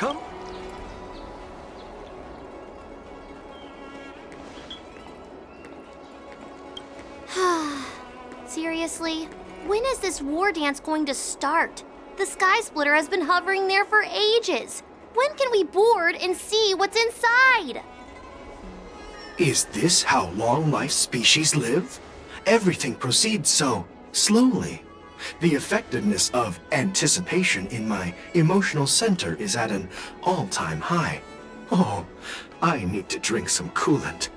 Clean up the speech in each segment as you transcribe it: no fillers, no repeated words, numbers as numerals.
Come. Seriously? When is this war dance going to start? The Sky Splitter has been hovering there for ages. When can we board and see what's inside? Is this how long-life species live? Everything proceeds so slowly. The effectiveness of anticipation in my emotional center is at an all-time high. Oh, I need to drink some coolant.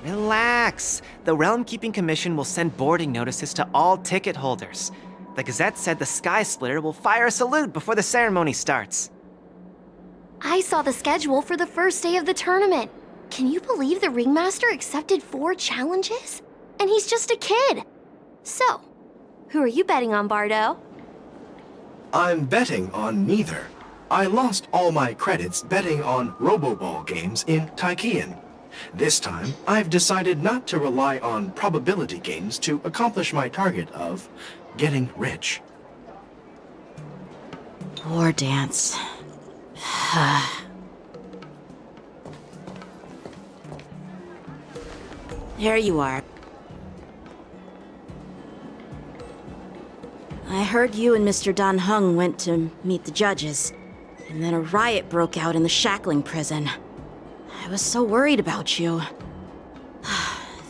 Relax. The Realm Keeping Commission will send boarding notices to all ticket holders. The Gazette said the Sky Splitter will fire a salute before the ceremony starts. I saw the schedule for the first day of the tournament. Can you believe the Ringmaster accepted 4 challenges? And he's just a kid. So, who are you betting on, Bardo? I'm betting on neither. I lost all my credits betting on Roboball games in Taikian. This time, I've decided not to rely on probability games to accomplish my target of getting rich. War dance. There you are. I heard you and Mr. Dan Heng went to meet the judges, and then a riot broke out in the shackling prison. I was so worried about you.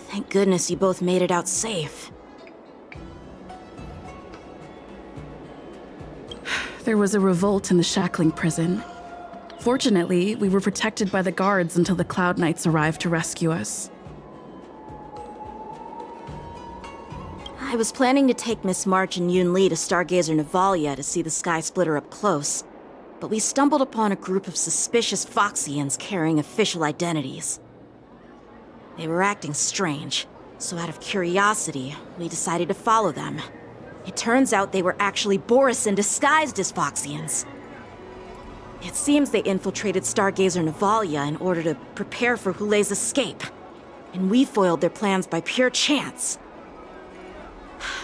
Thank goodness you both made it out safe. There was a revolt in the shackling prison. Fortunately, we were protected by the guards until the Cloud Knights arrived to rescue us. I was planning to take Miss March and Yun Li to Stargazer Navalia to see the Sky Splitter up close, but we stumbled upon a group of suspicious Foxians carrying official identities. They were acting strange, so out of curiosity, we decided to follow them. It turns out they were actually Borisin disguised as Foxians. It seems they infiltrated Stargazer Navalia in order to prepare for Hulei's escape, and we foiled their plans by pure chance.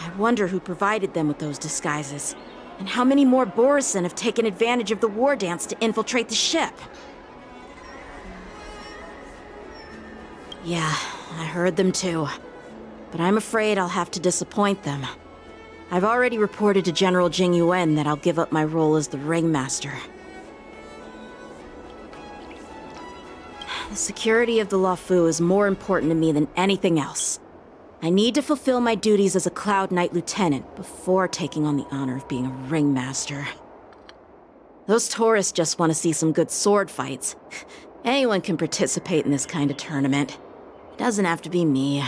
I wonder who provided them with those disguises, and how many more Borisin have taken advantage of the war dance to infiltrate the ship. Yeah, I heard them too, but I'm afraid I'll have to disappoint them. I've already reported to General Jing Yuan that I'll give up my role as the Ringmaster. The security of the Luofu is more important to me than anything else. I need to fulfill my duties as a Cloud Knight Lieutenant before taking on the honor of being a Ringmaster. Those tourists just want to see some good sword fights. Anyone can participate in this kind of tournament. It doesn't have to be me.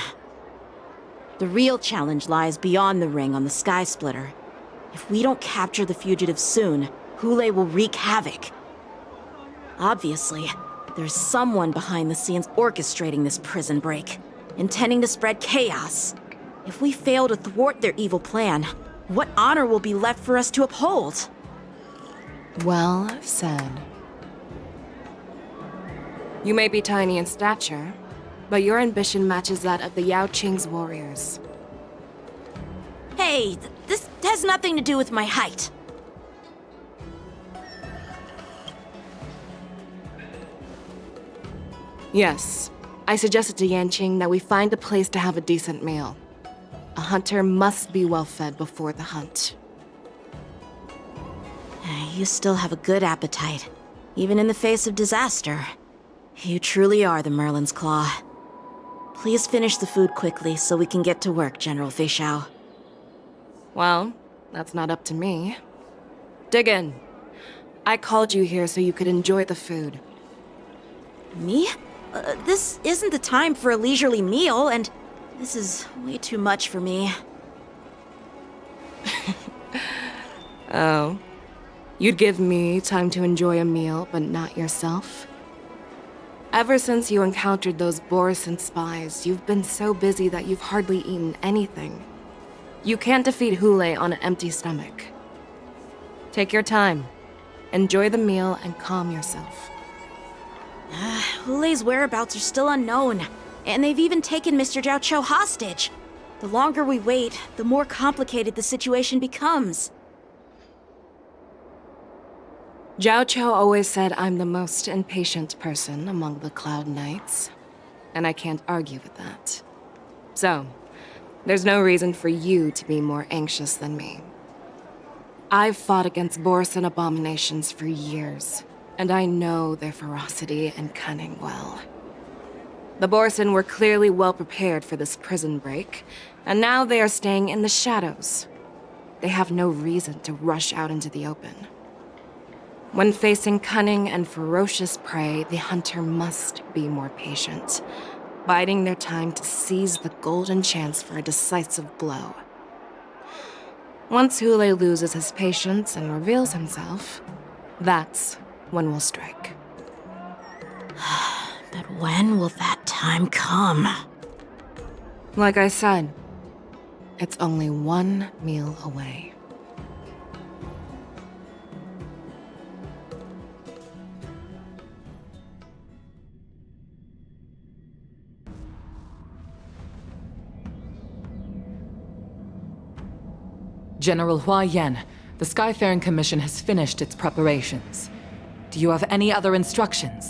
The real challenge lies beyond the ring on the Sky Splitter. If we don't capture the fugitives soon, Hulei will wreak havoc. Obviously, there's someone behind the scenes orchestrating this prison break, intending to spread chaos. If we fail to thwart their evil plan, what honor will be left for us to uphold? Well said. You may be tiny in stature, but your ambition matches that of the Yao Qing's warriors. Hey, this has nothing to do with my height. Yes, I suggested to Yanqing that we find a place to have a decent meal. A hunter must be well fed before the hunt. You still have a good appetite, even in the face of disaster. You truly are the Merlin's Claw. Please finish the food quickly so we can get to work, General Feixiao. Well, that's not up to me. Dig in. I called you here so you could enjoy the food. Me? This isn't the time for a leisurely meal, and this is way too much for me. Oh. You'd give me time to enjoy a meal, but not yourself? Ever since you encountered those Borisin spies, you've been so busy that you've hardly eaten anything. You can't defeat Hulei on an empty stomach. Take your time. Enjoy the meal and calm yourself. Hulei's whereabouts are still unknown, and they've even taken Mr. Zhao Cho hostage. The longer we wait, the more complicated the situation becomes. Zhao Qiao always said I'm the most impatient person among the Cloud Knights, and I can't argue with that. So, there's no reason for you to be more anxious than me. I've fought against Borisin abominations for years, and I know their ferocity and cunning well. The Borisin were clearly well prepared for this prison break, and now they are staying in the shadows. They have no reason to rush out into the open. When facing cunning and ferocious prey, the hunter must be more patient, biding their time to seize the golden chance for a decisive blow. Once Hule loses his patience and reveals himself, that's when we'll strike. But when will that time come? Like I said, it's only one meal away. General Hua Yan, the Skyfaring Commission has finished its preparations. Do you have any other instructions?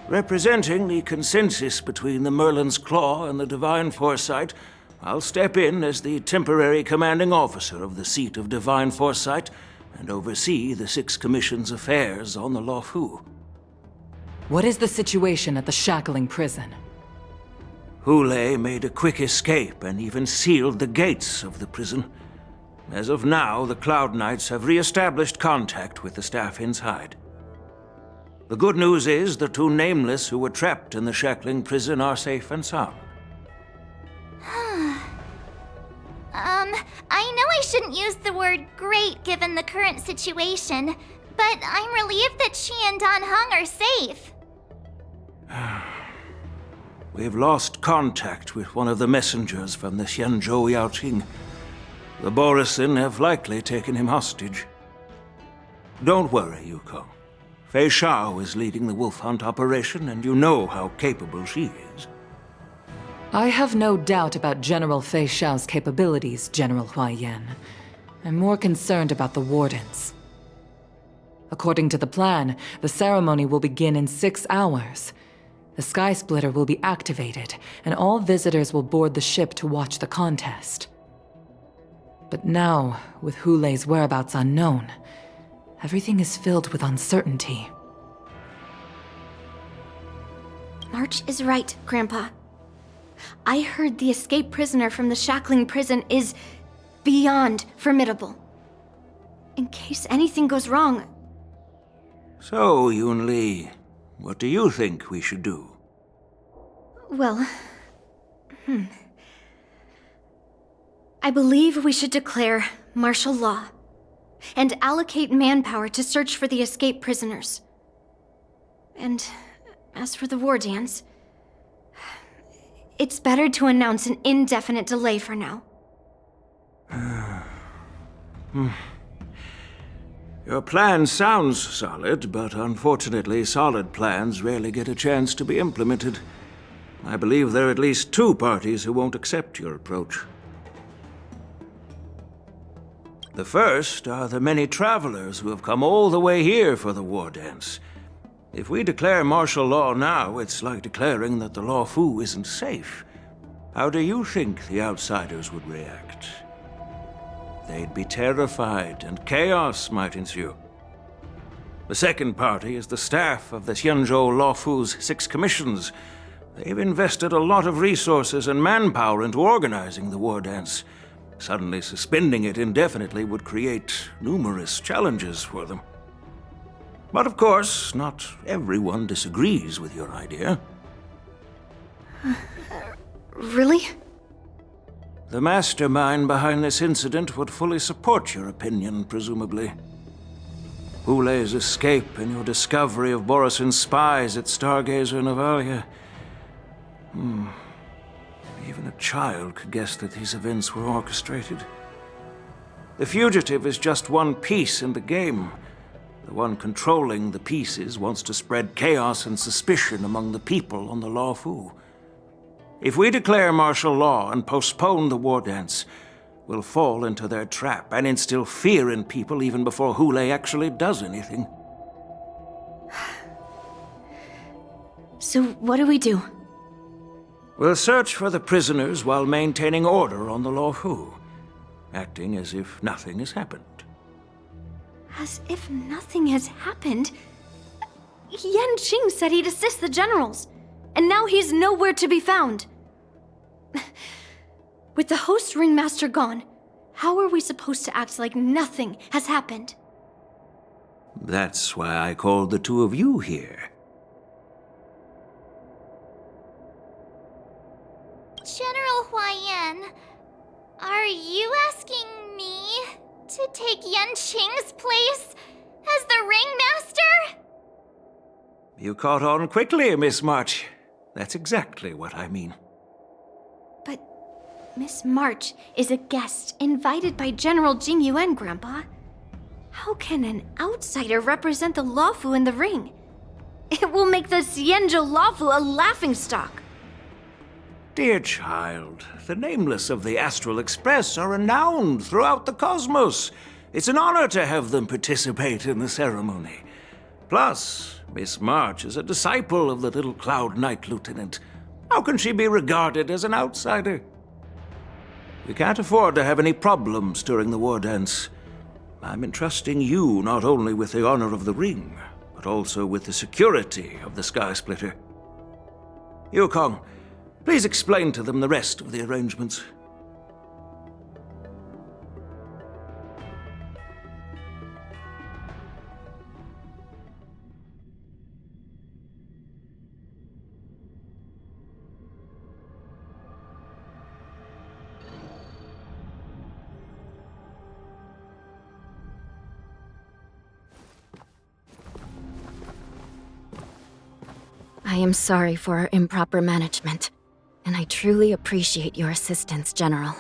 Representing the consensus between the Merlin's Claw and the Divine Foresight, I'll step in as the temporary commanding officer of the seat of Divine Foresight and oversee the Six Commission's affairs on the Luofu. What is the situation at the Shackling prison? Hule made a quick escape and even sealed the gates of the prison. As of now, the Cloud Knights have re-established contact with the staff inside. The good news is the two Nameless who were trapped in the Shackling prison are safe and sound. I know I shouldn't use the word great given the current situation, but I'm relieved that she and Dan Heng are safe. We've lost contact with one of the messengers from the Xianzhou Yaoqing. The Borisin have likely taken him hostage. Don't worry, Yuko. Fei Shao is leading the wolf hunt operation, and you know how capable she is. I have no doubt about General Fei Shao's capabilities, General Hua Yan. I'm more concerned about the Wardens. According to the plan, the ceremony will begin in 6 hours. The Sky Splitter will be activated, and all visitors will board the ship to watch the contest. But now, with Hule's whereabouts unknown, everything is filled with uncertainty. March is right, Grandpa. I heard the escaped prisoner from the Shackling prison is beyond formidable. In case anything goes wrong... So, Yun Li, what do you think we should do? Well... I believe we should declare martial law and allocate manpower to search for the escaped prisoners. And as for the war dance, it's better to announce an indefinite delay for now. Your plan sounds solid, but unfortunately solid plans rarely get a chance to be implemented. I believe there are at least 2 parties who won't accept your approach. The first are the many travelers who have come all the way here for the war dance. If we declare martial law now, it's like declaring that the Luofu isn't safe. How do you think the outsiders would react? They'd be terrified, and chaos might ensue. The second party is the staff of the Xianzhou Luofu's 6 commissions. They've invested a lot of resources and manpower into organizing the war dance. Suddenly suspending it indefinitely would create numerous challenges for them. But of course, not everyone disagrees with your idea. Really? The mastermind behind this incident would fully support your opinion, presumably. Hule's escape and your discovery of Borisin's spies at Stargazer Navalia. Even a child could guess that these events were orchestrated. The fugitive is just one piece in the game. The one controlling the pieces wants to spread chaos and suspicion among the people on the Luofu. If we declare martial law and postpone the war dance, will fall into their trap and instill fear in people even before Hule actually does anything. So what do we do? We'll search for the prisoners while maintaining order on the Luofu, acting as if nothing has happened. As if nothing has happened? Xianzhou said he'd assist the generals, and now he's nowhere to be found. With the host ringmaster gone, how are we supposed to act like nothing has happened? That's why I called the two of you here. General Huaiyan, are you asking me to take Yanqing's place as the ringmaster? You caught on quickly, Miss March. That's exactly what I mean. But Miss March is a guest invited by General Jing Yuan, Grandpa. How can an outsider represent the Luofu in the ring? It will make the Xianzhou Luofu a laughingstock. Dear child, the nameless of the Astral Express are renowned throughout the cosmos. It's an honor to have them participate in the ceremony. Plus, Miss March is a disciple of the little Cloud Knight Lieutenant. How can she be regarded as an outsider? We can't afford to have any problems during the war dance. I'm entrusting you not only with the honor of the ring, but also with the security of the Sky Splitter. Yukong, please explain to them the rest of the arrangements. I am sorry for our improper management, and I truly appreciate your assistance, General.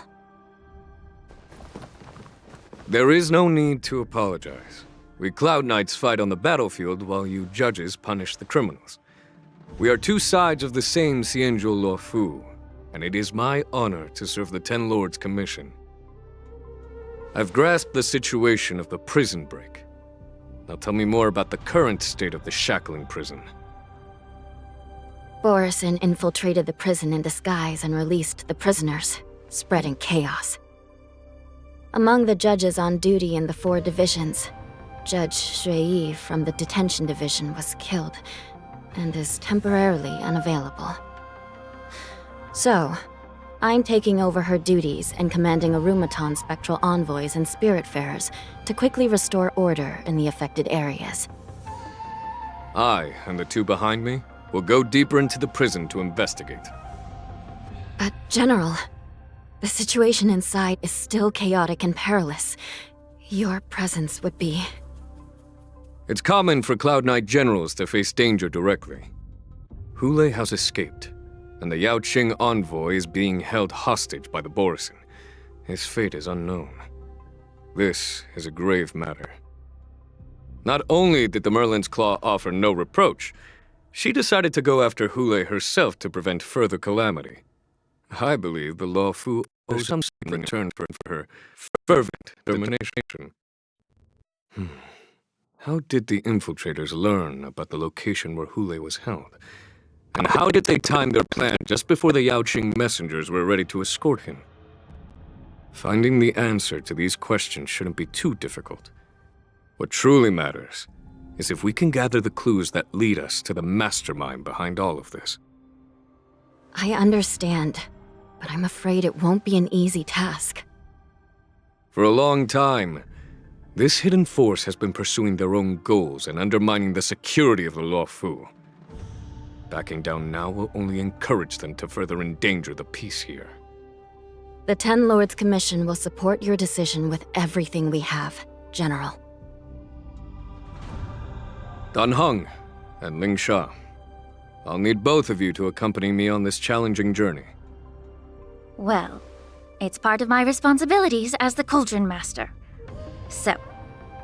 There is no need to apologize. We Cloud Knights fight on the battlefield while you judges punish the criminals. We are two sides of the same Xianzhou Luofu, and it is my honor to serve the Ten Lords' commission. I've grasped the situation of the prison break. Now tell me more about the current state of the shackling prison. Borison infiltrated the prison in disguise and released the prisoners, spreading chaos. Among the judges on duty in the 4 divisions, Judge Shui from the detention division was killed and is temporarily unavailable. So, I'm taking over her duties and commanding Arumaton spectral envoys and spiritfarers to quickly restore order in the affected areas. I, and the two behind me, will go deeper into the prison to investigate. General, the situation inside is still chaotic and perilous. Your presence would be... It's common for Cloud Knight generals to face danger directly. Hule has escaped, and the Yaoqing envoy is being held hostage by the Borison. His fate is unknown. This is a grave matter. Not only did the Merlin's Claw offer no reproach, she decided to go after Hule herself to prevent further calamity. I believe the Luofu owes something in return for her fervent determination. How did the infiltrators learn about the location where Hule was held? And how did they time their plan just before the Yaoqing messengers were ready to escort him? Finding the answer to these questions shouldn't be too difficult. What truly matters is if we can gather the clues that lead us to the mastermind behind all of this. I understand, but I'm afraid it won't be an easy task. For a long time, this hidden force has been pursuing their own goals and undermining the security of the Luofu. Backing down now will only encourage them to further endanger the peace here. The Ten Lords Commission will support your decision with everything we have, General. Dan Heng and Ling Sha, I'll need both of you to accompany me on this challenging journey. Well, it's part of my responsibilities as the Cauldron Master. So,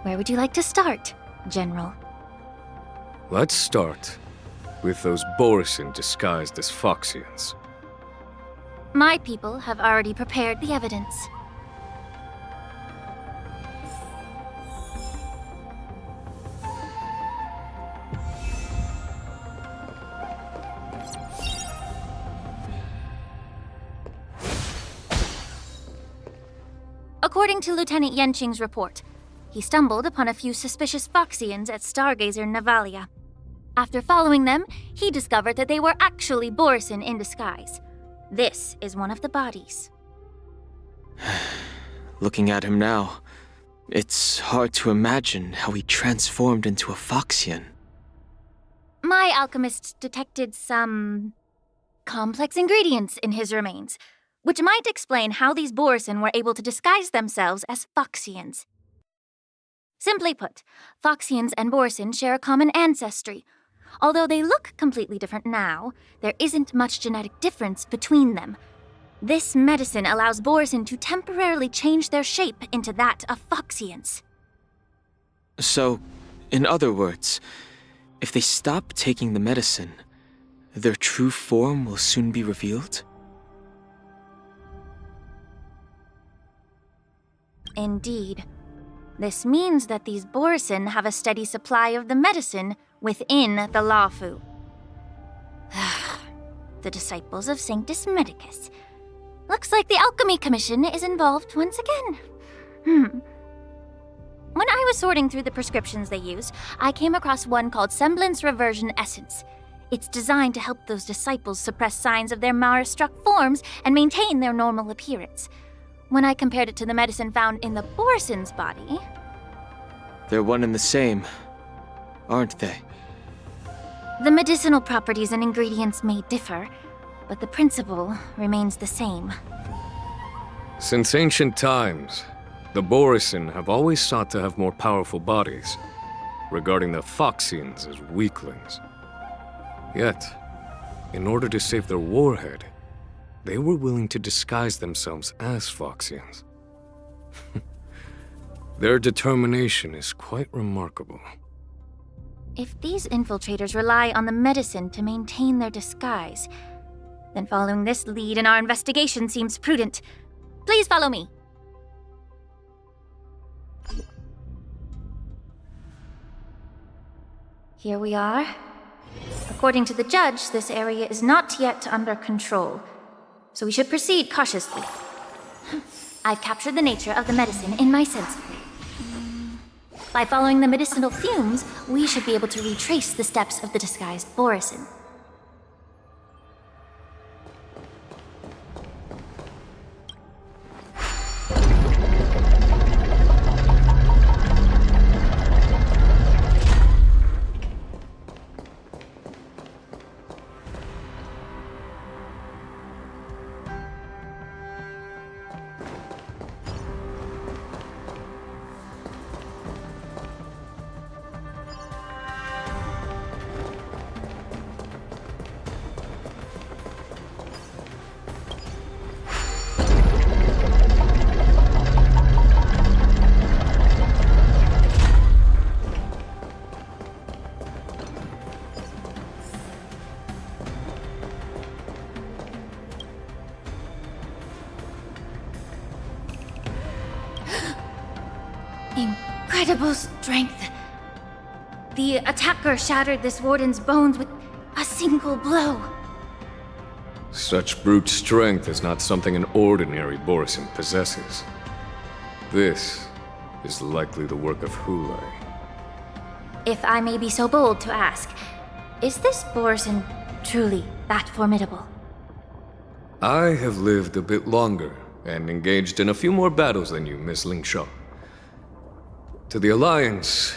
where would you like to start, General? Let's start with those Borison disguised as Foxians. My people have already prepared the evidence. According to Lieutenant Yenqing's report, he stumbled upon a few suspicious Foxians at Stargazer Navalia. After following them, he discovered that they were actually Borisin in disguise. This is one of the bodies. Looking at him now, it's hard to imagine how he transformed into a Foxian. My alchemists detected some complex ingredients in his remains, which might explain how these Borisin were able to disguise themselves as Foxians. Simply put, Foxians and Borisin share a common ancestry. Although they look completely different now, there isn't much genetic difference between them. This medicine allows Borisin to temporarily change their shape into that of Foxians. So, in other words, if they stop taking the medicine, their true form will soon be revealed? Indeed. This means that these Borisin have a steady supply of the medicine within the Luofu. The disciples of Sanctus Medicus. Looks like the Alchemy Commission is involved once again. When I was sorting through the prescriptions they used, I came across one called Semblance Reversion Essence. It's designed to help those disciples suppress signs of their Mara-struck forms and maintain their normal appearance. When I compared it to the medicine found in the Borisin's body... They're one and the same, aren't they? The medicinal properties and ingredients may differ, but the principle remains the same. Since ancient times, the Borisin have always sought to have more powerful bodies, regarding the Foxians as weaklings. Yet, in order to save their warhead, they were willing to disguise themselves as Foxians. Their determination is quite remarkable. If these infiltrators rely on the medicine to maintain their disguise, then following this lead in our investigation seems prudent. Please follow me. Here we are. According to the judge, this area is not yet under control, so we should proceed cautiously. I've captured the nature of the medicine in my sensor. By following the medicinal fumes, we should be able to retrace the steps of the disguised Borisin. Incredible strength. The attacker shattered this warden's bones with a single blow. Such brute strength is not something an ordinary Borisin possesses. This is likely the work of Hulei. If I may be so bold to ask, is this Borisin truly that formidable? I have lived a bit longer and engaged in a few more battles than you, Miss Lingshaw. To the Alliance,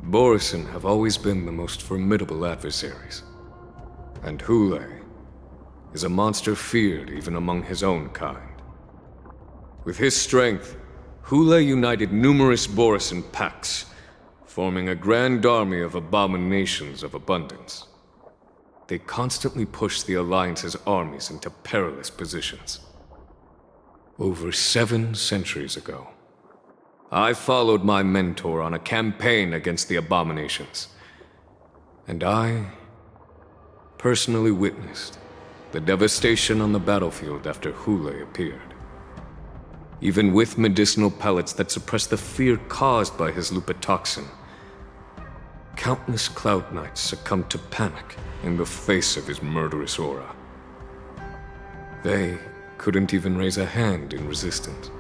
Borisin have always been the most formidable adversaries. And Hulei is a monster feared even among his own kind. With his strength, Hulei united numerous Borisin packs, forming a grand army of abominations of abundance. They constantly push the Alliance's armies into perilous positions. Over 7 centuries ago, I followed my mentor on a campaign against the abominations. And I personally witnessed the devastation on the battlefield after Hulei appeared. Even with medicinal pellets that suppressed the fear caused by his lupitoxin, countless Cloud Knights succumbed to panic in the face of his murderous aura. They couldn't even raise a hand in resistance.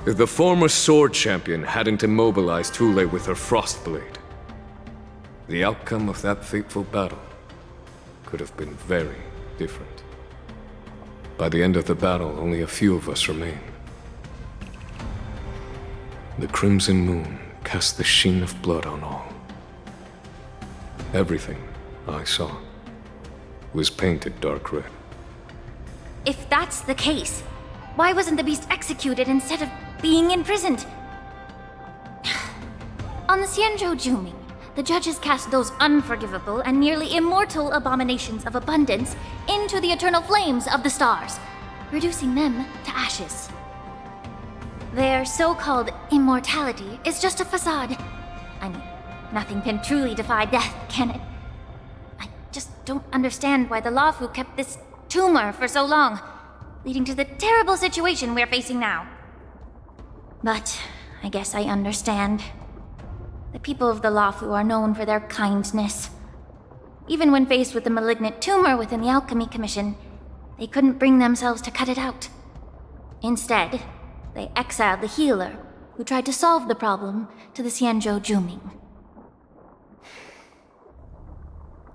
If the former sword champion hadn't immobilized Thule with her frost blade, the outcome of that fateful battle could have been very different. By the end of the battle, only a few of us remain. The crimson moon cast the sheen of blood on all. Everything I saw was painted dark red. If that's the case, why wasn't the beast executed instead of being imprisoned? On the Xianzhou Juming, the judges cast those unforgivable and nearly immortal abominations of abundance into the eternal flames of the stars, reducing them to ashes. Their so-called immortality is just a facade. I mean, nothing can truly defy death, can it? I just don't understand why the Luofu kept this tumor for so long, leading to the terrible situation we're facing now. But I guess I understand. The people of the Luofu are known for their kindness. Even when faced with the malignant tumor within the Alchemy Commission, they couldn't bring themselves to cut it out. Instead, they exiled the healer, who tried to solve the problem, to the Xianzhou Juming.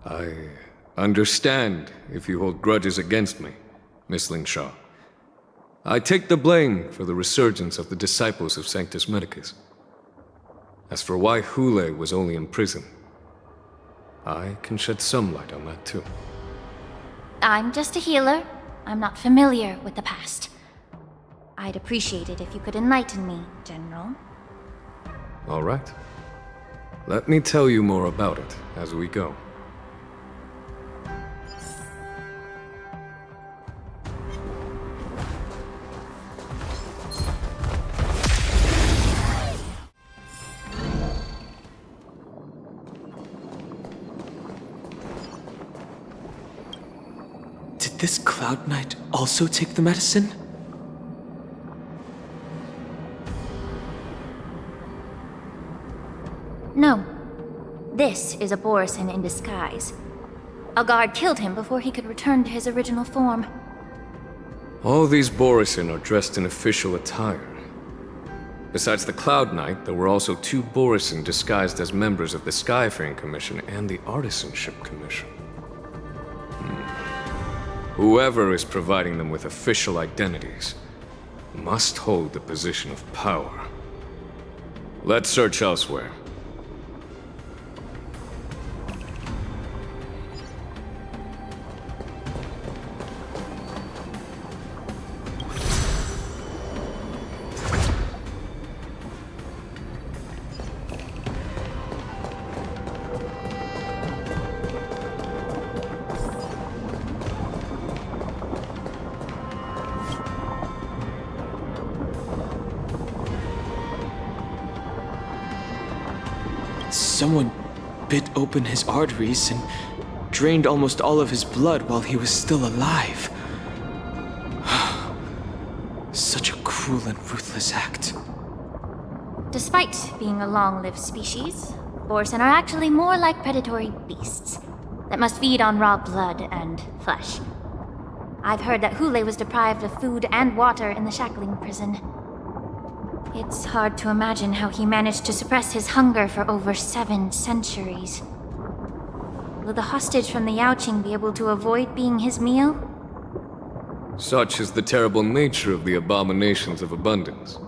I understand if you hold grudges against me, Miss Lingshaw. I take the blame for the resurgence of the disciples of Sanctus Medicus. As for why Thule was only in prison, I can shed some light on that too. I'm just a healer. I'm not familiar with the past. I'd appreciate it if you could enlighten me, General. All right. Let me tell you more about it as we go. Did this Cloud Knight also take the medicine? No. This is a Borisin in disguise. A guard killed him before he could return to his original form. All these Borisin are dressed in official attire. Besides the Cloud Knight, there were also 2 Borisin disguised as members of the Skyfaring Commission and the Artisanship Commission. Whoever is providing them with official identities must hold the position of power. Let's search elsewhere. Someone bit open his arteries and drained almost all of his blood while he was still alive. Such a cruel and ruthless act. Despite being a long-lived species, Borisin are actually more like predatory beasts that must feed on raw blood and flesh. I've heard that Thule was deprived of food and water in the shackling prison. It's hard to imagine how he managed to suppress his hunger for over 7 centuries. Will the hostage from the Yaoqing be able to avoid being his meal? Such is the terrible nature of the abominations of abundance.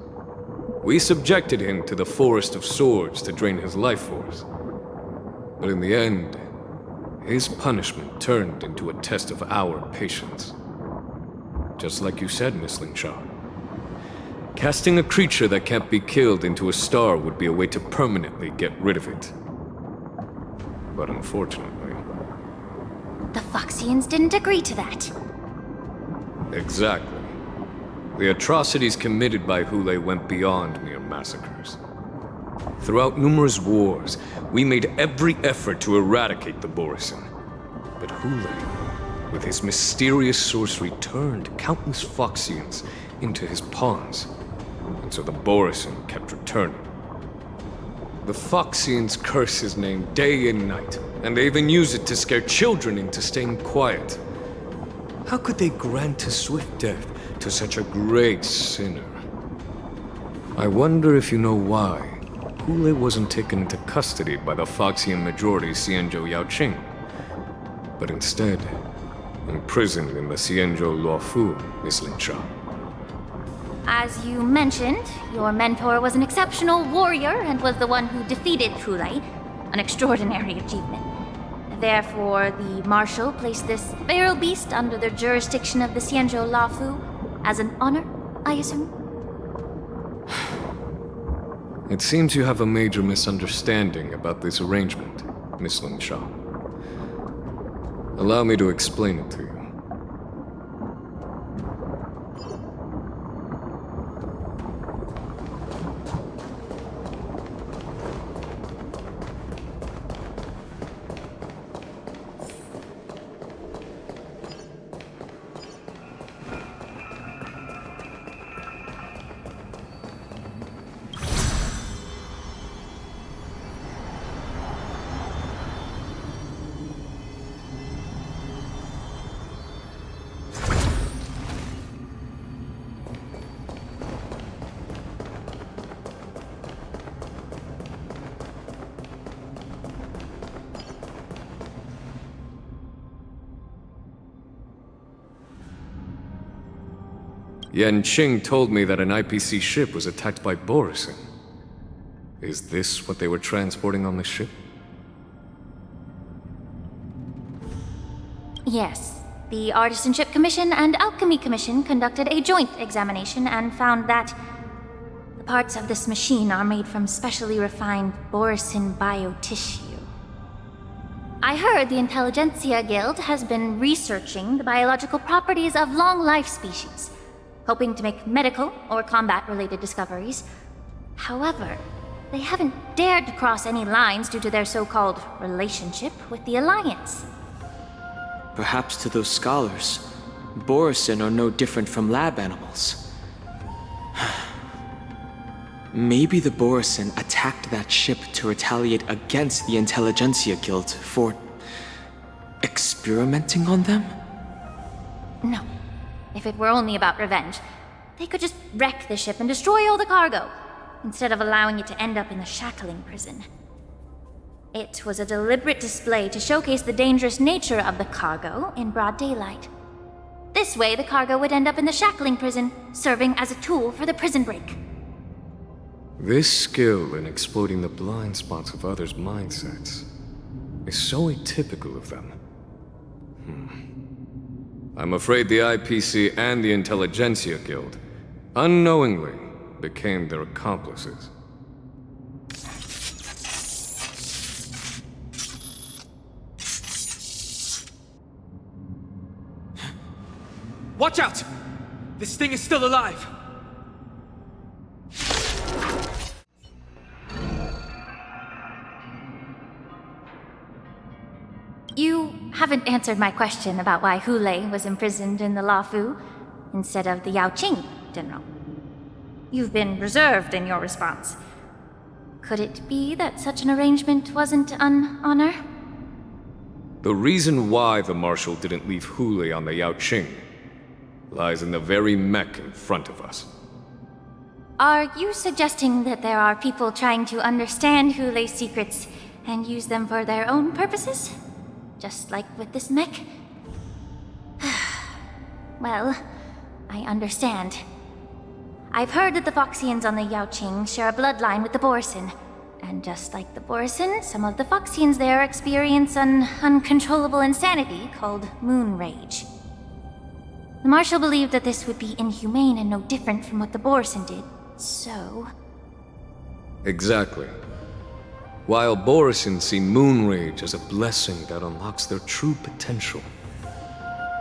We subjected him to the Forest of Swords to drain his life force. But in the end, his punishment turned into a test of our patience. Just like you said, Miss Lingshaw. Casting a creature that can't be killed into a star would be a way to permanently get rid of it. But unfortunately... The Foxians didn't agree to that. Exactly. The atrocities committed by Thule went beyond mere massacres. Throughout numerous wars, we made every effort to eradicate the Borisin. But Thule, with his mysterious sorcery, turned countless Foxians into his pawns. And so the Borisin kept returning. The Foxians curse his name day and night, and they even use it to scare children into staying quiet. How could they grant a swift death to such a great sinner? I wonder if you know why Hule wasn't taken into custody by the Foxian majority Xianzhou Yaoqing, but instead imprisoned in the Xianzhou Luofu, Miss Linsha. As you mentioned, your mentor was an exceptional warrior and was the one who defeated Hule, an extraordinary achievement. Therefore, the Marshal placed this feral beast under the jurisdiction of the Xianzhou Luofu as an honor, I assume? It seems you have a major misunderstanding about this arrangement, Miss Linsha. Allow me to explain it to you. Yanqing told me that an IPC ship was attacked by Borisin. Is this what they were transporting on the ship? Yes. The Artisanship Commission and Alchemy Commission conducted a joint examination and found that the parts of this machine are made from specially refined Borisin biotissue. I heard the Intelligentsia Guild has been researching the biological properties of long-life species, hoping to make medical or combat-related discoveries. However, they haven't dared to cross any lines due to their so-called relationship with the Alliance. Perhaps to those scholars, Borisin are no different from lab animals. Maybe the Borisin attacked that ship to retaliate against the Intelligentsia Guild for experimenting on them? No. If it were only about revenge, they could just wreck the ship and destroy all the cargo, instead of allowing it to end up in the shackling prison. It was a deliberate display to showcase the dangerous nature of the cargo in broad daylight. This way, the cargo would end up in the shackling prison, serving as a tool for the prison break. This skill in exploiting the blind spots of others' mindsets is so atypical of them. I'm afraid the IPC and the Intelligentsia Guild unknowingly became their accomplices. Watch out! This thing is still alive! You haven't answered my question about why Hule was imprisoned in the Luofu instead of the Yaoqing, General. You've been reserved in your response. Could it be that such an arrangement wasn't an honor? The reason why the Marshal didn't leave Hule on the Yaoqing lies in the very mech in front of us. Are you suggesting that there are people trying to understand Hule's secrets and use them for their own purposes? Just like with this mech? Well, I understand. I've heard that the Foxians on the Yaoqing share a bloodline with the Borisin. And just like the Borisin, some of the Foxians there experience an uncontrollable insanity called moon rage. The Marshal believed that this would be inhumane and no different from what the Borisin did, so... Exactly. While Borisin see moon rage as a blessing that unlocks their true potential,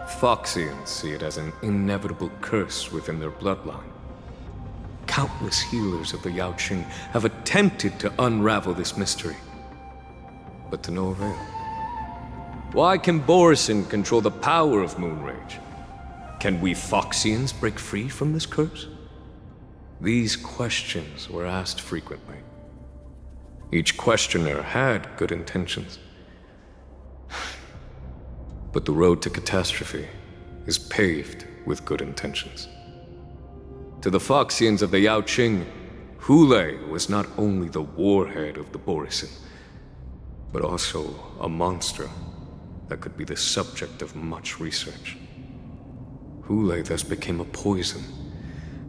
Foxians see it as an inevitable curse within their bloodline. Countless healers of the Yaoqing have attempted to unravel this mystery, but to no avail. Why can Borisin control the power of moon rage? Can we Foxians break free from this curse? These questions were asked frequently. Each questioner had good intentions. But the road to catastrophe is paved with good intentions. To the Foxians of the Yaoqing, Hule was not only the warhead of the Borisin, but also a monster that could be the subject of much research. Hule thus became a poison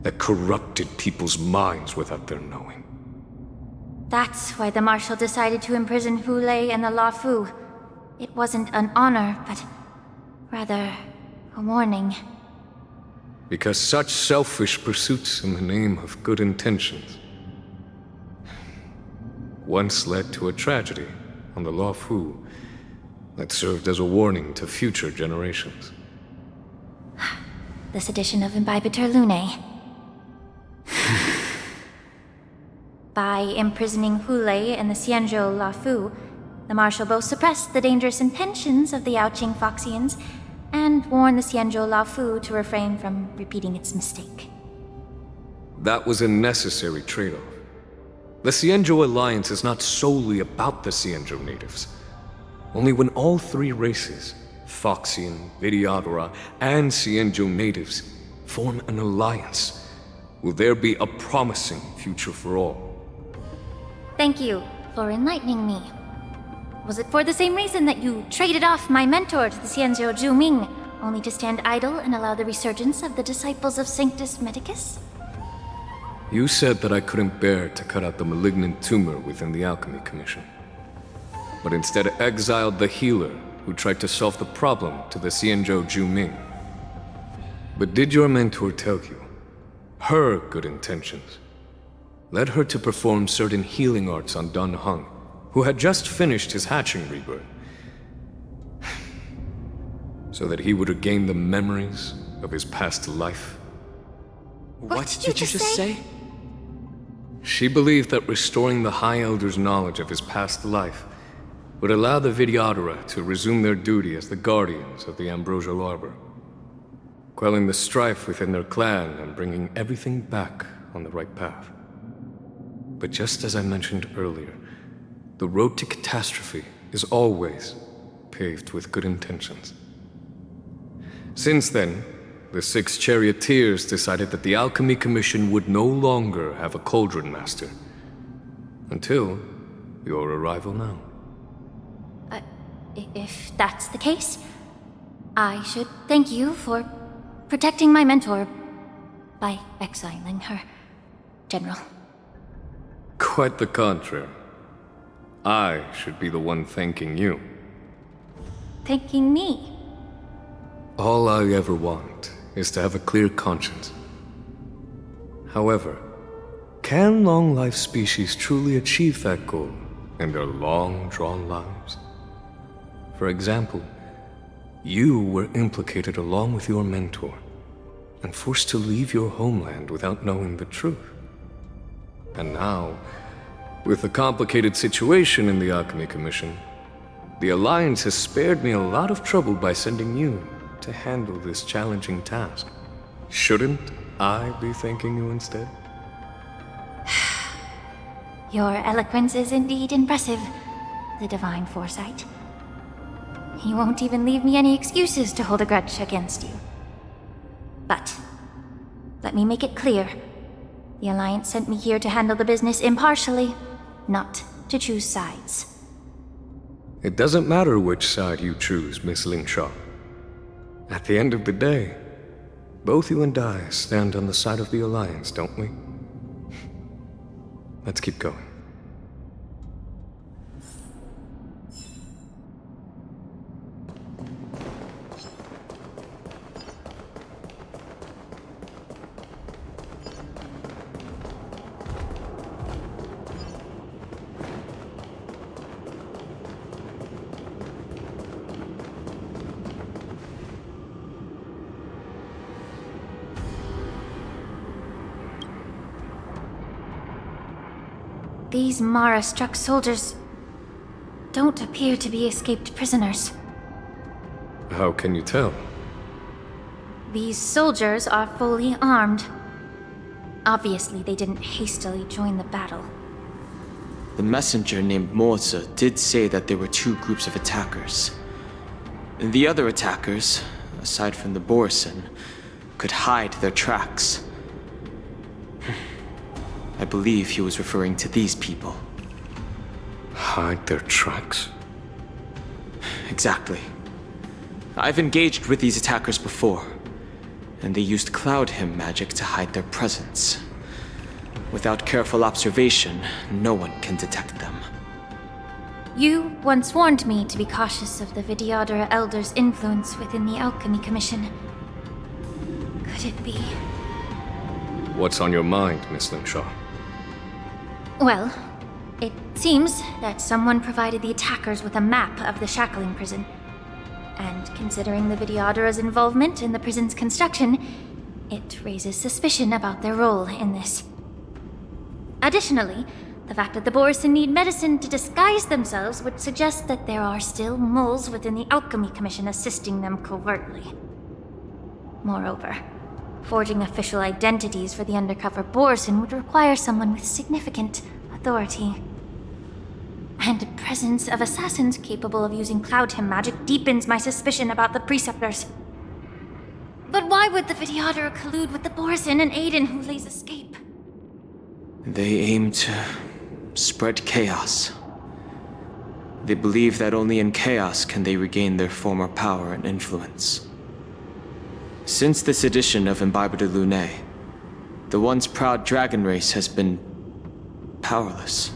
that corrupted people's minds without their knowing. That's why the Marshal decided to imprison Hule and the Luofu. It wasn't an honor, but rather a warning. Because such selfish pursuits in the name of good intentions once led to a tragedy on the Luofu that served as a warning to future generations. This edition of Imbibitor Lunae. By imprisoning Hule and the Xianzhou Luofu, the Marshal both suppressed the dangerous intentions of the Yaoqing Foxians and warned the Xianzhou Luofu to refrain from repeating its mistake. That was a necessary trade-off. The Xianzhou alliance is not solely about the Xianzhou natives. Only when all three races, Foxian, Videodora, and Xianzhou natives, form an alliance, will there be a promising future for all. Thank you for enlightening me. Was it for the same reason that you traded off my mentor to the Xianzhou Zhuming, only to stand idle and allow the resurgence of the disciples of Sanctus Medicus? You said that I couldn't bear to cut out the malignant tumor within the Alchemy Commission, but instead exiled the healer who tried to solve the problem to the Xianzhou Zhuming. But did your mentor tell you her good intentions led her to perform certain healing arts on Dun Hung, who had just finished his hatching rebirth, so that he would regain the memories of his past life? What did you just say? She believed that restoring the High Elder's knowledge of his past life would allow the Videodora to resume their duty as the guardians of the Ambrosial Arbor, quelling the strife within their clan and bringing everything back on the right path. But just as I mentioned earlier, the road to catastrophe is always paved with good intentions. Since then, the 6 charioteers decided that the Alchemy Commission would no longer have a cauldron master. Until your arrival now. If that's the case, I should thank you for protecting my mentor by exiling her, General. Quite the contrary. I should be the one thanking you. Thanking me? All I ever want is to have a clear conscience. However, can long-life species truly achieve that goal in their long-drawn lives? For example, you were implicated along with your mentor and forced to leave your homeland without knowing the truth. And now, with the complicated situation in the Alchemy Commission, the Alliance has spared me a lot of trouble by sending you to handle this challenging task. Shouldn't I be thanking you instead? Your eloquence is indeed impressive, the divine foresight. You won't even leave me any excuses to hold a grudge against you. But let me make it clear. The Alliance sent me here to handle the business impartially, not to choose sides. It doesn't matter which side you choose, Miss Lingshaw. At the end of the day, both you and I stand on the side of the Alliance, don't we? Let's keep going. These Mara-struck soldiers don't appear to be escaped prisoners. How can you tell? These soldiers are fully armed. Obviously, they didn't hastily join the battle. The messenger named Moza did say that there were 2 groups of attackers. And the other attackers, aside from the Borisin, could hide their tracks. I believe he was referring to these people. Hide their tracks? Exactly. I've engaged with these attackers before, and they used Cloud Hymn magic to hide their presence. Without careful observation, no one can detect them. You once warned me to be cautious of the Vidyadhara Elder's influence within the Alchemy Commission. Could it be? What's on your mind, Miss Lingshaw? Well, it seems that someone provided the attackers with a map of the shackling prison. And considering the Vidyadhara's involvement in the prison's construction, it raises suspicion about their role in this. Additionally, the fact that the Borison need medicine to disguise themselves would suggest that there are still moles within the Alchemy Commission assisting them covertly. Moreover, forging official identities for the undercover Borison would require someone with significant authority. And the presence of assassins capable of using Cloud Hymn magic deepens my suspicion about the Preceptors. But why would the Vidyadhara collude with the Borison and aid in Hulei's escape? They aim to spread chaos. They believe that only in chaos can they regain their former power and influence. Since this edition of Imbibe de Lune, the once proud dragon race has been powerless,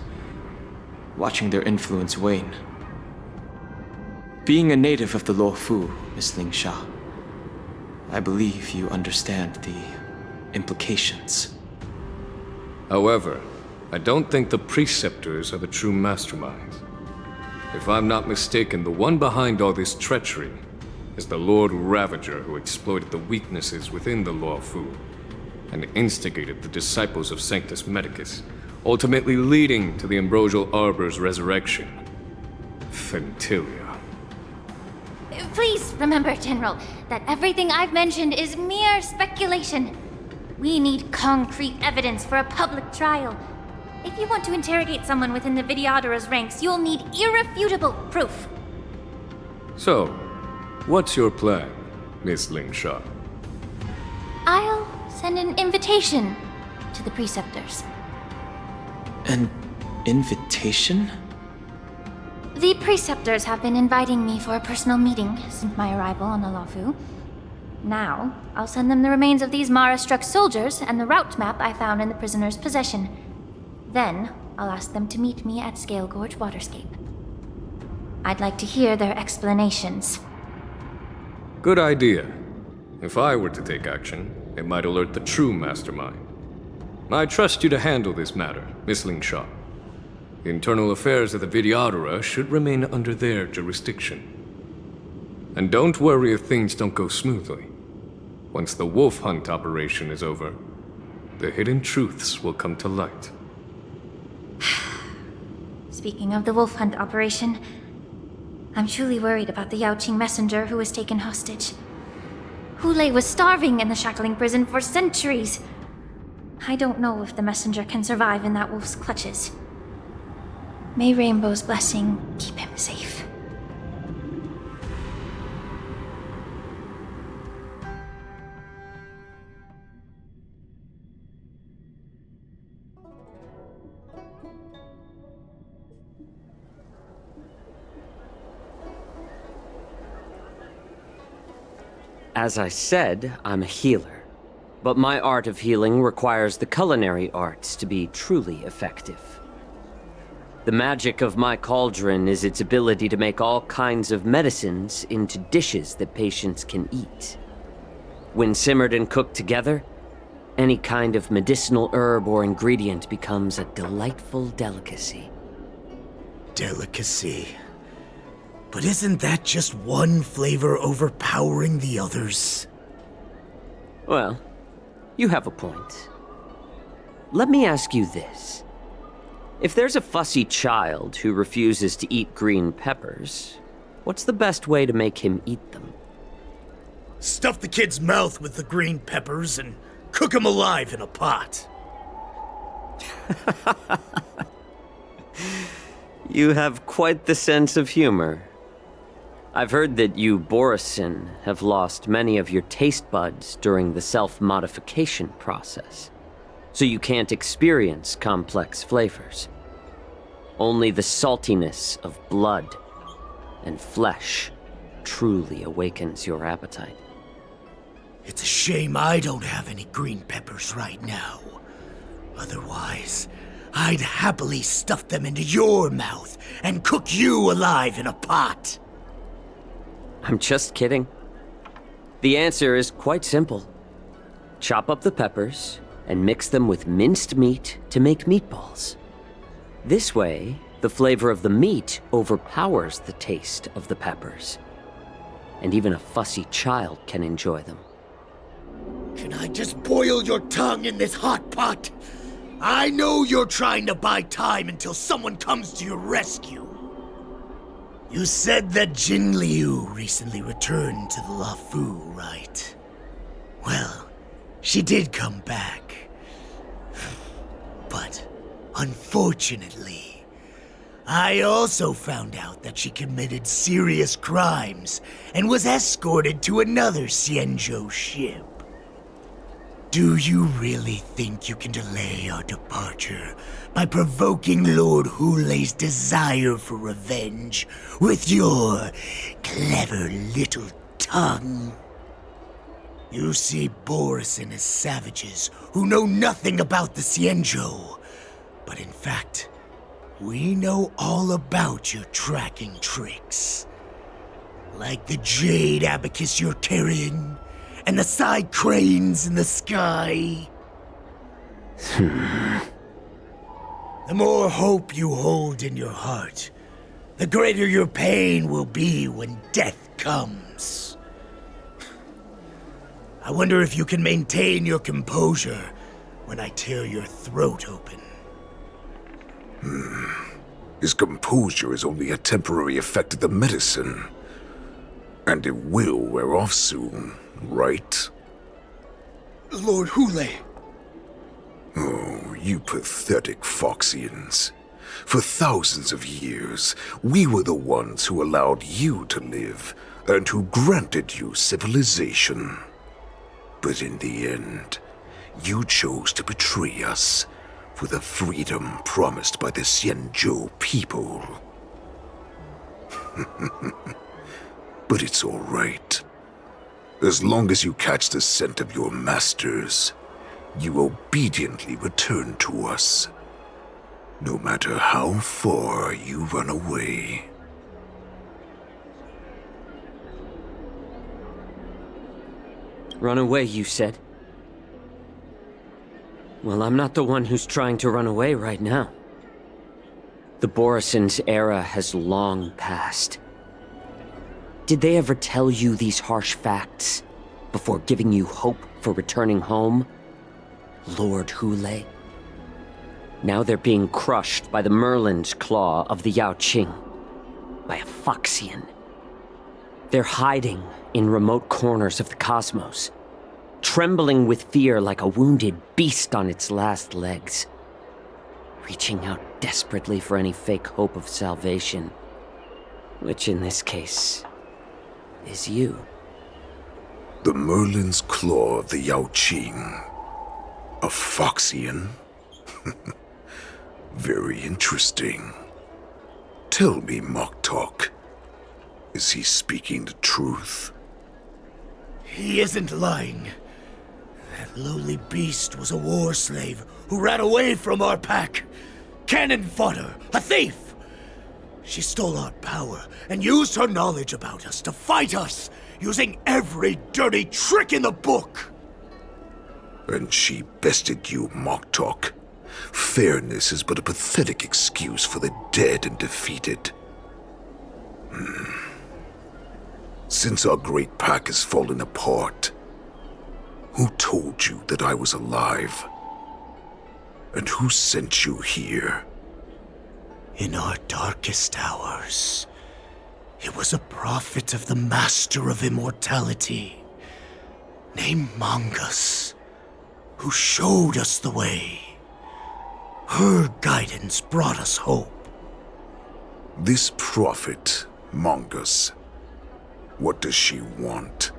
watching their influence wane. Being a native of the Luofu, Miss Lingsha, I believe you understand the implications. However, I don't think the Preceptors are the true masterminds. If I'm not mistaken, the one behind all this treachery is the Lord Ravager who exploited the weaknesses within the Luofu and instigated the disciples of Sanctus Medicus, ultimately leading to the Ambrosial Arbor's resurrection. Fentilia. Please remember, General, that everything I've mentioned is mere speculation. We need concrete evidence for a public trial. If you want to interrogate someone within the Vidyadhara's ranks, you'll need irrefutable proof. So, what's your plan, Miss Lingsha? I'll send an invitation to the Preceptors. An invitation? The Preceptors have been inviting me for a personal meeting since my arrival on the Luofu. Now, I'll send them the remains of these Mara-struck soldiers and the route map I found in the prisoner's possession. Then, I'll ask them to meet me at Scale Gorge Waterscape. I'd like to hear their explanations. Good idea. If I were to take action, it might alert the true mastermind. I trust you to handle this matter, Miss Lingsha. The internal affairs of the Vidyadhara should remain under their jurisdiction. And don't worry if things don't go smoothly. Once the wolf hunt operation is over, the hidden truths will come to light. Speaking of the wolf hunt operation, I'm truly worried about the Yaoqing messenger who was taken hostage. Hulei was starving in the shackling prison for centuries. I don't know if the messenger can survive in that wolf's clutches. May Rainbow's blessing keep him safe. As I said, I'm a healer. But my art of healing requires the culinary arts to be truly effective. The magic of my cauldron is its ability to make all kinds of medicines into dishes that patients can eat. When simmered and cooked together, any kind of medicinal herb or ingredient becomes a delightful delicacy. Delicacy. But isn't that just one flavor overpowering the others? Well, you have a point. Let me ask you this. If there's a fussy child who refuses to eat green peppers, what's the best way to make him eat them? Stuff the kid's mouth with the green peppers and cook him alive in a pot. You have quite the sense of humor. I've heard that you, Borison, have lost many of your taste buds during the self-modification process. so you can't experience complex flavors. Only the saltiness of blood and flesh truly awakens your appetite. It's a shame I don't have any green peppers right now. Otherwise, I'd happily stuff them into your mouth and cook you alive in a pot. I'm just kidding. The answer is quite simple. Chop up the peppers and mix them with minced meat to make meatballs. This way, the flavor of the meat overpowers the taste of the peppers. And even a fussy child can enjoy them. Can I just boil your tongue in this hot pot? I know you're trying to buy time until someone comes to your rescue. You said that Jin Liu recently returned to the Luofu, right? Well, she did come back. But, unfortunately, I also found out that she committed serious crimes and was escorted to another Xianzhou ship. Do you really think you can delay our departure by provoking Lord Hulei's desire for revenge with your clever little tongue? You see Borison as savages who know nothing about the Xianzhou, but in fact, we know all about your tracking tricks. Like the jade abacus you're carrying, and the side cranes in the sky. The more hope you hold in your heart, the greater your pain will be when death comes. I wonder if you can maintain your composure when I tear your throat open. His composure is only a temporary effect of the medicine. And it will wear off soon, right? Lord Hulei! Oh, you pathetic Foxians. For thousands of years, we were the ones who allowed you to live, and who granted you civilization. But in the end, you chose to betray us for the freedom promised by the Xianzhou people. But it's all right. As long as you catch the scent of your masters, you obediently return to us, no matter how far you run away. Run away, you said? Well, I'm not the one who's trying to run away right now. The Borison's era has long passed. Did they ever tell you these harsh facts before giving you hope for returning home? Lord Hulei? Now they're being crushed by the Merlin's claw of the Yaoqing, by a Foxian. They're hiding in remote corners of the cosmos, trembling with fear like a wounded beast on its last legs, reaching out desperately for any fake hope of salvation, which in this case is you. The Merlin's claw of the Yaoqing. A Foxian? Very interesting. Tell me, Mock Talk. Is he speaking the truth? He isn't lying. That lowly beast was a war slave who ran away from our pack. Cannon fodder, a thief! She stole our power and used her knowledge about us to fight us, using every dirty trick in the book! And she bested you, Mock Talk. Fairness is but a pathetic excuse for the dead and defeated. Since our great pack has fallen apart, who told you that I was alive? And who sent you here? In our darkest hours, it was a prophet of the Master of Immortality, named Mongus, who showed us the way. Her guidance brought us hope. This prophet, Mongus, what does she want?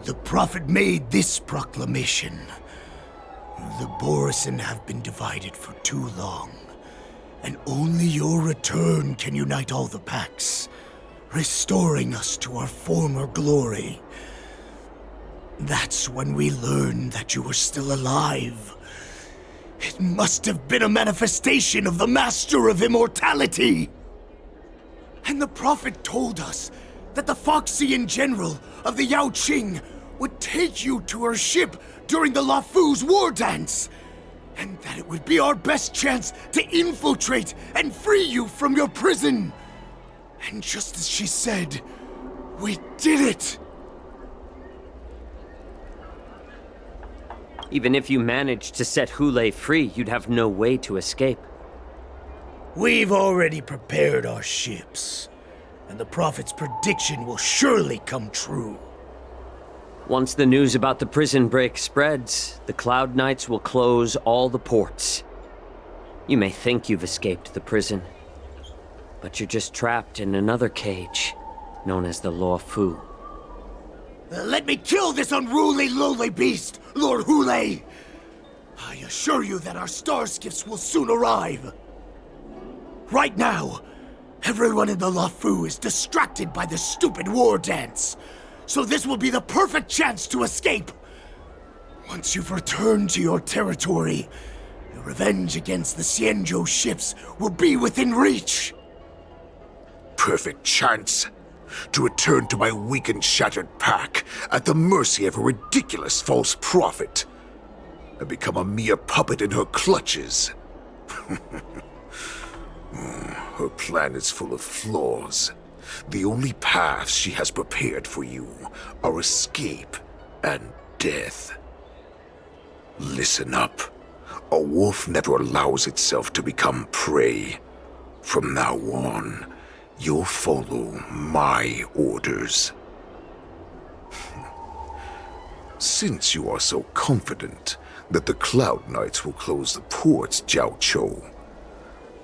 The prophet made this proclamation. The Borison have been divided for too long, and only your return can unite all the packs, restoring us to our former glory. That's when we learned that you were still alive. It must have been a manifestation of the Master of Immortality! And the Prophet told us that the Foxian General of the Yaoqing would take you to her ship during the Luofu's war dance, and that it would be our best chance to infiltrate and free you from your prison. And just as she said, we did it! Even if you managed to set Hule free, you'd have no way to escape. We've already prepared our ships, and the Prophet's prediction will surely come true. Once the news about the prison break spreads, the Cloud Knights will close all the ports. You may think you've escaped the prison, but you're just trapped in another cage, known as the Luofu. Let me kill this unruly, lowly beast, Lord Hule! I assure you that our star skiffs will soon arrive. Right now, everyone in the Luofu is distracted by the stupid war dance, so this will be the perfect chance to escape. Once you've returned to your territory, your revenge against the Xianzhou ships will be within reach. Perfect chance to return to my weak and shattered pack at the mercy of a ridiculous false prophet and become a mere puppet in her clutches. Her plan is full of flaws. The only paths she has prepared for you are escape and death. Listen up. A wolf never allows itself to become prey. From now on, you'll follow my orders. Since you are so confident that the Cloud Knights will close the ports, Xianzhou,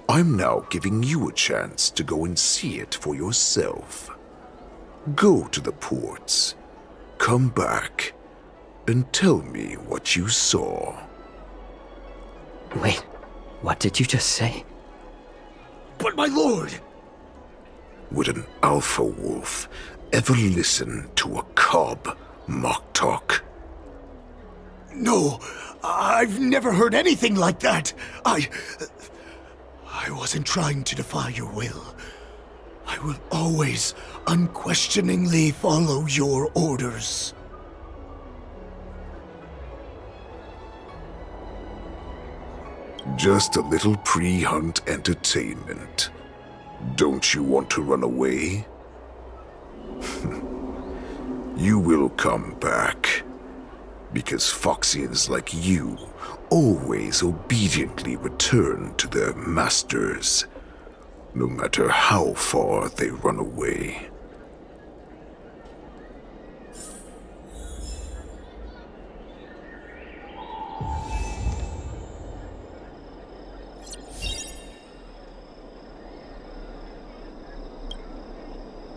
I'm now giving you a chance to go and see it for yourself. Go to the ports, come back, and tell me what you saw. Wait, what did you just say? But my lord! Would an alpha wolf ever listen to a cub mock talk? No, I've never heard anything like that. I wasn't trying to defy your will. I will always unquestioningly follow your orders. Just a little pre-hunt entertainment. Don't you want to run away? You will come back. Because Foxians like you always obediently return to their masters, no matter how far they run away.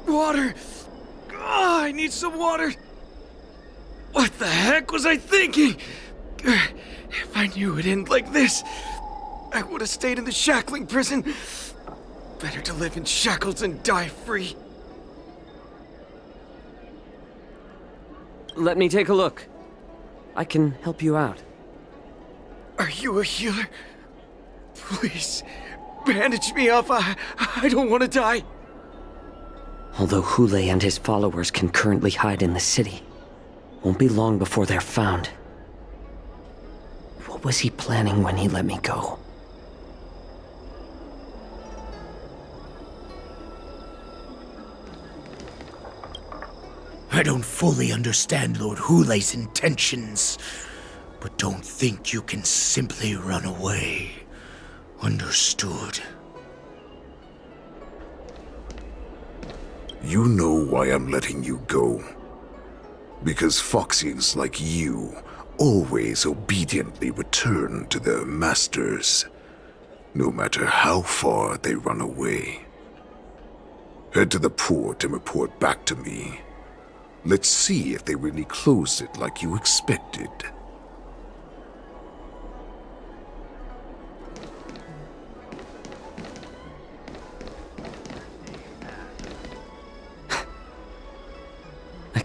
Water! Oh, I need some water! What the heck was I thinking? If I knew it'd end like this, I would have stayed in the shackling prison. Better to live in shackles and die free. Let me take a look. I can help you out. Are you a healer? Please, bandage me up. I don't want to die. Although Hule and his followers can currently hide in the city, won't be long before they're found. What was he planning when he let me go? I don't fully understand Lord Hule's intentions, but don't think you can simply run away. Understood? You know why I'm letting you go. Because Foxians like you always obediently return to their masters, no matter how far they run away. Head to the port and report back to me. Let's see if they really closed it like you expected.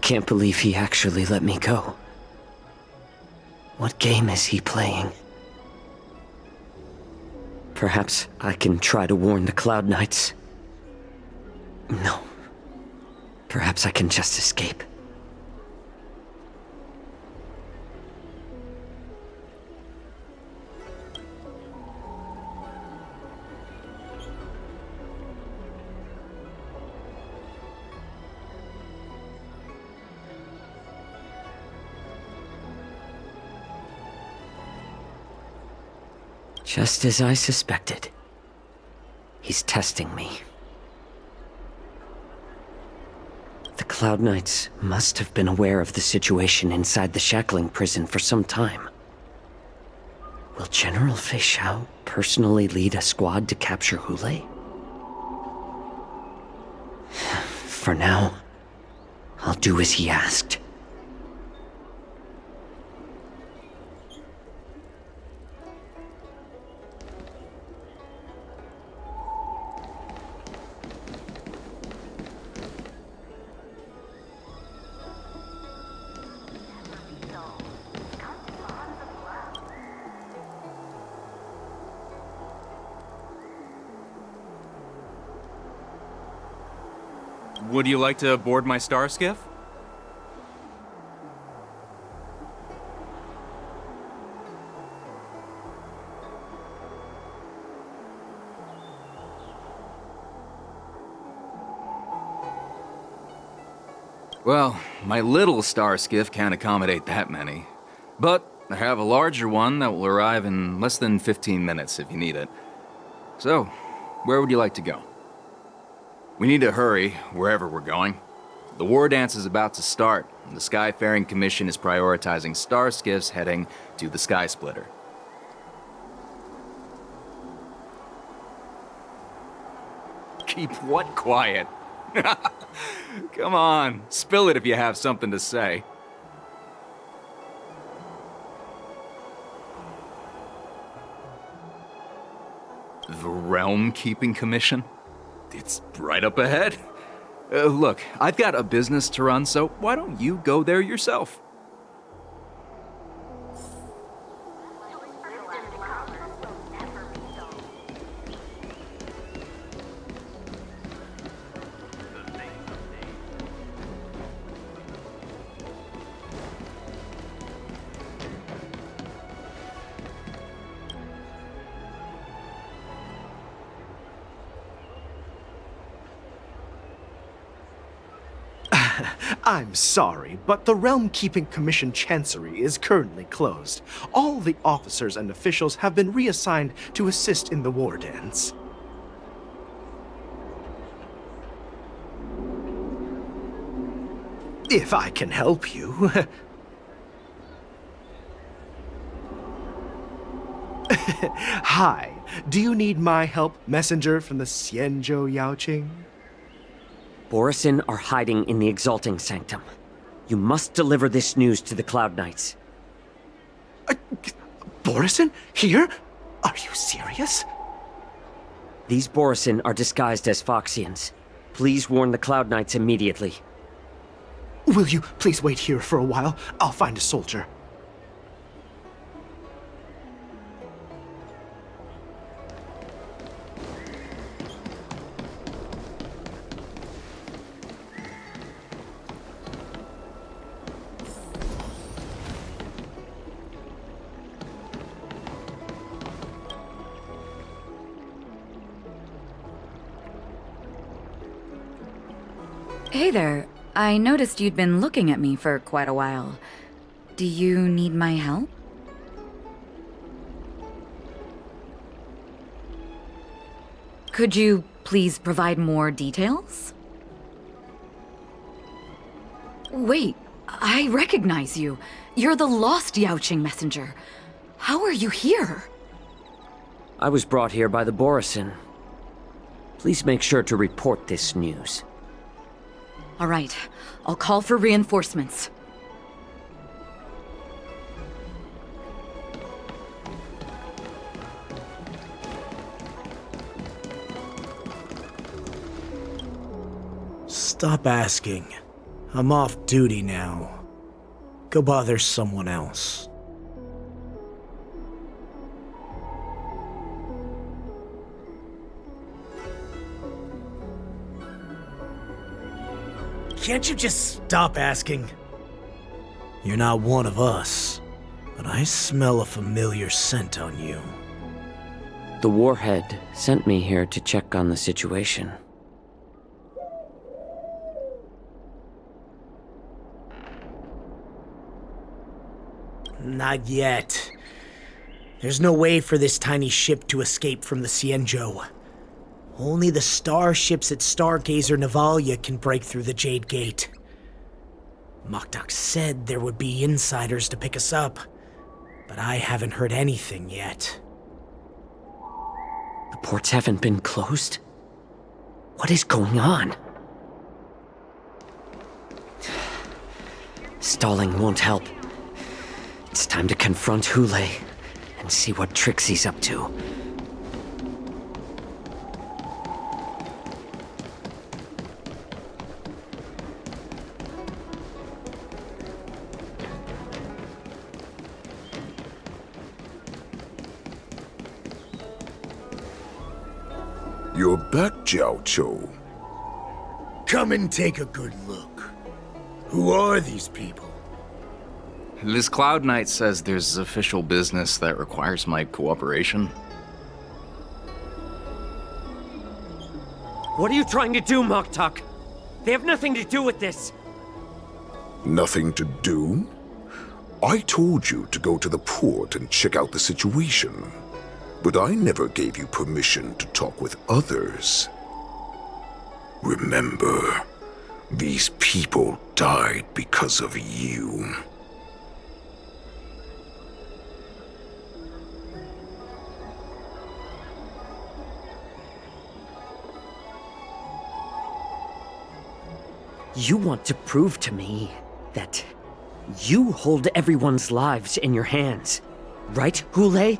can't believe he actually let me go. What game is he playing? Perhaps I can try to warn the Cloud Knights. No. Perhaps I can just escape. Just as I suspected. He's testing me. The Cloud Knights must have been aware of the situation inside the shackling prison for some time. Will General Fei Xiao personally lead a squad to capture Hulei? For now, I'll do as he asked. Would you like to board my star skiff? Well, my little star skiff can't accommodate that many. But I have a larger one that will arrive in less than 15 minutes if you need it. So, where would you like to go? We need to hurry, wherever we're going. The war dance is about to start, and the Skyfaring Commission is prioritizing star skiffs heading to the Sky Splitter. Keep what quiet? Come on, spill it if you have something to say. The Realm Keeping Commission? It's right up ahead. Look, I've got a business to run, so why don't you go there yourself? I'm sorry, but the Realm Keeping Commission Chancery is currently closed. All the officers and officials have been reassigned to assist in the war dance. If I can help you. Hi, do you need my help, messenger from the Xianzhou Yaoqing? Borisin are hiding in the Exalting Sanctum. You must deliver this news to the Cloud Knights. Borisin? Here? Are you serious? These Borisin are disguised as Foxians. Please warn the Cloud Knights immediately. Will you please wait here for a while? I'll find a soldier. Hey there. I noticed you'd been looking at me for quite a while. Do you need my help? Could you please provide more details? Wait, I recognize you. You're the lost Yaoqing messenger. How are you here? I was brought here by the Borisin. Please make sure to report this news. All right, I'll call for reinforcements. Stop asking. I'm off duty now. Go bother someone else. Can't you just stop asking? You're not one of us, but I smell a familiar scent on you. The Warhead sent me here to check on the situation. Not yet. There's no way for this tiny ship to escape from the Xianzhou. Only the starships at Stargazer Navalia can break through the Jade Gate. Moktok said there would be insiders to pick us up, but I haven't heard anything yet. The ports haven't been closed? What is going on? Stalling won't help. It's time to confront Hule and see what tricks he's up to. You're back, Xianzhou. Come and take a good look. Who are these people? This Cloud Knight says there's official business that requires my cooperation. What are you trying to do, Moktok? They have nothing to do with this. Nothing to do? I told you to go to the port and check out the situation. But I never gave you permission to talk with others. Remember, these people died because of you. You want to prove to me that you hold everyone's lives in your hands, right, Hule?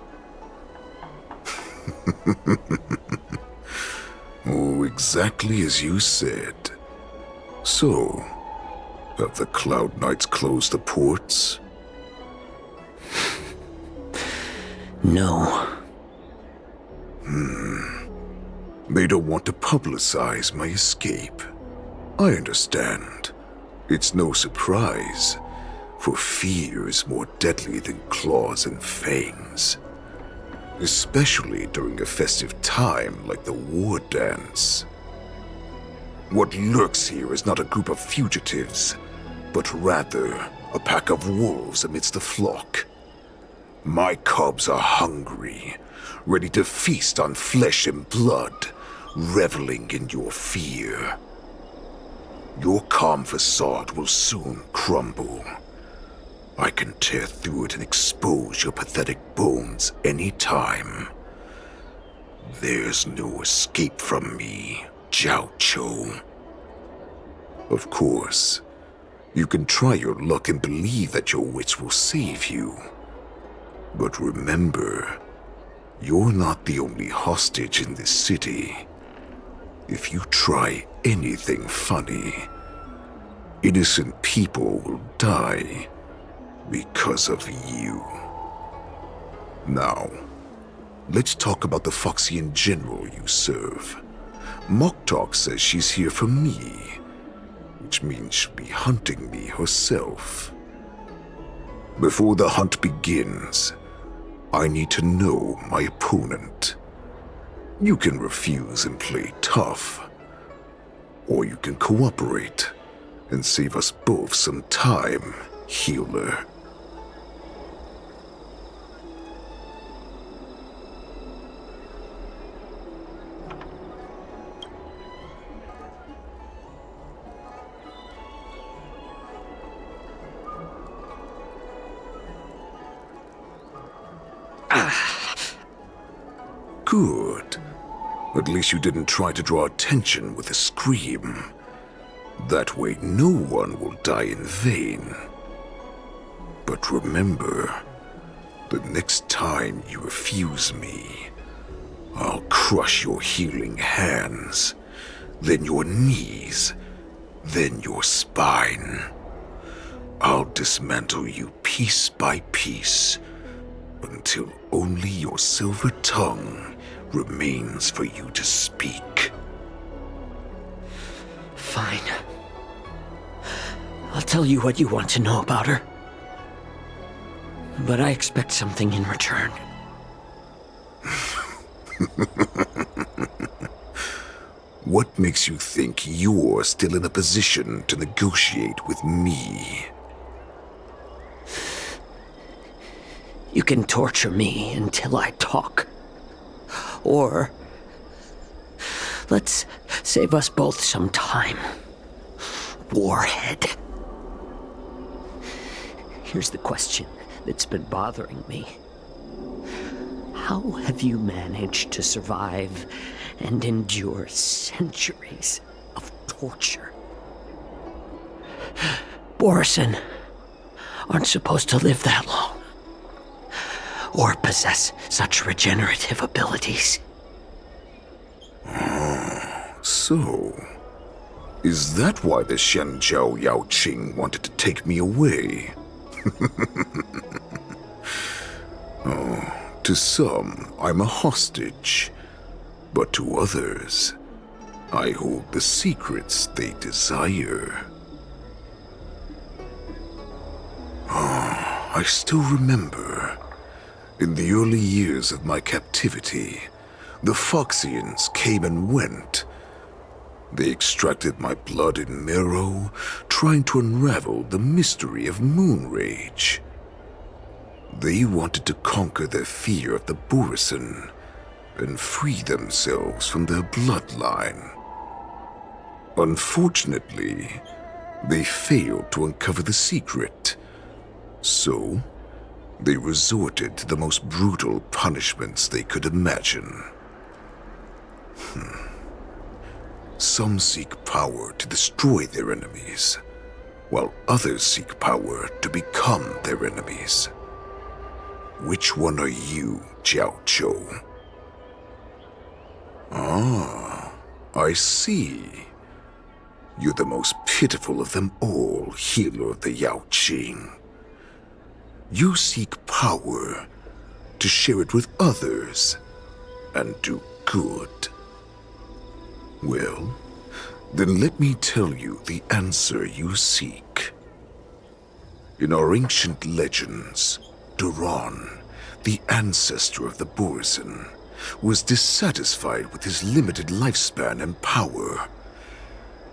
Oh, exactly as you said. So, have the Cloud Knights closed the ports? No. They don't want to publicize my escape. I understand. It's no surprise, for fear is more deadly than claws and fangs. Especially during a festive time like the war dance. What lurks here is not a group of fugitives, but rather a pack of wolves amidst the flock. My cubs are hungry, ready to feast on flesh and blood, reveling in your fear. Your calm facade will soon crumble. I can tear through it and expose your pathetic bones any time. There's no escape from me, Xianzhou. Of course, you can try your luck and believe that your wits will save you. But remember, you're not the only hostage in this city. If you try anything funny, innocent people will die because of you. Now, let's talk about the Foxian general you serve. Moktok says she's here for me, which means she'll be hunting me herself. Before the hunt begins, I need to know my opponent. You can refuse and play tough, or you can cooperate and save us both some time, healer. Good. At least you didn't try to draw attention with a scream. That way no one will die in vain. But remember, the next time you refuse me, I'll crush your healing hands, then your knees, then your spine. I'll dismantle you piece by piece, until only your silver tongue remains for you to speak. Fine. I'll tell you what you want to know about her. But I expect something in return. What makes you think you're still in a position to negotiate with me? You can torture me until I talk. Or let's save us both some time. Warhead. Here's the question that's been bothering me. How have you managed to survive and endure centuries of torture? Borisin aren't supposed to live that long, or possess such regenerative abilities. So, is that why the Xianzhou Yaoqing wanted to take me away? Oh, to some, I'm a hostage. But to others, I hold the secrets they desire. I still remember, in the early years of my captivity, the Foxians came and went. They extracted my blood and marrow, trying to unravel the mystery of moon rage. They wanted to conquer their fear of the Borisin and free themselves from their bloodline. Unfortunately, they failed to uncover the secret, so they resorted to the most brutal punishments they could imagine. Some seek power to destroy their enemies, while others seek power to become their enemies. Which one are you, Xiaozhou? Ah, I see. You're the most pitiful of them all, healer of the Yaoqing. You seek power to share it with others and do good. Well, then let me tell you the answer you seek. In our ancient legends, Duran, the ancestor of the Borisin, was dissatisfied with his limited lifespan and power.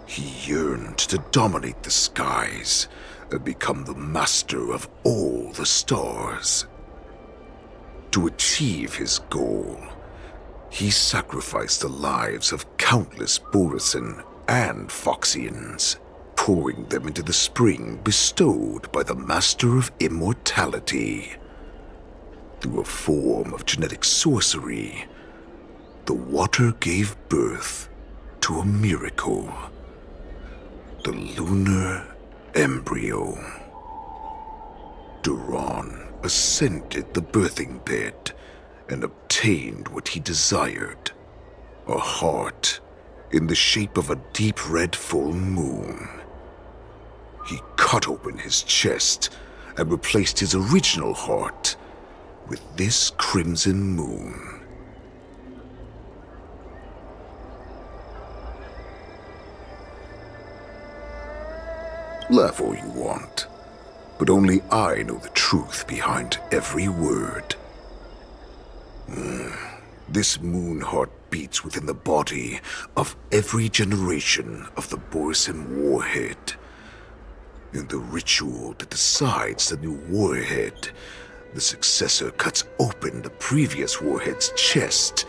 He yearned to dominate the skies and become the master of all the stars. To achieve his goal, he sacrificed the lives of countless Borisin and Foxians, pouring them into the spring bestowed by the Master of Immortality. Through a form of genetic sorcery, the water gave birth to a miracle. The lunar embryo. Duran ascended the birthing bed and obtained what he desired, a heart in the shape of a deep red full moon. He cut open his chest and replaced his original heart with this crimson moon. Laugh all you want, but only I know the truth behind every word. This moon heart beats within the body of every generation of the Borisin warhead. In the ritual that decides the new warhead, the successor cuts open the previous warhead's chest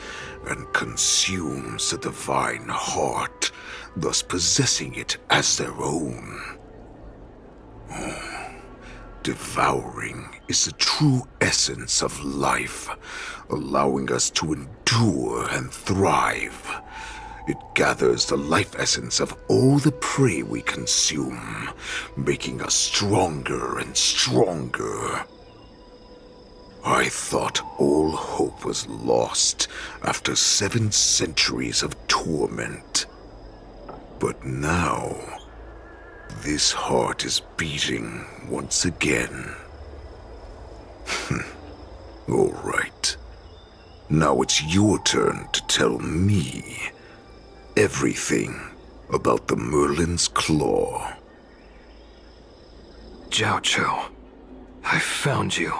and consumes the divine heart, thus possessing it as their own. Devouring is the true essence of life, allowing us to endure and thrive. It gathers the life essence of all the prey we consume, making us stronger and stronger. I thought all hope was lost after 7 centuries of torment. But now, This heart is beating once again. All right. Now it's your turn to tell me everything about the Merlin's Claw. Xianzhou, I found you.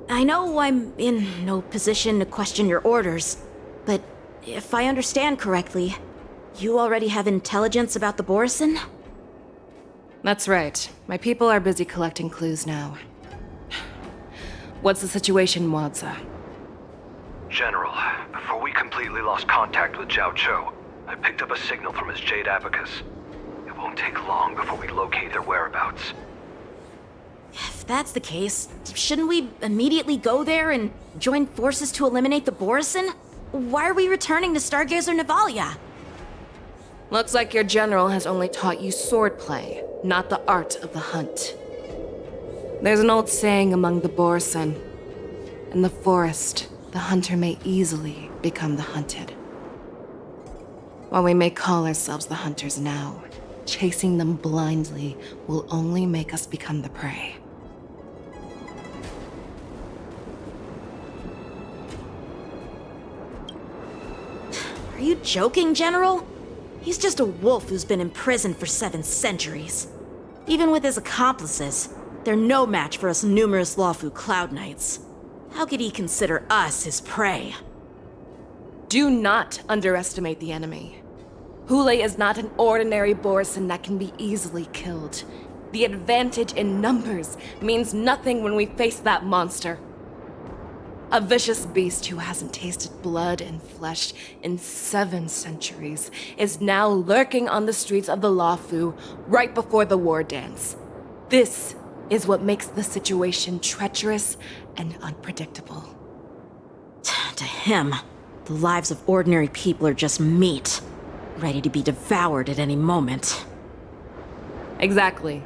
I know I'm in no position to question your orders, but if I understand correctly, you already have intelligence about the Borison? That's right. My people are busy collecting clues now. What's the situation, Wadza? General, before we completely lost contact with Xianzhou, I picked up a signal from his Jade Abacus. It won't take long before we locate their whereabouts. If that's the case, shouldn't we immediately go there and join forces to eliminate the Borison? Why are we returning to Stargazer Navalia? Looks like your general has only taught you swordplay, not the art of the hunt. There's an old saying among the Borison. In the forest, the hunter may easily become the hunted. While we may call ourselves the hunters now, chasing them blindly will only make us become the prey. Are you joking, General? He's just a wolf who's been imprisoned for 7 centuries. Even with his accomplices, they're no match for us numerous Luofu Cloud Knights. How could he consider us his prey? Do not underestimate the enemy. Hule is not an ordinary Borison that can be easily killed. The advantage in numbers means nothing when we face that monster. A vicious beast who hasn't tasted blood and flesh in 7 centuries is now lurking on the streets of the Luofu right before the war dance. This is what makes the situation treacherous and unpredictable. To him, the lives of ordinary people are just meat, ready to be devoured at any moment. Exactly.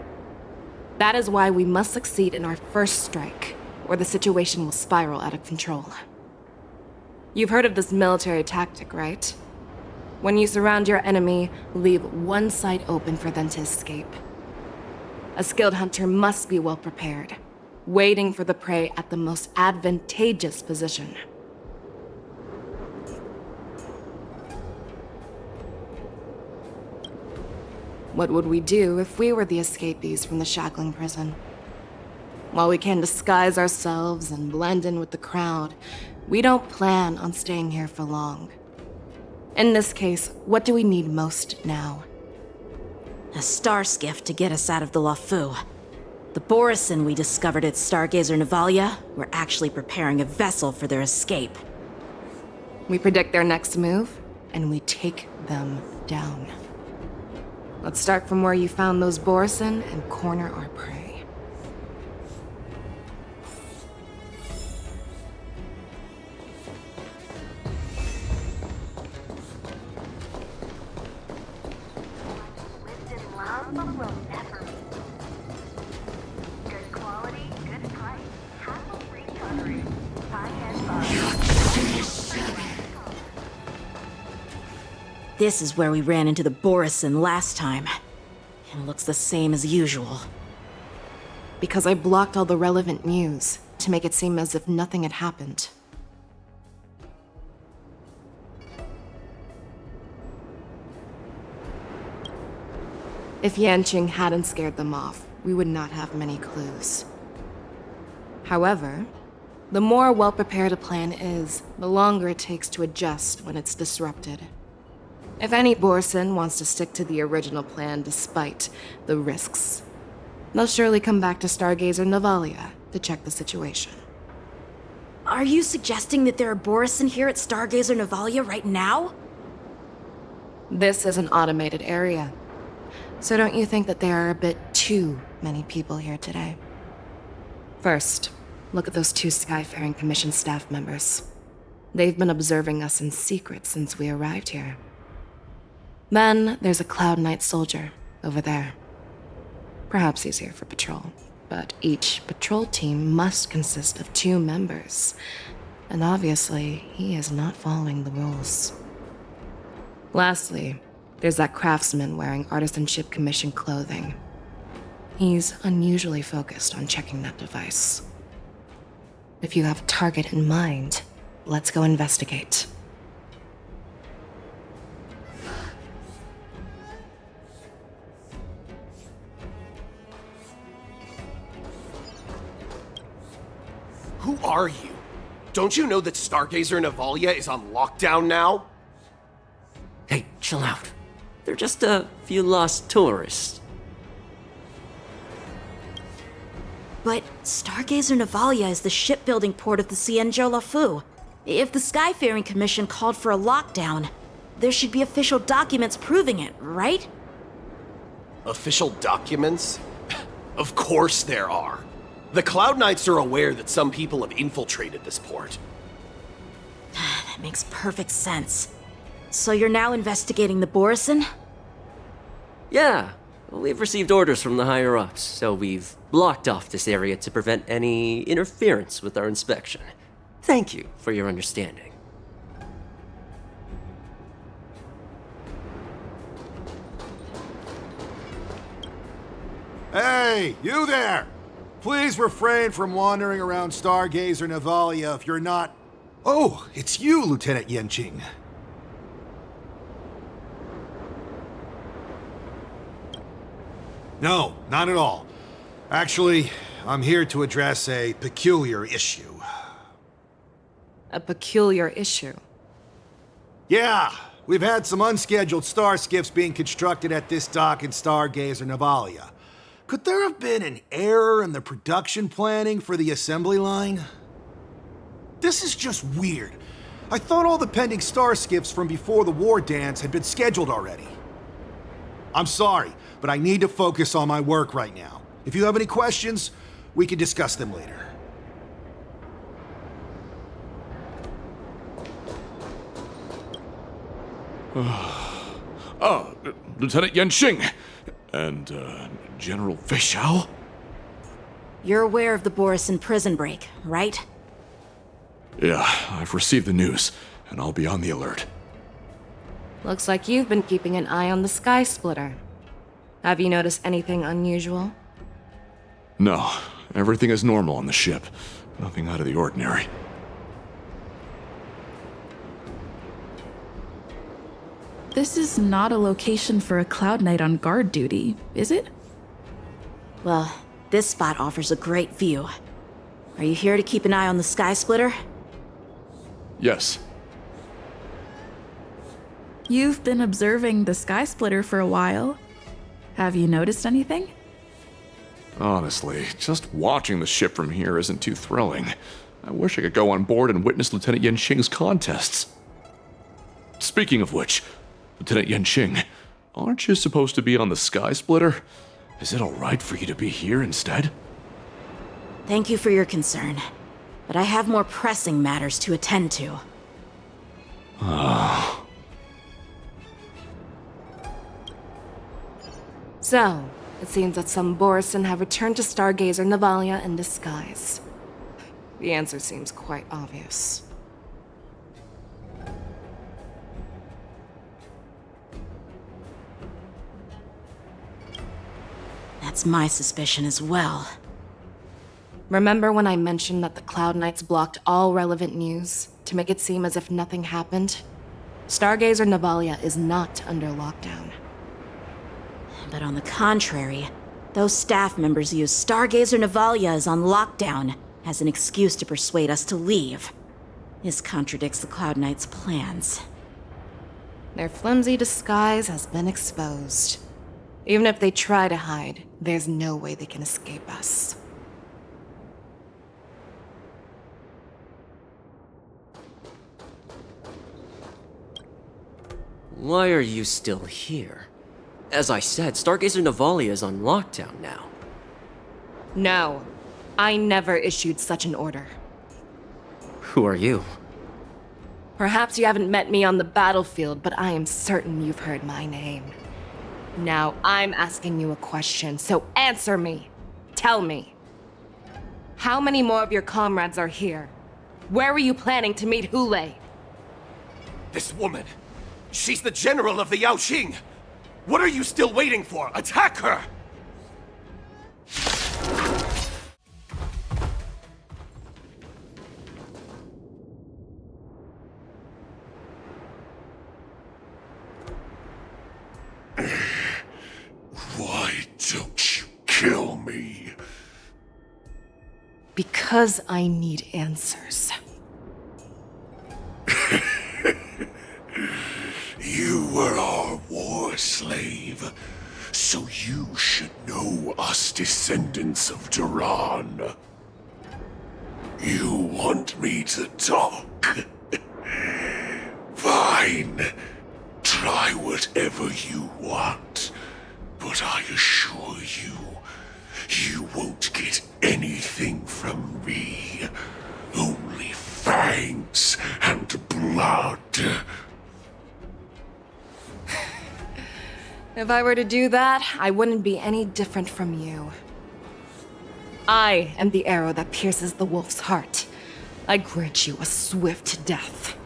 That is why we must succeed in our first strike, or the situation will spiral out of control. You've heard of this military tactic, right? When you surround your enemy, leave one side open for them to escape. A skilled hunter must be well prepared, waiting for the prey at the most advantageous position. What would we do if we were the escapees from the shackling prison? While we can disguise ourselves and blend in with the crowd, we don't plan on staying here for long. In this case, what do we need most now? A star skiff to get us out of the Luofu. The Borison we discovered at Stargazer Navalia were actually preparing a vessel for their escape. We predict their next move, and we take them down. Let's start from where you found those Borison and corner our prey. This is where we ran into the Borison last time. It looks the same as usual. Because I blocked all the relevant news to make it seem as if nothing had happened. If Yanqing hadn't scared them off, we would not have many clues. However, the more well-prepared a plan is, the longer it takes to adjust when it's disrupted. If any Borison wants to stick to the original plan despite the risks, they'll surely come back to Stargazer Navalia to check the situation. Are you suggesting that there are Borison here at Stargazer Navalia right now? This is an automated area. So don't you think that there are a bit too many people here today? First, look at those 2 Skyfaring Commission staff members. They've been observing us in secret since we arrived here. Then there's a Cloud Knight soldier over there. Perhaps he's here for patrol, but each patrol team must consist of 2 members. And obviously, he is not following the rules. Lastly, there's that craftsman wearing Artisanship Commission clothing. He's unusually focused on checking that device. If you have a target in mind, let's go investigate. Who are you? Don't you know that Stargazer Navalia is on lockdown now? Hey, chill out. They're just a few lost tourists. But Stargazer Navalia is the shipbuilding port of the Xianzhou Luofu. If the Skyfaring Commission called for a lockdown, there should be official documents proving it, right? Official documents? Of course there are. The Cloud Knights are aware that some people have infiltrated this port. That makes perfect sense. So you're now investigating the Borison? Yeah, we've received orders from the higher-ups, so we've blocked off this area to prevent any interference with our inspection. Thank you for your understanding. Hey, you there! Please refrain from wandering around Stargazer Navalia if you're not... Oh, it's you, Lieutenant Yanqing. No, not at all. Actually, I'm here to address a peculiar issue. A peculiar issue? Yeah, we've had some unscheduled star skiffs being constructed at this dock in Stargazer Navalia. Could there have been an error in the production planning for the assembly line? This is just weird. I thought all the pending star skiffs from before the war dance had been scheduled already. I'm sorry, but I need to focus on my work right now. If you have any questions, we can discuss them later. Lieutenant Yanqing and General Feixiao? You're aware of the Borison prison break, right? Yeah, I've received the news, and I'll be on the alert. Looks like you've been keeping an eye on the Sky Splitter. Have you noticed anything unusual? No, everything is normal on the ship. Nothing out of the ordinary. This is not a location for a Cloud Knight on guard duty, is it? Well, this spot offers a great view. Are you here to keep an eye on the Sky Splitter? Yes. You've been observing the Sky Splitter for a while. Have you noticed anything? Honestly, just watching the ship from here isn't too thrilling. I wish I could go on board and witness Lieutenant Yanqing's contests. Speaking of which, Lieutenant Yanqing, aren't you supposed to be on the Sky Splitter? Is it alright for you to be here instead? Thank you for your concern, but I have more pressing matters to attend to. So, it seems that some Borison have returned to Stargazer Navalia in disguise. The answer seems quite obvious. That's my suspicion as well. Remember when I mentioned that the Cloud Knights blocked all relevant news to make it seem as if nothing happened? Stargazer Navalia is not under lockdown. But on the contrary, those staff members use Stargazer Navalia is on lockdown as an excuse to persuade us to leave. This contradicts the Cloud Knights' plans. Their flimsy disguise has been exposed. Even if they try to hide, there's no way they can escape us. Why are you still here? As I said, Stargazer Navalia is on lockdown now. No, I never issued such an order. Who are you? Perhaps you haven't met me on the battlefield, but I am certain you've heard my name. Now I'm asking you a question, so answer me. Tell me. How many more of your comrades are here? Where were you planning to meet Hule? This woman, she's the general of the Yaoqing. What are you still waiting for? Attack her! Why don't you kill me? Because I need answers. You were our war slave, so you should know us descendants of Duran. You want me to talk? Fine. Try whatever you want, but I assure you, you won't get anything from me. Only fangs and blood. If I were to do that, I wouldn't be any different from you. I am the arrow that pierces the wolf's heart. I grant you a swift death.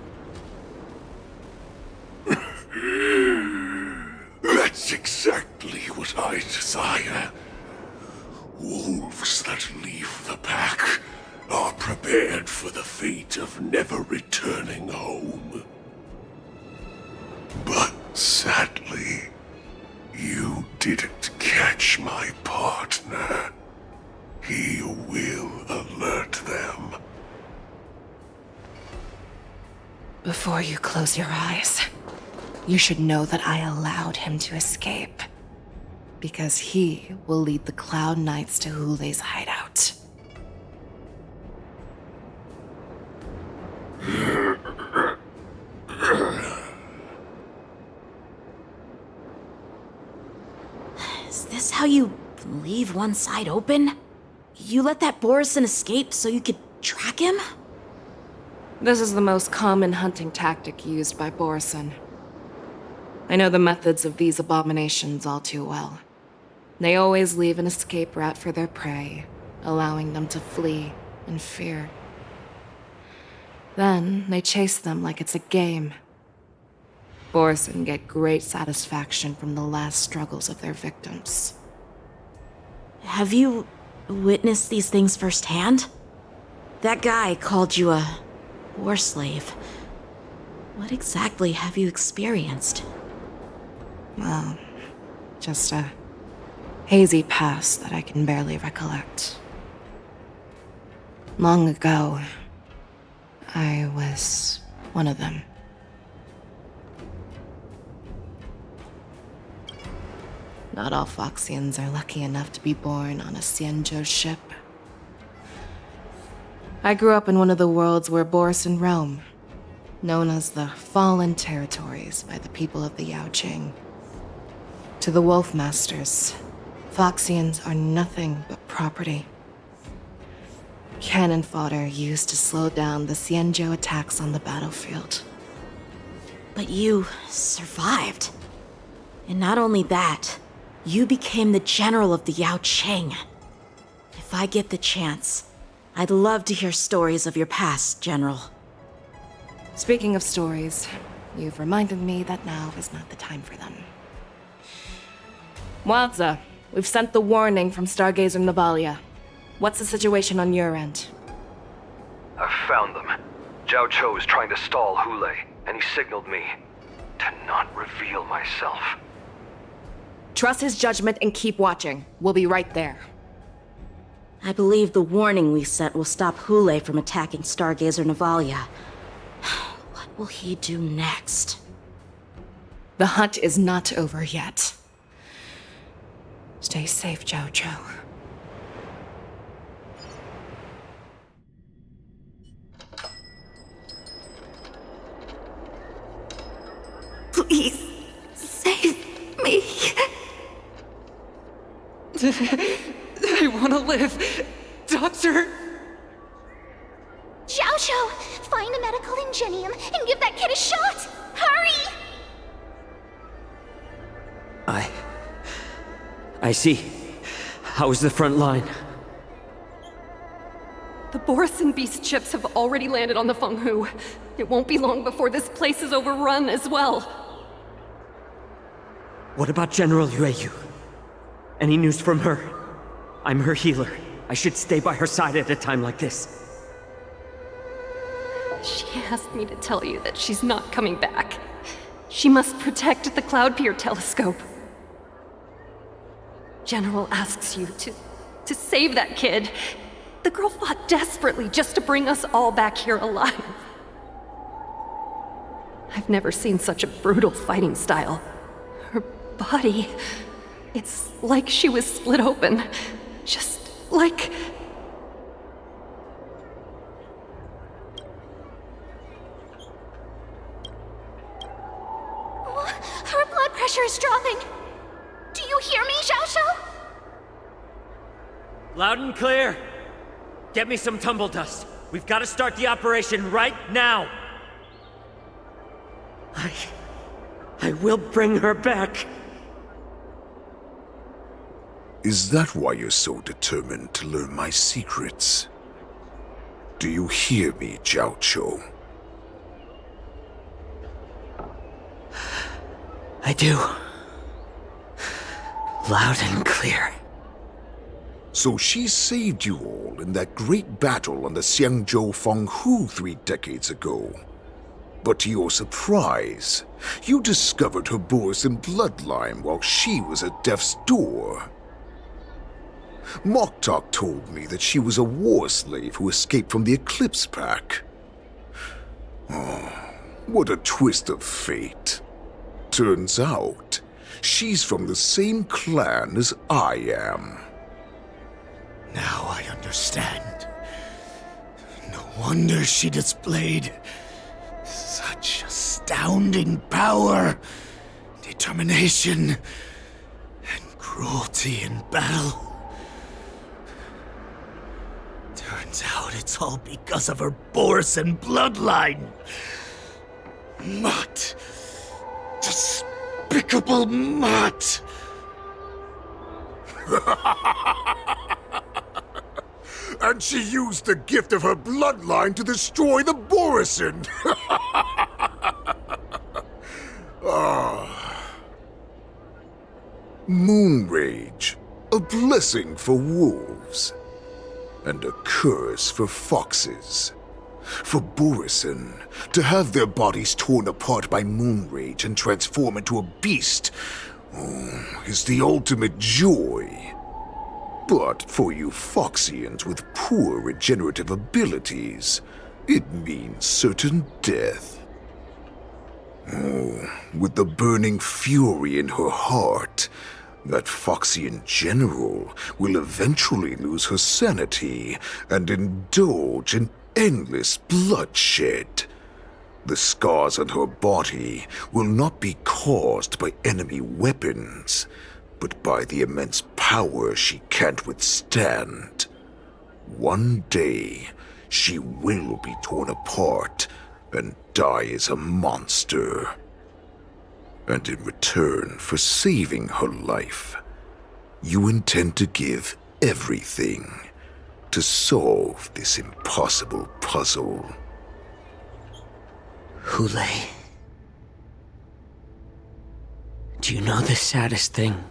That's exactly what I desire. Wolves that leave the pack are prepared for the fate of never returning home. But sadly, you didn't catch my partner. He will alert them. Before you close your eyes, you should know that I allowed him to escape. Because he will lead the Cloud Knights to Hule's hideout. Is this how you leave one side open? You let that Borison escape so you could track him? This is the most common hunting tactic used by Borison. I know the methods of these abominations all too well. They always leave an escape route for their prey, allowing them to flee in fear. Then they chase them like it's a game. Borison get great satisfaction from the last struggles of their victims. Have you witnessed these things firsthand? That guy called you a war slave. What exactly have you experienced? Well, just a hazy past that I can barely recollect. Long ago, I was one of them. Not all Foxians are lucky enough to be born on a Xianzhou ship. I grew up in one of the worlds where Borison roam, known as the Fallen Territories by the people of the Yaoqing. To the Wolf Masters, Foxians are nothing but property. Cannon fodder used to slow down the Xianzhou attacks on the battlefield. But you survived. And not only that, you became the general of the Yaoqing. If I get the chance, I'd love to hear stories of your past, General. Speaking of stories, you've reminded me that now is not the time for them. Wadza, we've sent the warning from Stargazer Navalia. What's the situation on your end? I've found them. Xianzhou is trying to stall Hule, and he signaled me to not reveal myself. Trust his judgment and keep watching. We'll be right there. I believe the warning we sent will stop Hule from attacking Stargazer Navalia. What will he do next? The hunt is not over yet. Stay safe, Xianzhou. Please, save me. I want to live. Doctor! Xiaozhou, find a medical ingenium and give that kid a shot! Hurry! I see. How is the front line? The Borisin beast ships have already landed on the Fenghu. It won't be long before this place is overrun as well. What about General Yueyu? Any news from her? I'm her healer. I should stay by her side at a time like this. She asked me to tell you that she's not coming back. She must protect the Cloud Pier telescope. General asks you to save that kid. The girl fought desperately just to bring us all back here alive. I've never seen such a brutal fighting style. Her body, it's like she was split open. Just like... Her blood pressure is dropping. Do you hear me, Xianzhou? Loud and clear. Get me some tumble dust. We've got to start the operation right now. I will bring her back. Is that why you're so determined to learn my secrets? Do you hear me, Xianzhou? I do. Loud and clear. So she saved you all in that great battle on the Xianzhou Fenghu 3 decades ago. But to your surprise, you discovered her Borisin bloodline while she was at death's door. Moktok told me that she was a war slave who escaped from the Eclipse Pack. Oh, what a twist of fate. Turns out, she's from the same clan as I am. Now I understand. No wonder she displayed such astounding power, determination, and cruelty in battle. Turns out it's all because of her Borisin bloodline. Mutt. Despicable mutt. And she used the gift of her bloodline to destroy the Borisin. Moon Rage, a blessing for wolves, and a curse for foxes. For Borisin, to have their bodies torn apart by Moon Rage and transform into a beast is the ultimate joy. But for you Foxians with poor regenerative abilities, it means certain death. With the burning fury in her heart, that Foxian general will eventually lose her sanity and indulge in endless bloodshed. The scars on her body will not be caused by enemy weapons, but by the immense power she can't withstand. One day, she will be torn apart and die as a monster. And in return for saving her life, you intend to give everything to solve this impossible puzzle. Hule, do you know the saddest thing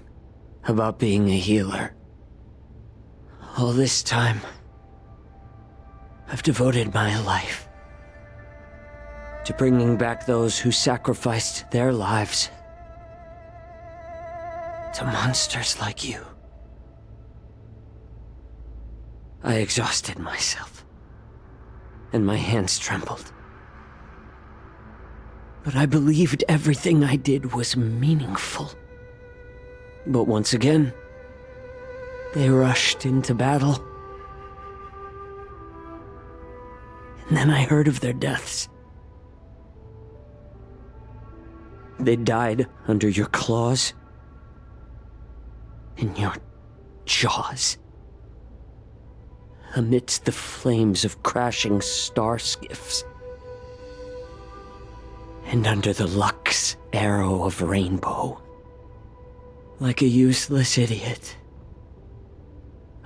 about being a healer? All this time, I've devoted my life to bringing back those who sacrificed their lives to monsters like you. I exhausted myself, and my hands trembled. But I believed everything I did was meaningful. But once again, they rushed into battle. And then I heard of their deaths. They died under your claws, in your jaws, amidst the flames of crashing star skiffs, and under the Lux arrow of rainbow. like a useless idiot.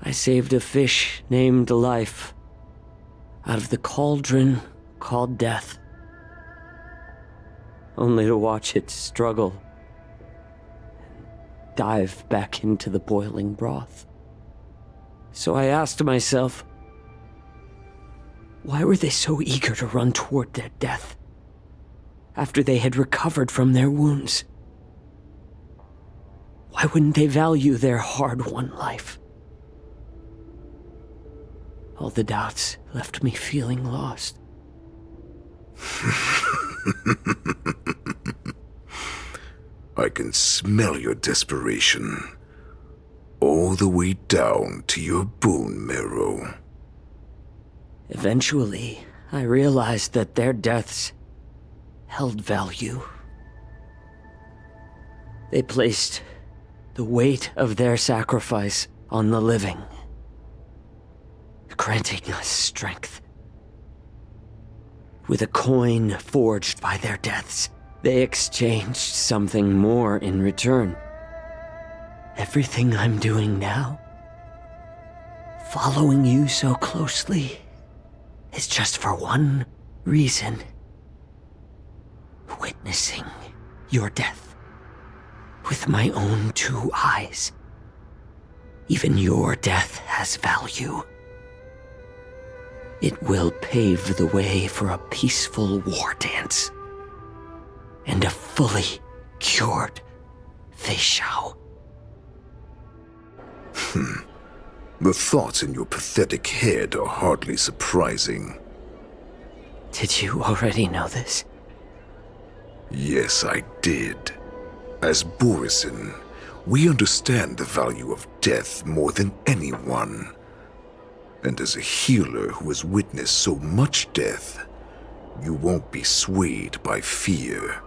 I saved a fish named Life out of the cauldron called Death, only to watch it struggle and dive back into the boiling broth. So I asked myself, why were they so eager to run toward their death after they had recovered from their wounds? Why wouldn't they value their hard-won life? All the doubts left me feeling lost. I can smell your desperation, all the way down to your bone marrow. Eventually, I realized that their deaths held value. They placed the weight of their sacrifice on the living, granting us strength. With a coin forged by their deaths, they exchanged something more in return. Everything I'm doing now, following you so closely, is just for one reason: witnessing your death with my own 2 eyes. Even your death has value. It will pave the way for a peaceful war dance and a fully cured Xianzhou. The thoughts in your pathetic head are hardly surprising. Did you already know this? Yes, I did. As Borisin, we understand the value of death more than anyone. And as a healer who has witnessed so much death, you won't be swayed by fear.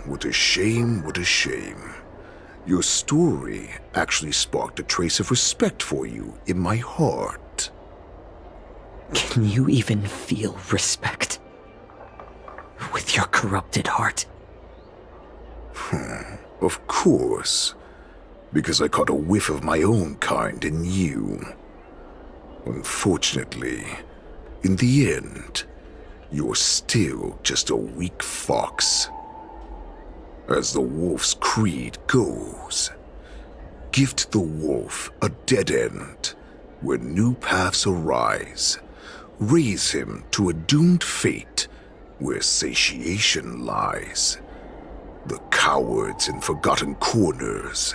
What a shame, what a shame. Your story actually sparked a trace of respect for you in my heart. Can you even feel respect with your corrupted heart? Of course, because I caught a whiff of my own kind in you. Unfortunately, in the end, you're still just a weak fox. As the wolf's creed goes, gift the wolf a dead end where new paths arise. Raise him to a doomed fate where satiation lies. The cowards in forgotten corners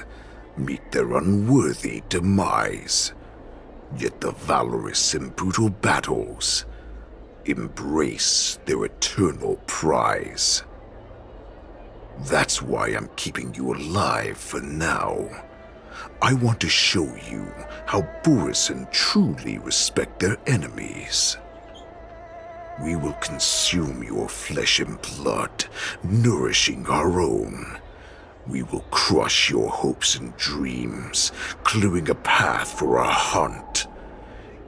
meet their unworthy demise. Yet the valorous in brutal battles embrace their eternal prize. That's why I'm keeping you alive for now. I want to show you how Borisin truly respect their enemies. We will consume your flesh and blood, nourishing our own. We will crush your hopes and dreams, clearing a path for our hunt.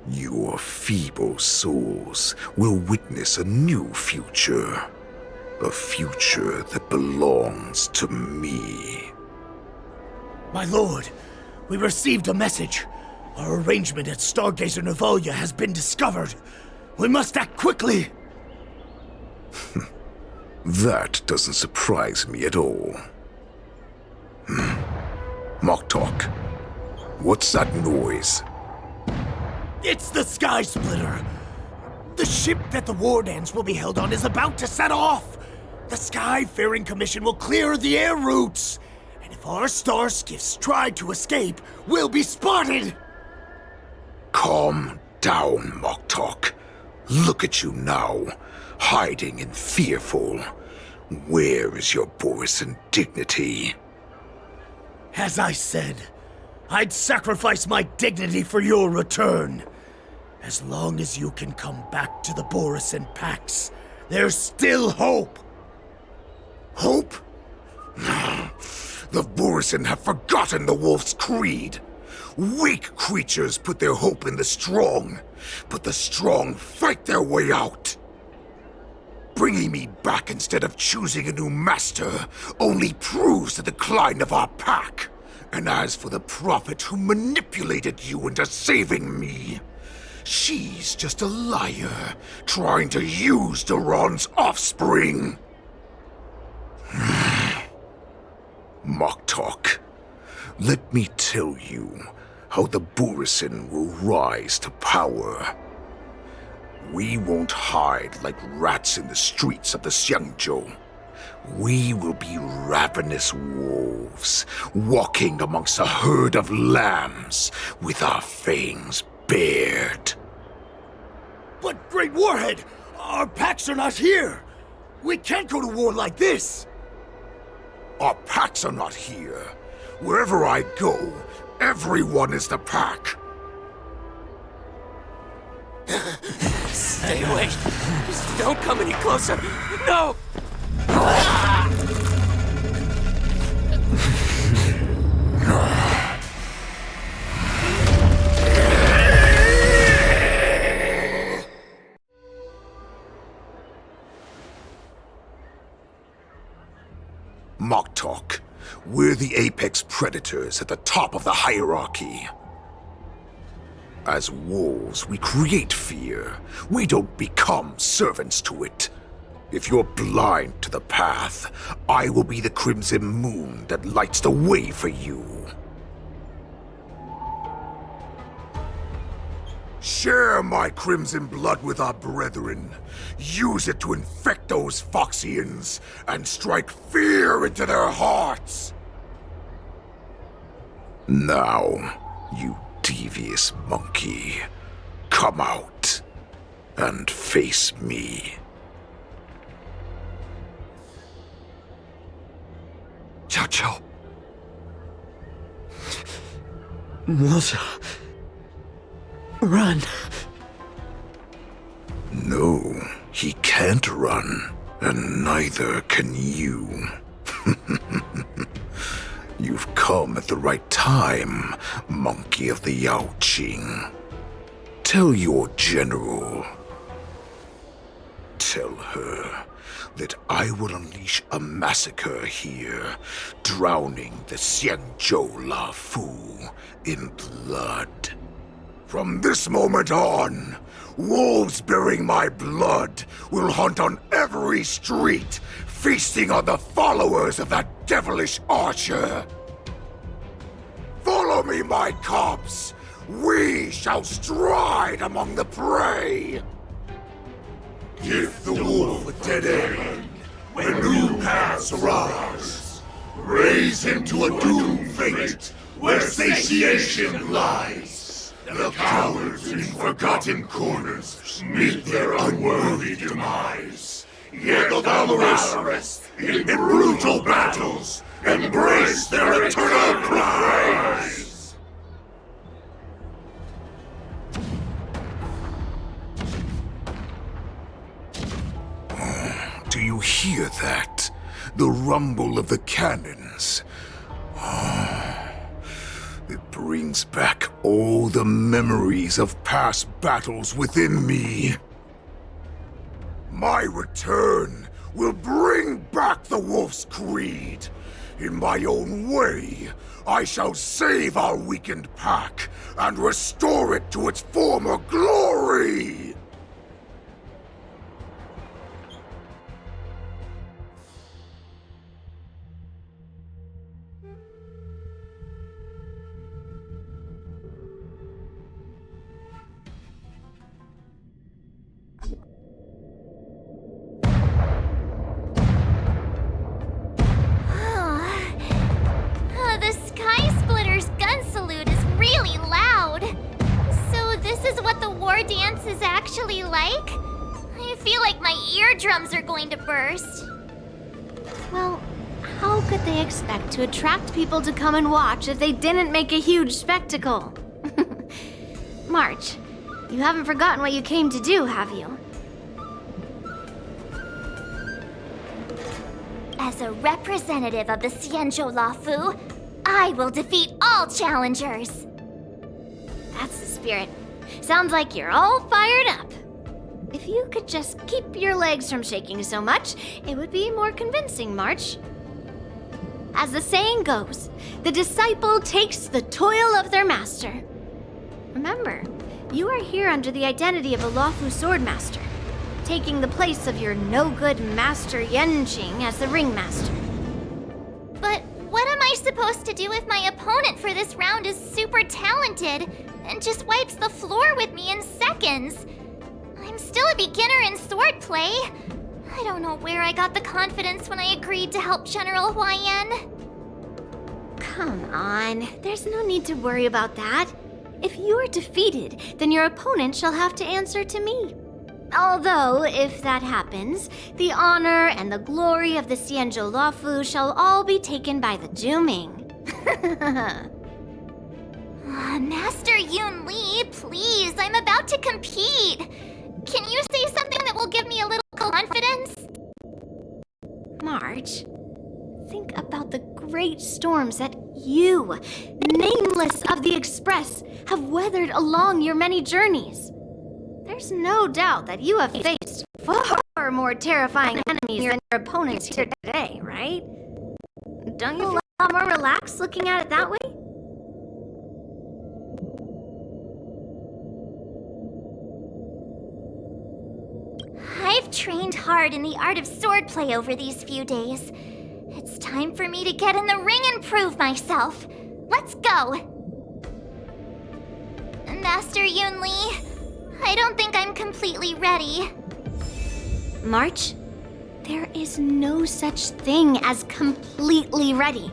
Your feeble souls will witness a new future. A future that belongs to me. My lord, we received a message. Our arrangement at Stargazer Navalia has been discovered. We must act quickly. That doesn't surprise me at all. Moktok, what's that noise? It's the Sky Splitter. The ship that the war dance will be held on is about to set off. The Skyfaring Commission will clear the air routes. And if our star skiffs try to escape, we'll be spotted. Calm down, Moktok. Look at you now, hiding and fearful. Where is your Borisin dignity? As I said, I'd sacrifice my dignity for your return. As long as you can come back to the Borisin Pax, there's still hope. Hope? The Borisin have forgotten the wolf's creed. Weak creatures put their hope in the strong, but the strong fight their way out. Bringing me back instead of choosing a new master only proves the decline of our pack. And as for the prophet who manipulated you into saving me, she's just a liar trying to use Duran's offspring. Mock talk. Let me tell you how the Borisin will rise to power. We won't hide like rats in the streets of the Xianzhou. We will be ravenous wolves, walking amongst a herd of lambs with our fangs bared. But, Great Warhead, our packs are not here. We can't go to war like this. Our packs are not here. Wherever I go, everyone is the pack. Stay away. Just don't come any closer. No! Mock talk. We're the apex predators at the top of the hierarchy. As wolves, we create fear. We don't become servants to it. If you're blind to the path, I will be the crimson moon that lights the way for you. Share my crimson blood with our brethren. Use it to infect those Foxians and strike fear into their hearts. Now, you devious monkey, come out and face me. Xianzhou. Moza. Run. No, he can't run, and neither can you. You've come at the right time, monkey of the Yaoqing. Tell your general. Tell her that I will unleash a massacre here, drowning the Xianzhou Luofu in blood. From this moment on, wolves bearing my blood will hunt on every street, feasting on the followers of that devilish archer. Follow me, my cubs. We shall stride among the prey. Give the wolf a dead end when new paths arise. Raise him to a doomed fate where satiation lies. The cowards in forgotten corners meet their unworthy demise. Yet the valorous, in brutal battles, embrace their eternal prize. Do you hear that? The rumble of the cannons. It brings back all the memories of past battles within me. My return will bring back the Wolf's Creed. In my own way, I shall save our weakened pack and restore it to its former glory! The Sky Splitter's gun salute is really loud. So this is what the war dance is actually like? I feel like my eardrums are going to burst. Well, how could they expect to attract people to come and watch if they didn't make a huge spectacle? March, you haven't forgotten what you came to do, have you? As a representative of the Xianzhou Luofu, I will defeat all challengers. That's the spirit. Sounds like you're all fired up. If you could just keep your legs from shaking so much, it would be more convincing, March. As the saying goes, the disciple takes the toil of their master. Remember, you are here under the identity of a Luofu swordmaster, taking the place of your no-good master Yanqing as the ringmaster. But what am I supposed to do if my opponent for this round is super talented and just wipes the floor with me in seconds? I'm still a beginner in swordplay. I don't know where I got the confidence when I agreed to help General Huaiyan. Come on, there's no need to worry about that. If you are defeated, then your opponent shall have to answer to me. Although, if that happens, the honor and the glory of the Xianzhou Luofu shall all be taken by the Juming. Master Yun Li, please, I'm about to compete. Can you say something that will give me a little confidence? March, think about the great storms that you, nameless of the Express, have weathered along your many journeys. There's no doubt that you have faced far more terrifying enemies than your opponents here today, right? Don't you feel a lot more relaxed looking at it that way? I've trained hard in the art of swordplay over these few days. It's time for me to get in the ring and prove myself. Let's go! Master Yun Li, I don't think I'm completely ready. March, there is no such thing as completely ready.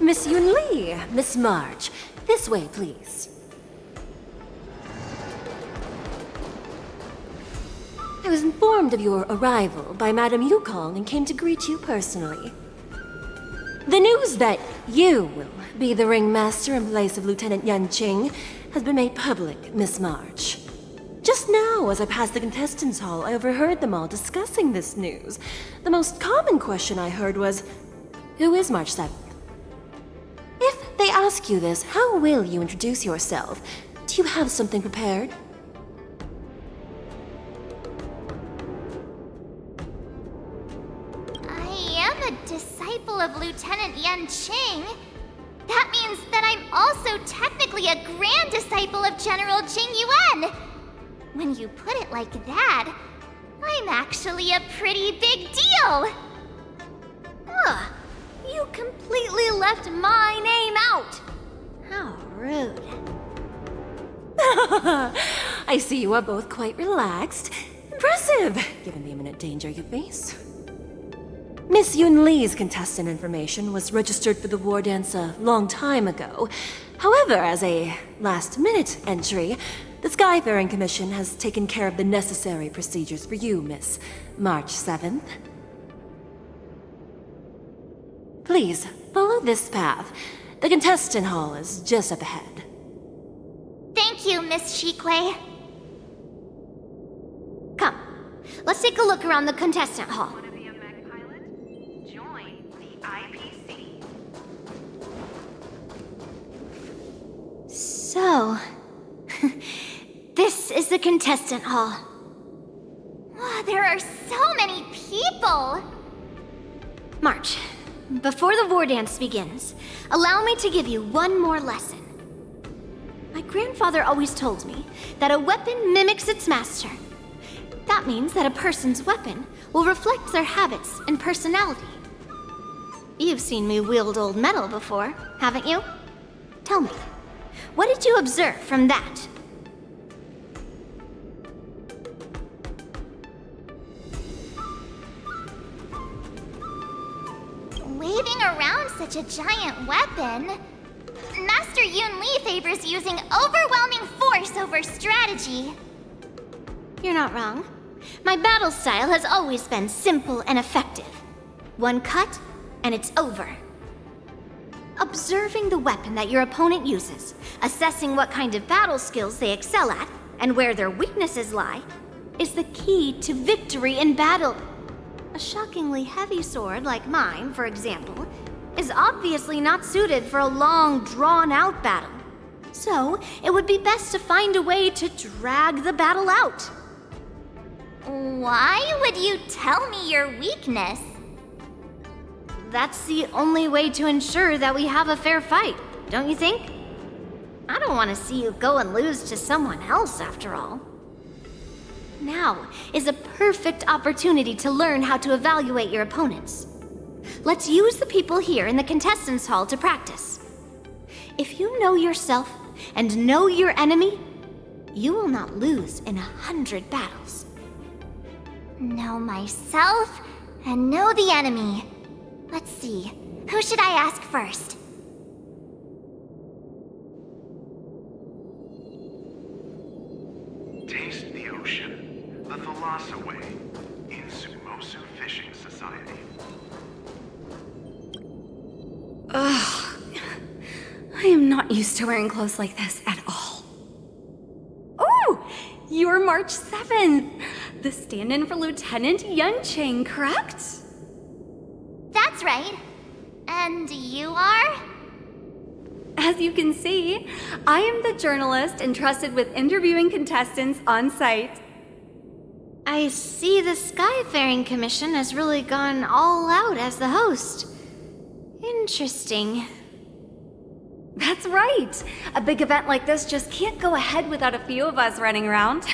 Miss Yun Li, Miss March, this way, please. I was informed of your arrival by Madame Yukong and came to greet you personally. The news that you will be the ringmaster in place of Lieutenant Yanqing has been made public, Miss March. Just now, as I passed the contestants' hall, I overheard them all discussing this news. The most common question I heard was, who is March 7th? If they ask you this, how will you introduce yourself? Do you have something prepared? I am a disciple of Lieutenant Yanqing. That means that I'm also technically a grand disciple of General Jing Yuan. When you put it like that, I'm actually a pretty big deal. Ugh, you completely left my name out. How rude. I see you are both quite relaxed. Impressive, given the imminent danger you face. Miss Yun Li's contestant information was registered for the war dance a long time ago. However, as a last-minute entry, the Skyfaring Commission has taken care of the necessary procedures for you, Miss March 7th. Please, follow this path. The contestant hall is just up ahead. Thank you, Miss Shikui. Come, let's take a look around the contestant hall. So, this is the contestant hall. Wow, there are so many people! March, before the war dance begins, allow me to give you one more lesson. My grandfather always told me that a weapon mimics its master. That means that a person's weapon will reflect their habits and personality. You've seen me wield old metal before, haven't you? Tell me, what did you observe from that? Waving around such a giant weapon, Master Yun Li favors using overwhelming force over strategy. You're not wrong. My battle style has always been simple and effective. One cut, and it's over. Observing the weapon that your opponent uses, assessing what kind of battle skills they excel at, and where their weaknesses lie, is the key to victory in battle. A shockingly heavy sword like mine, for example, is obviously not suited for a long, drawn-out battle. So, it would be best to find a way to drag the battle out. Why would you tell me your weakness? That's the only way to ensure that we have a fair fight, don't you think? I don't want to see you go and lose to someone else, after all. Now is a perfect opportunity to learn how to evaluate your opponents. Let's use the people here in the contestants' hall to practice. If you know yourself and know your enemy, you will not lose in 100 battles. Know myself and know the enemy. Let's see, who should I ask first? Taste the ocean. The Thalassa Way. In Sumosu Fishing Society. Ugh. I am not used to wearing clothes like this at all. Oh! You're March 7th! The stand-in for Lieutenant Xianzhou, correct? That's right. And you are? As you can see, I am the journalist entrusted with interviewing contestants on site. I see the Skyfaring Commission has really gone all out as the host. Interesting. That's right. A big event like this just can't go ahead without a few of us running around.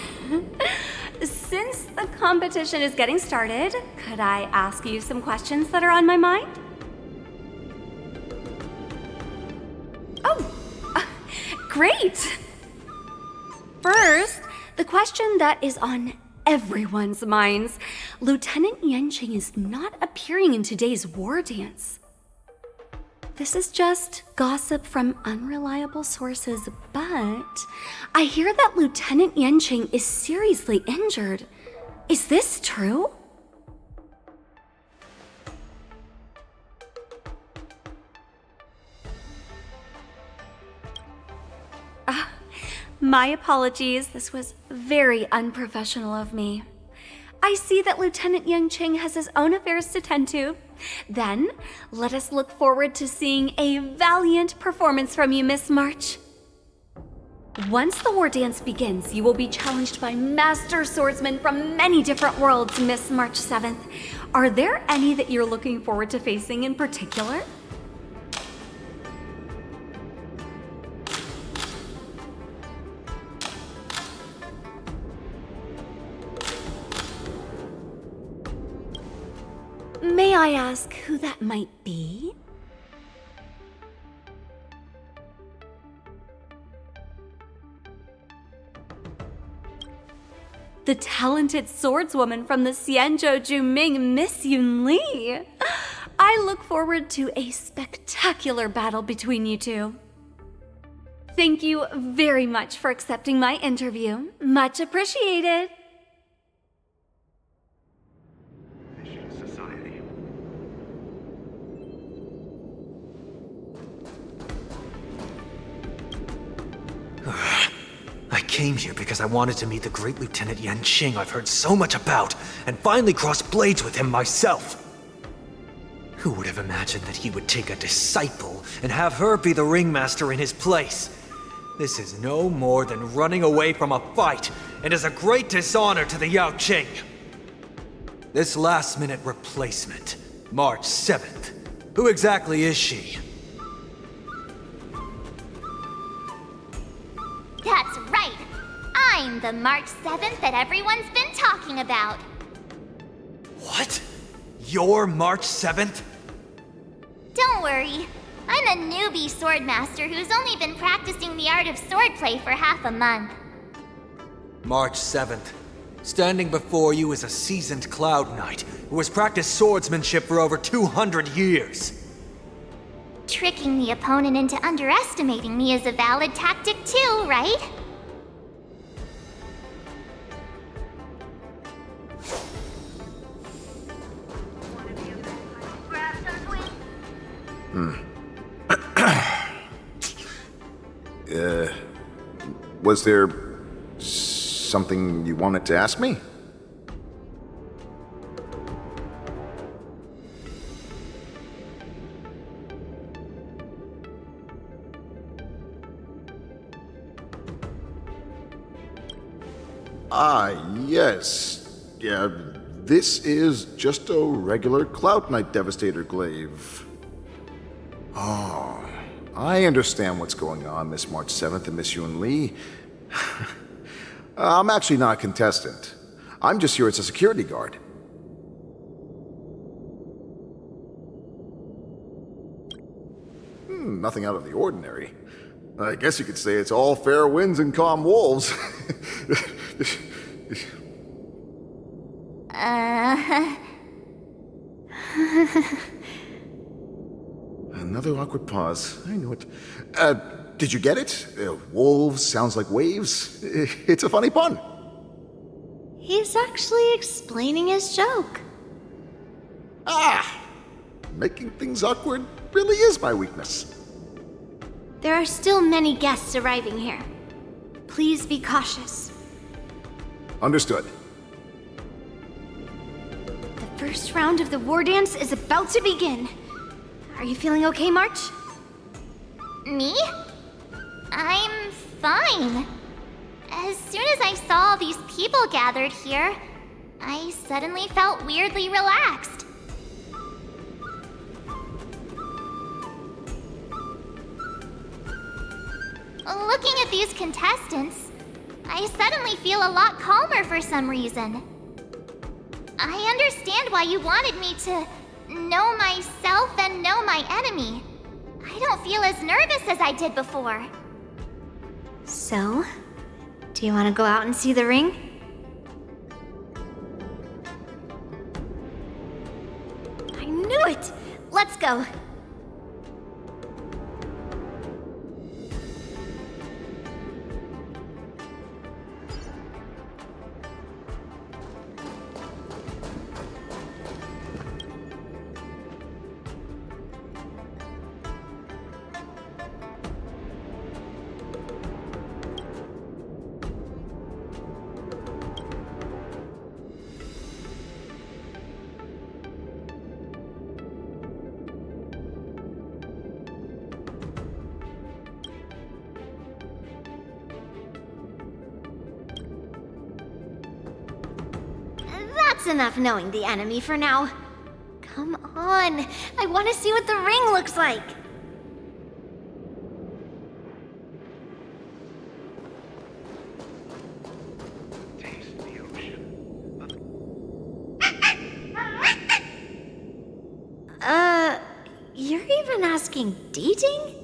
Since the competition is getting started, could I ask you some questions that are on my mind? Oh, great! First, the question that is on everyone's minds. Lieutenant Xianzhou is not appearing in today's war dance. This is just gossip from unreliable sources, but I hear that Lieutenant Xianzhou is seriously injured. Is this true? My apologies. This was very unprofessional of me. I see that Lieutenant Xianzhou has his own affairs to tend to. Then, let us look forward to seeing a valiant performance from you, Miss March. Once the war dance begins, you will be challenged by master swordsmen from many different worlds, Miss March 7th. Are there any that you're looking forward to facing in particular? May I ask who that might be? The talented swordswoman from the Xianzhou Juming, Miss Yun Li. I look forward to a spectacular battle between you two. Thank you very much for accepting my interview. Much appreciated. I came here because I wanted to meet the great Lieutenant Xianzhou I've heard so much about, and finally cross blades with him myself. Who would have imagined that he would take a disciple and have her be the ringmaster in his place? This is no more than running away from a fight, and is a great dishonor to the Yaoqing. This last-minute replacement, March 7th. Who exactly is she? That's right. I'm the March 7th that everyone's been talking about. What? You're March 7th? Don't worry. I'm a newbie swordmaster who's only been practicing the art of swordplay for half a month. March 7th. Standing before you is a seasoned Cloud Knight who has practiced swordsmanship for over 200 years. Tricking the opponent into underestimating me is a valid tactic too, right? Was there something you wanted to ask me? Yes. Yeah, this is just a regular Cloud Knight Devastator glaive. Oh, I understand what's going on, Miss March 7th and Miss Yun Li. I'm actually not a contestant. I'm just here as a security guard. Nothing out of the ordinary. I guess you could say it's all fair winds and calm wolves. Another awkward pause. I knew it. Did you get it? Wolves sounds like waves. It's a funny pun. He's actually explaining his joke. Making things awkward really is my weakness. There are still many guests arriving here. Please be cautious. Understood. The first round of the war dance is about to begin. Are you feeling okay, March? Me? I'm fine. As soon as I saw all these people gathered here, I suddenly felt weirdly relaxed. Looking at these contestants, I suddenly feel a lot calmer for some reason. I understand why you wanted me to know myself and know my enemy. I don't feel as nervous as I did before. So, do you want to go out and see the ring? I knew it! Let's go! That's enough knowing the enemy for now. Come on, I want to see what the ring looks like. You're even asking dating?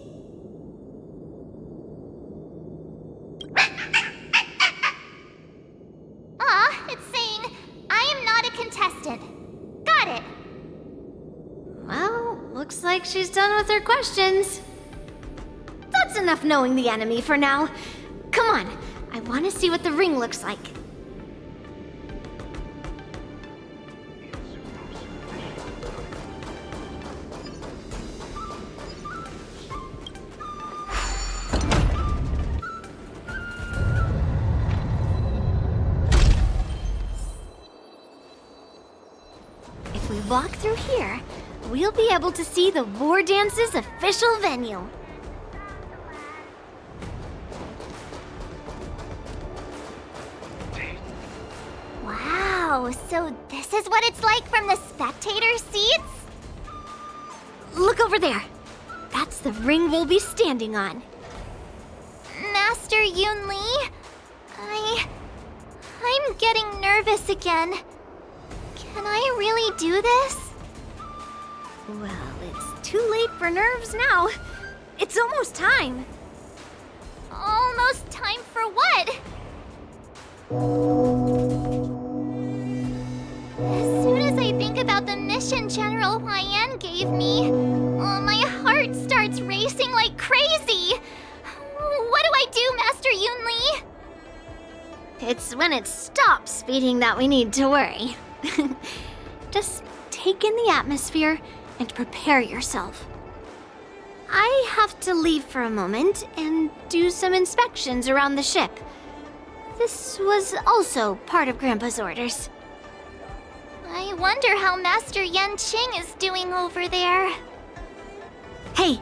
It's saying, I am not a contestant. Got it. Well, looks like she's done with her questions. That's enough knowing the enemy for now. Come on, I want to see what the ring looks like. If we walk through here, we'll be able to see the War Dance's official venue. Wow, so this is what it's like from the spectator seats? Look over there. That's the ring we'll be standing on. Master Yun Li? I'm getting nervous again. Can I really do this? Well, it's too late for nerves now. It's almost time. Almost time for what? As soon as I think about the mission General Huayan gave me, my heart starts racing like crazy. What do I do, Master Yun Li? It's when it stops speeding that we need to worry. Just take in the atmosphere and prepare yourself. I have to leave for a moment and do some inspections around the ship. This was also part of Grandpa's orders. I wonder how Master Yanqing is doing over there. Hey,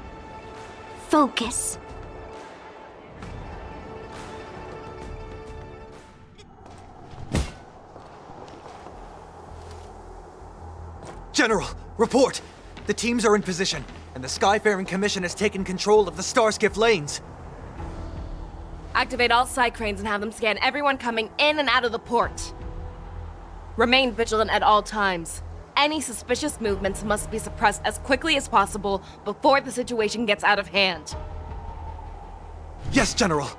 focus. General, report! The teams are in position, and the Skyfaring Commission has taken control of the Starskiff lanes. Activate all side cranes and have them scan everyone coming in and out of the port. Remain vigilant at all times. Any suspicious movements must be suppressed as quickly as possible before the situation gets out of hand. Yes, General.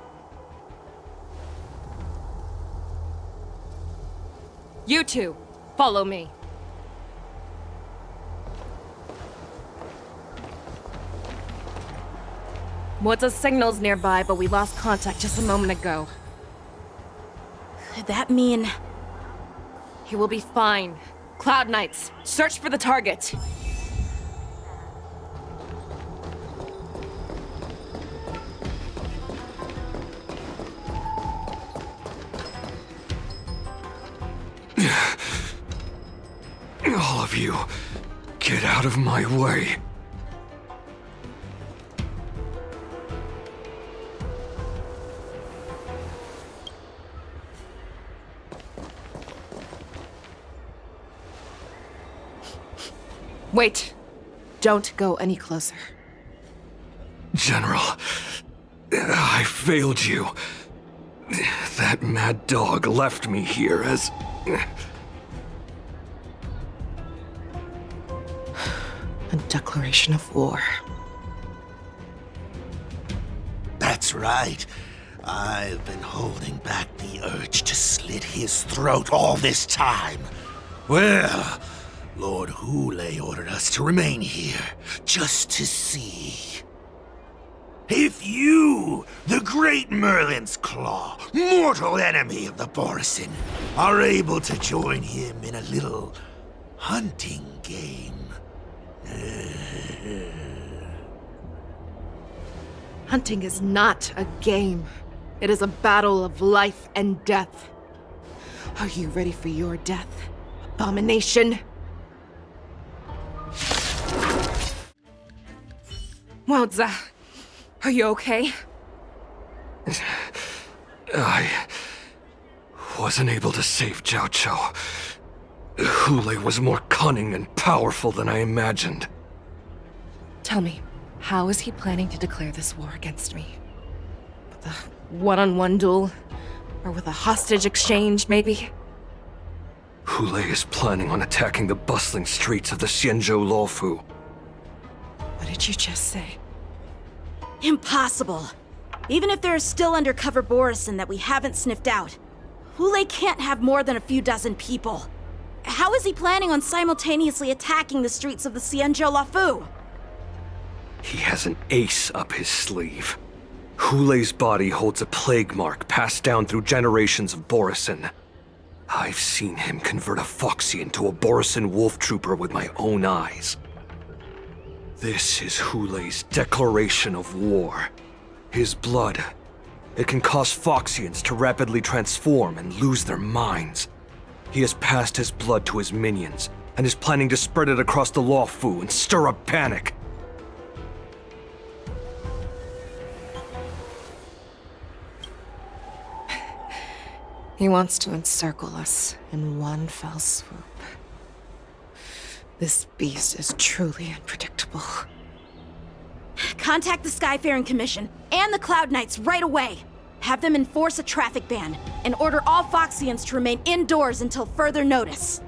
You two, follow me. What's signals nearby, but we lost contact just a moment ago. Could that mean... He will be fine. Cloud Knights, search for the target. All of you, get out of my way. Wait. Don't go any closer. General, I failed you. That mad dog left me here as... A declaration of war. That's right. I've been holding back the urge to slit his throat all this time. Well, Lord Hule ordered us to remain here, just to see. If you, the great Merlin's Claw, mortal enemy of the Borisin, are able to join him in a little hunting game. Hunting is not a game. It is a battle of life and death. Are you ready for your death, abomination? Wowza, are you okay? I wasn't able to save Xianzhou. Hule was more cunning and powerful than I imagined. Tell me, how is he planning to declare this war against me? With a one-on-one duel? Or with a hostage exchange, maybe? Hule is planning on attacking the bustling streets of the Xianzhou Luofu. What did you just say? Impossible. Even if there are still undercover Borisin that we haven't sniffed out, Hule can't have more than a few dozen people. How is he planning on simultaneously attacking the streets of the Xianzhou Luofu? He has an ace up his sleeve. Hule's body holds a plague mark passed down through generations of Borisin. I've seen him convert a Foxy into a Borisin wolf trooper with my own eyes. This is Hule's declaration of war. His blood. It can cause Foxians to rapidly transform and lose their minds. He has passed his blood to his minions, and is planning to spread it across the Luofu and stir up panic. He wants to encircle us in one fell swoop. This beast is truly unpredictable. Contact the Skyfaring Commission and the Cloud Knights right away. Have them enforce a traffic ban and order all Foxians to remain indoors until further notice.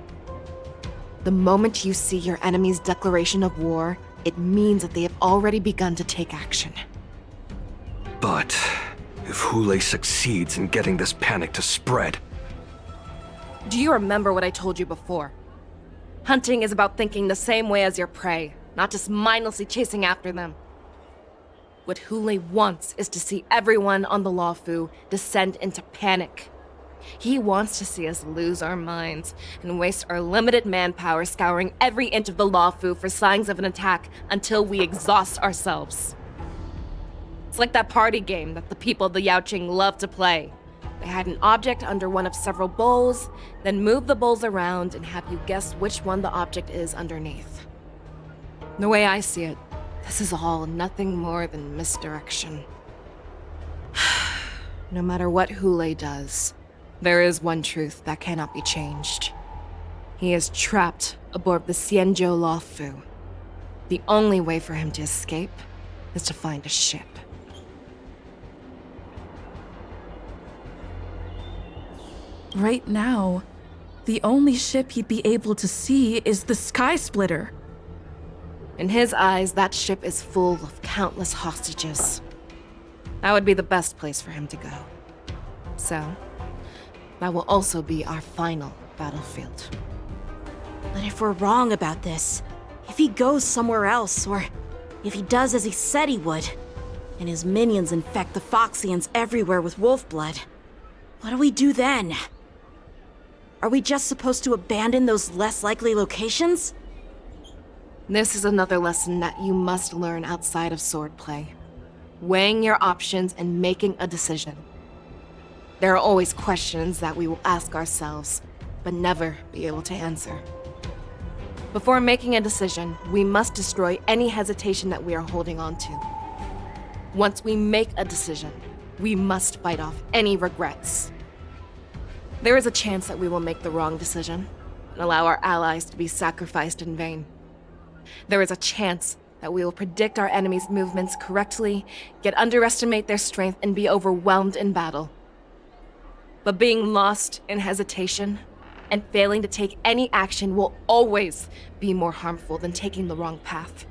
The moment you see your enemy's declaration of war, it means that they have already begun to take action. But if Hule succeeds in getting this panic to spread... Do you remember what I told you before? Hunting is about thinking the same way as your prey, not just mindlessly chasing after them. What Hule wants is to see everyone on the Luofu descend into panic. He wants to see us lose our minds and waste our limited manpower scouring every inch of the Luofu for signs of an attack until we exhaust ourselves. It's like that party game that the people of the Yaoqing love to play. They hide an object under one of several bowls, then move the bowls around and have you guess which one the object is underneath. The way I see it, this is all nothing more than misdirection. No matter what Hule does, there is one truth that cannot be changed. He is trapped aboard the Xianzhou Luofu. The only way for him to escape is to find a ship. Right now, the only ship he'd be able to see is the Sky Splitter. In his eyes, that ship is full of countless hostages. That would be the best place for him to go. So, that will also be our final battlefield. But if we're wrong about this, if he goes somewhere else, or if he does as he said he would, and his minions infect the Foxians everywhere with wolf blood, what do we do then? Are we just supposed to abandon those less likely locations? This is another lesson that you must learn outside of swordplay. Weighing your options and making a decision. There are always questions that we will ask ourselves, but never be able to answer. Before making a decision, we must destroy any hesitation that we are holding on to. Once we make a decision, we must fight off any regrets. There is a chance that we will make the wrong decision and allow our allies to be sacrificed in vain. There is a chance that we will predict our enemies' movements correctly, yet underestimate their strength and be overwhelmed in battle. But being lost in hesitation and failing to take any action will always be more harmful than taking the wrong path.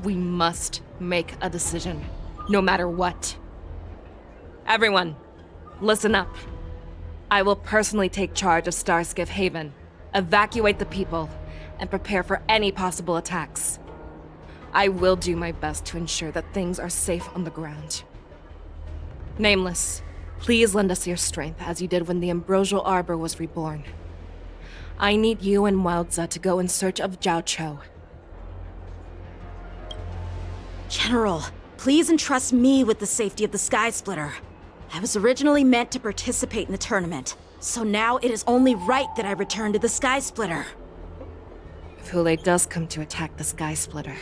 We must make a decision, no matter what. Everyone, listen up. I will personally take charge of Starskiff Haven, evacuate the people, and prepare for any possible attacks. I will do my best to ensure that things are safe on the ground. Nameless, please lend us your strength as you did when the Ambrosial Arbor was reborn. I need you and Wildza to go in search of Xianzhou. General, please entrust me with the safety of the Sky Splitter. I was originally meant to participate in the tournament, so now it is only right that I return to the Sky Splitter. If Hule does come to attack the Sky Splitter,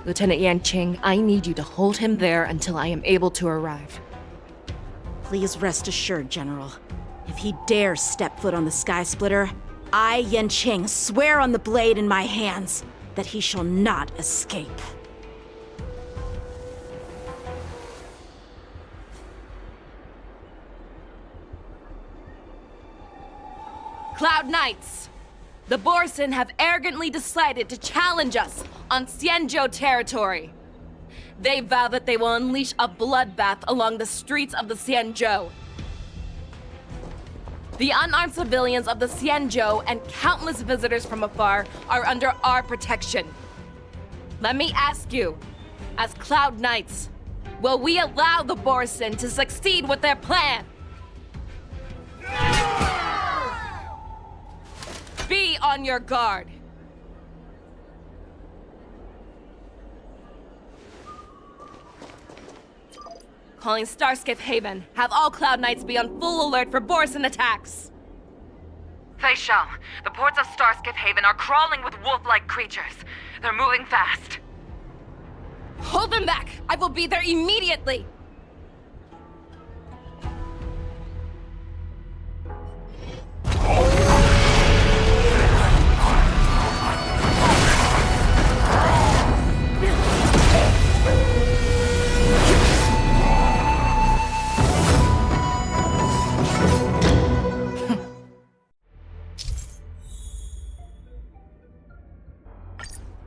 Lieutenant Yanqing, I need you to hold him there until I am able to arrive. Please rest assured, General. If he dares step foot on the Sky Splitter, I, Yanqing, swear on the blade in my hands that he shall not escape. Cloud Knights! The Borson have arrogantly decided to challenge us on Xianzhou territory. They vow that they will unleash a bloodbath along the streets of the Xianzhou. The unarmed civilians of the Xianzhou and countless visitors from afar are under our protection. Let me ask you, as Cloud Knights, will we allow the Borson to succeed with their plan? Be on your guard. Calling Starskiff Haven. Have all Cloud Knights be on full alert for Borson attacks. Fei Shao, the ports of Starskiff Haven are crawling with wolf-like creatures. They're moving fast. Hold them back! I will be there immediately!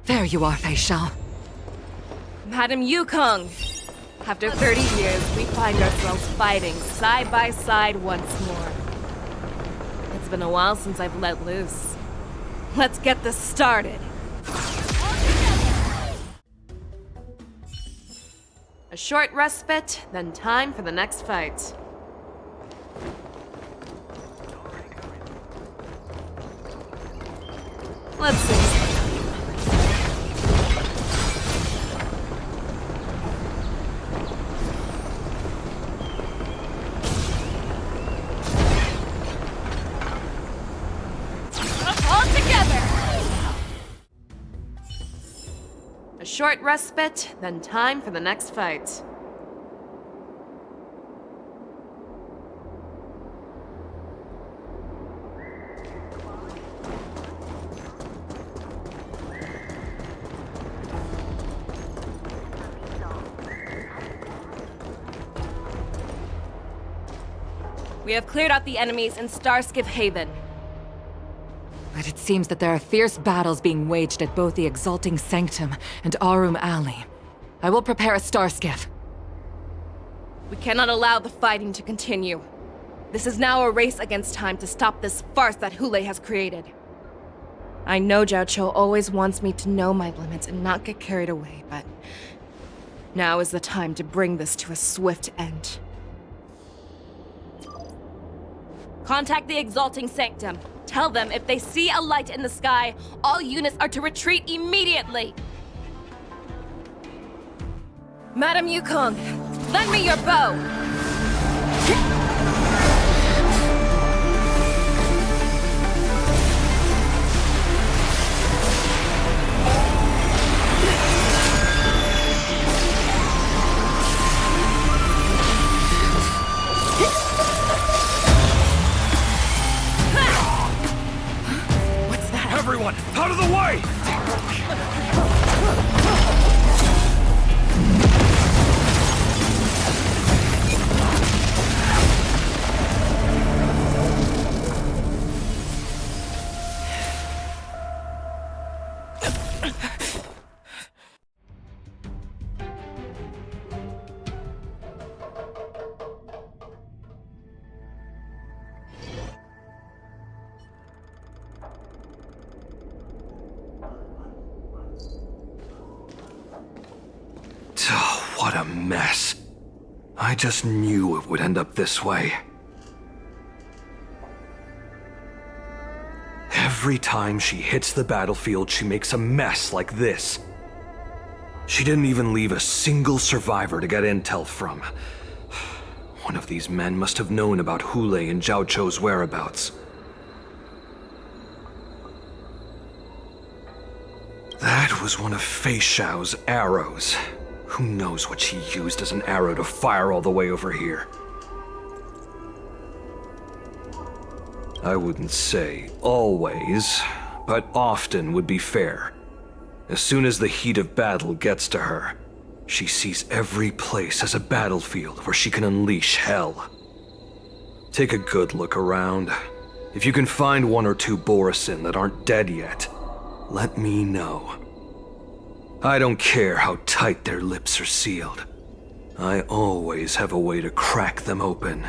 There you are, Fei Shao. Madam Yukong! After 30 years, we find ourselves fighting side by side once more. It's been a while since I've let loose. Let's get this started. A short respite, then time for the next fight. Let's see. A short respite, then time for the next fight. We have cleared out the enemies in Starskiff Haven. But it seems that there are fierce battles being waged at both the Exalting Sanctum and Arum Alley. I will prepare a Starskiff. We cannot allow the fighting to continue. This is now a race against time to stop this farce that Hule has created. I know Xianzhou always wants me to know my limits and not get carried away, but now is the time to bring this to a swift end. Contact the Exalting Sanctum. Tell them if they see a light in the sky, all units are to retreat immediately. Madam Yukong, lend me your bow! Everyone, out of the way! What a mess. I just knew it would end up this way. Every time she hits the battlefield, she makes a mess like this. She didn't even leave a single survivor to get intel from. One of these men must have known about Hule and Xianzhou's whereabouts. That was one of Fei Xiao's arrows. Who knows what she used as an arrow to fire all the way over here? I wouldn't say always, but often would be fair. As soon as the heat of battle gets to her, she sees every place as a battlefield where she can unleash hell. Take a good look around. If you can find one or two Borisin that aren't dead yet, let me know. I don't care how tight their lips are sealed. I always have a way to crack them open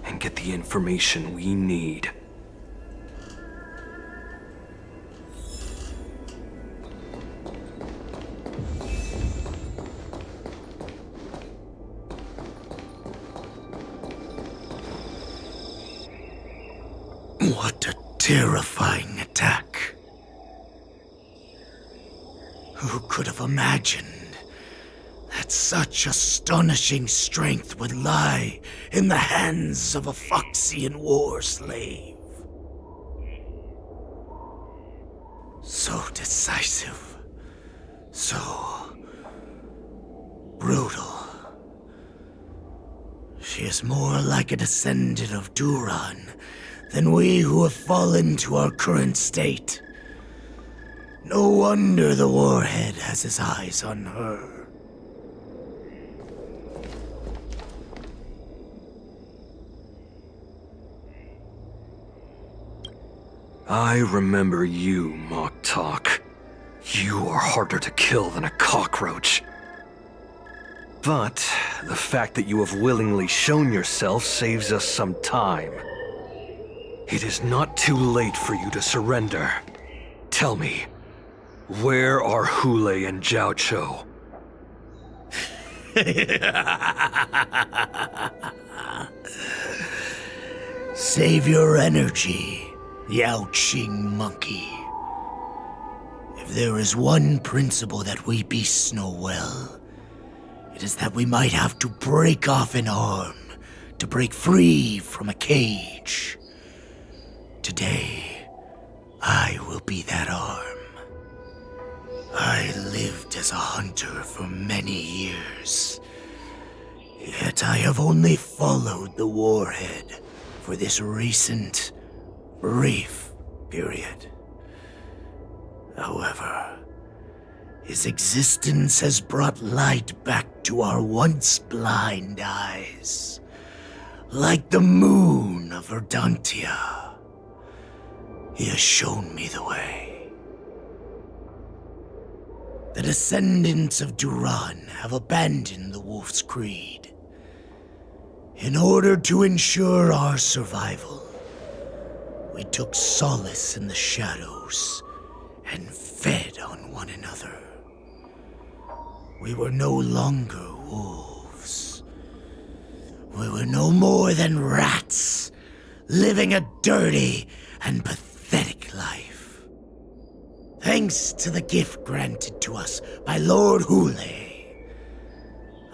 and get the information we need. What a terrifying attack. Who could have imagined that such astonishing strength would lie in the hands of a Foxian war slave? So decisive, so brutal. She is more like a descendant of Duran than we who have fallen to our current state. No wonder the Warhead has his eyes on her. I remember you, Mock Talk. You are harder to kill than a cockroach. But the fact that you have willingly shown yourself saves us some time. It is not too late for you to surrender. Tell me, where are Hule and Xianzhou? Save your energy, Yaoqing monkey. If there is one principle that we beasts know well, it is that we might have to break off an arm to break free from a cage. Today, I will be that arm. I lived as a hunter for many years, yet I have only followed the Warhead for this recent, brief period. However, his existence has brought light back to our once blind eyes. like the moon of Verdantia. He has shown me the way. The descendants of Duran have abandoned the Wolf's Creed. In order to ensure our survival, we took solace in the shadows and fed on one another. We were no longer wolves. We were no more than rats, living a dirty and pathetic life. Thanks to the gift granted to us by Lord Hule,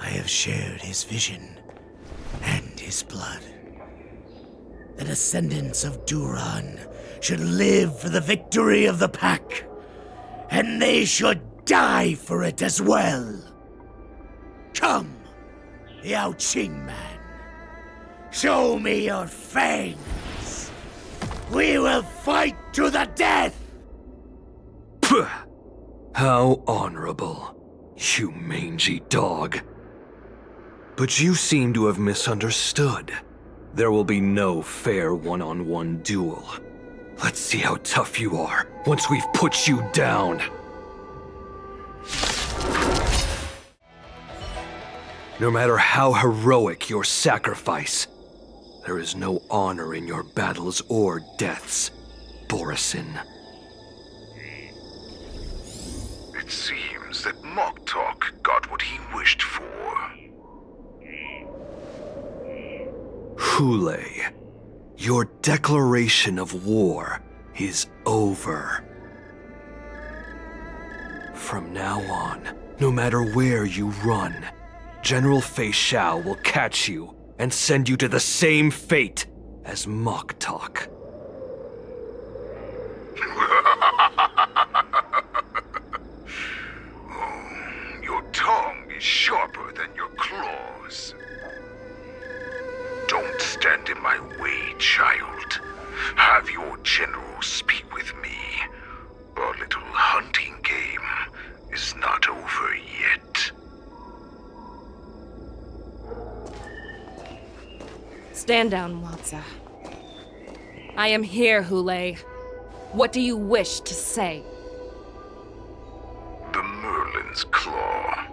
I have shared his vision and his blood. The descendants of Duran should live for the victory of the pack, and they should die for it as well. Come, Yao Qing man. Show me your fangs. We will fight to the death! Puh! How honorable, you mangy dog. But you seem to have misunderstood. There will be no fair one-on-one duel. Let's see how tough you are once we've put you down. No matter how heroic your sacrifice, there is no honor in your battles or deaths, Borisin. It seems that Moktok got what he wished for. Hule, your declaration of war is over. From now on, no matter where you run, General Fei Xiao will catch you and send you to the same fate as Moktok. Your tongue is sharper than your claws. Don't stand in my way, child. Have your general speak with me. Our little hunting game is not over yet. Stand down, Watsa. I am here, Hule. What do you wish to say? The Merlin's Claw.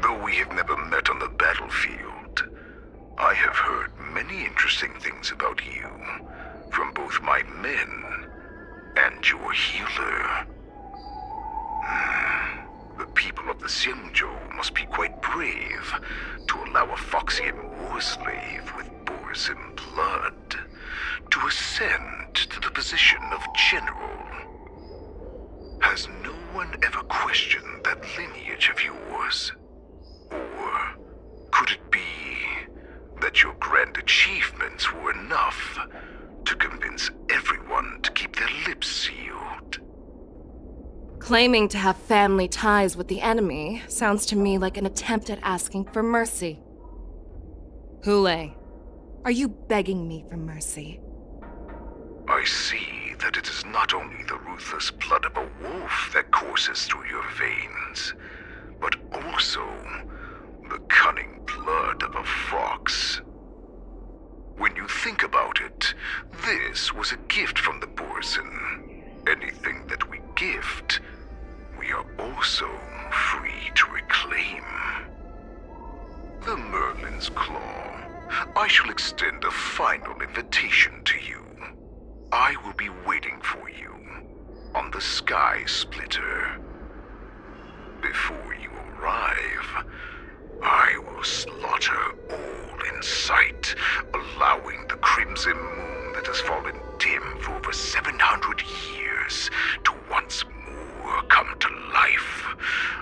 Though we have never met on the battlefield, I have heard many interesting things about you from both my men and your healer. The people of the Xianzhou must be quite brave to allow a Foxian war slave with Borisin blood to ascend to the position of general. Has no one ever questioned that lineage of yours? Or could it be that your grand achievements were enough to convince everyone to keep their lips sealed? Claiming to have family ties with the enemy sounds to me like an attempt at asking for mercy. Hule, are you begging me for mercy? I see that it is not only the ruthless blood of a wolf that courses through your veins, but also the cunning blood of a fox. When you think about it, this was a gift from the Borisin. Anything that we gift, we are also free to reclaim. The Merlin's Claw. I shall extend a final invitation to you. I will be waiting for you on the Sky Splitter. Before you arrive, I will slaughter all in sight, allowing the crimson moon that has fallen dim for over 700 years to once more come to life.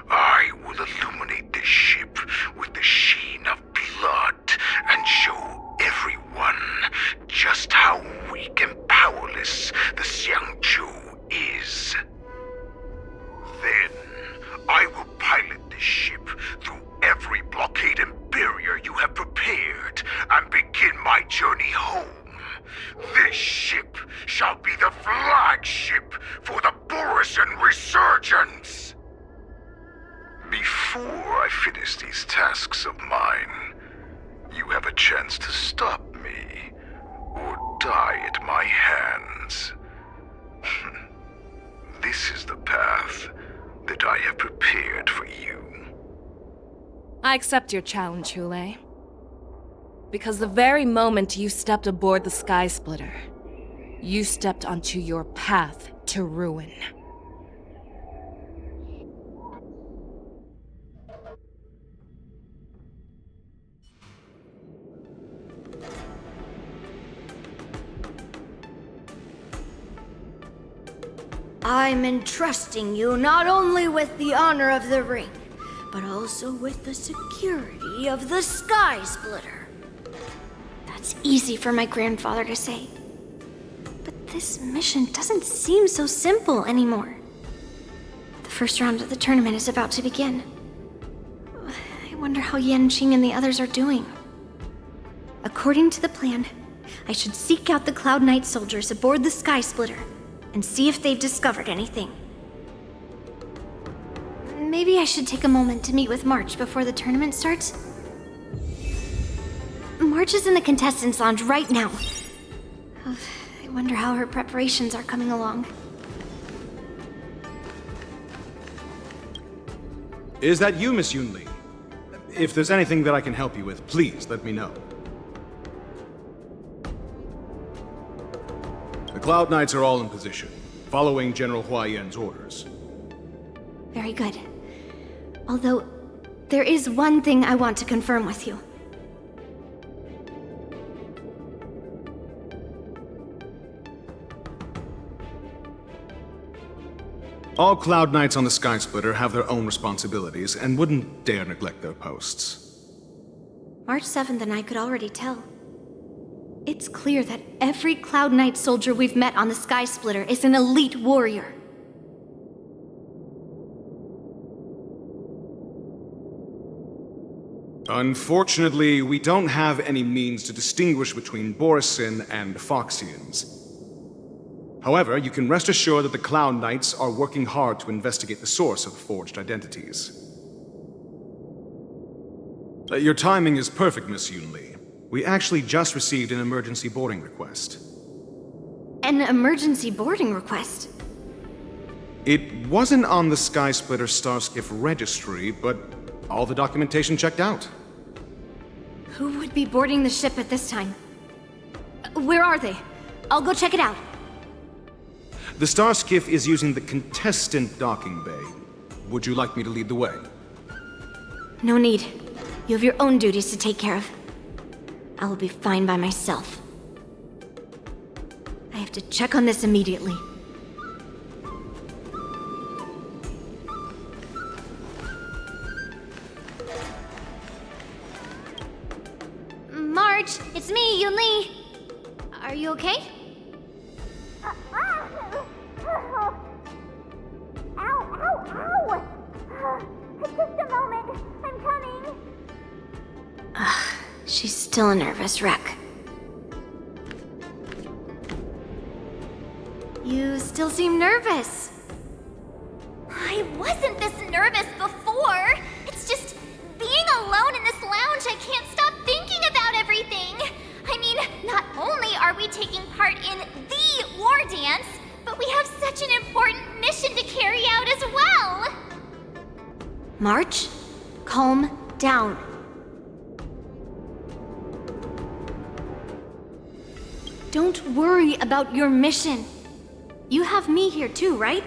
I will illuminate this ship with the sheen of blood and show everyone just how weak and powerless the Xianzhou is. Then, I will pilot this ship through every blockade and barrier you have prepared and begin my journey home. This ship shall be the flagship for the line. You have a chance to stop me, or die at my hands. This is the path that I have prepared for you. I accept your challenge, Hule. Because the very moment you stepped aboard the Sky Splitter, you stepped onto your path to ruin. I'm entrusting you not only with the honor of the ring, but also with the security of the Sky Splitter. That's easy for my grandfather to say. But this mission doesn't seem so simple anymore. The first round of the tournament is about to begin. I wonder how Yanqing and the others are doing. According to the plan, I should seek out the Cloud Knight soldiers aboard the Sky Splitter and see if they've discovered anything. Maybe I should take a moment to meet with March before the tournament starts. March is in the contestants' lounge right now. I wonder how her preparations are coming along. Is that you, Miss Yunli? If there's anything that I can help you with, please let me know. The Cloud Knights are all in position, following General Huaiyan's orders. Very good. Although, there is one thing I want to confirm with you. All Cloud Knights on the Sky Splitter have their own responsibilities and wouldn't dare neglect their posts. March 7th and I could already tell. It's clear that every Cloud Knight soldier we've met on the Sky Splitter is an elite warrior. Unfortunately, we don't have any means to distinguish between Borisin and Foxians. However, you can rest assured that the Cloud Knights are working hard to investigate the source of the forged identities. Your timing is perfect, Miss Yunli. We actually just received an emergency boarding request. An emergency boarding request? It wasn't on the Sky Splitter Starskiff registry, but all the documentation checked out. Who would be boarding the ship at this time? Where are they? I'll go check it out. The Starskiff is using the contestant docking bay. Would you like me to lead the way? No need. You have your own duties to take care of. I will be fine by myself. I have to check on this immediately. March, it's me, Yunli. Are you okay? Ow! Just a moment, I'm coming. She's still a nervous wreck. You still seem nervous. I wasn't this nervous before. It's just being alone in this lounge, I can't stop thinking about everything. I mean, not only are we taking part in the war dance, but we have such an important mission to carry out as well. March, calm down. Don't worry about your mission. You have me here too, right?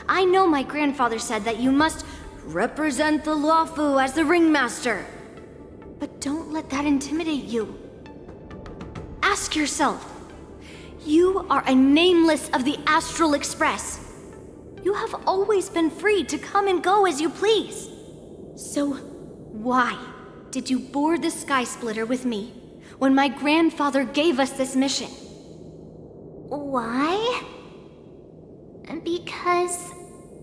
I know my grandfather said that you must represent the Luofu as the ringmaster. But don't let that intimidate you. Ask yourself, you are a nameless of the Astral Express. You have always been free to come and go as you please. So why did you board the Sky Splitter with me when my grandfather gave us this mission? Why? Because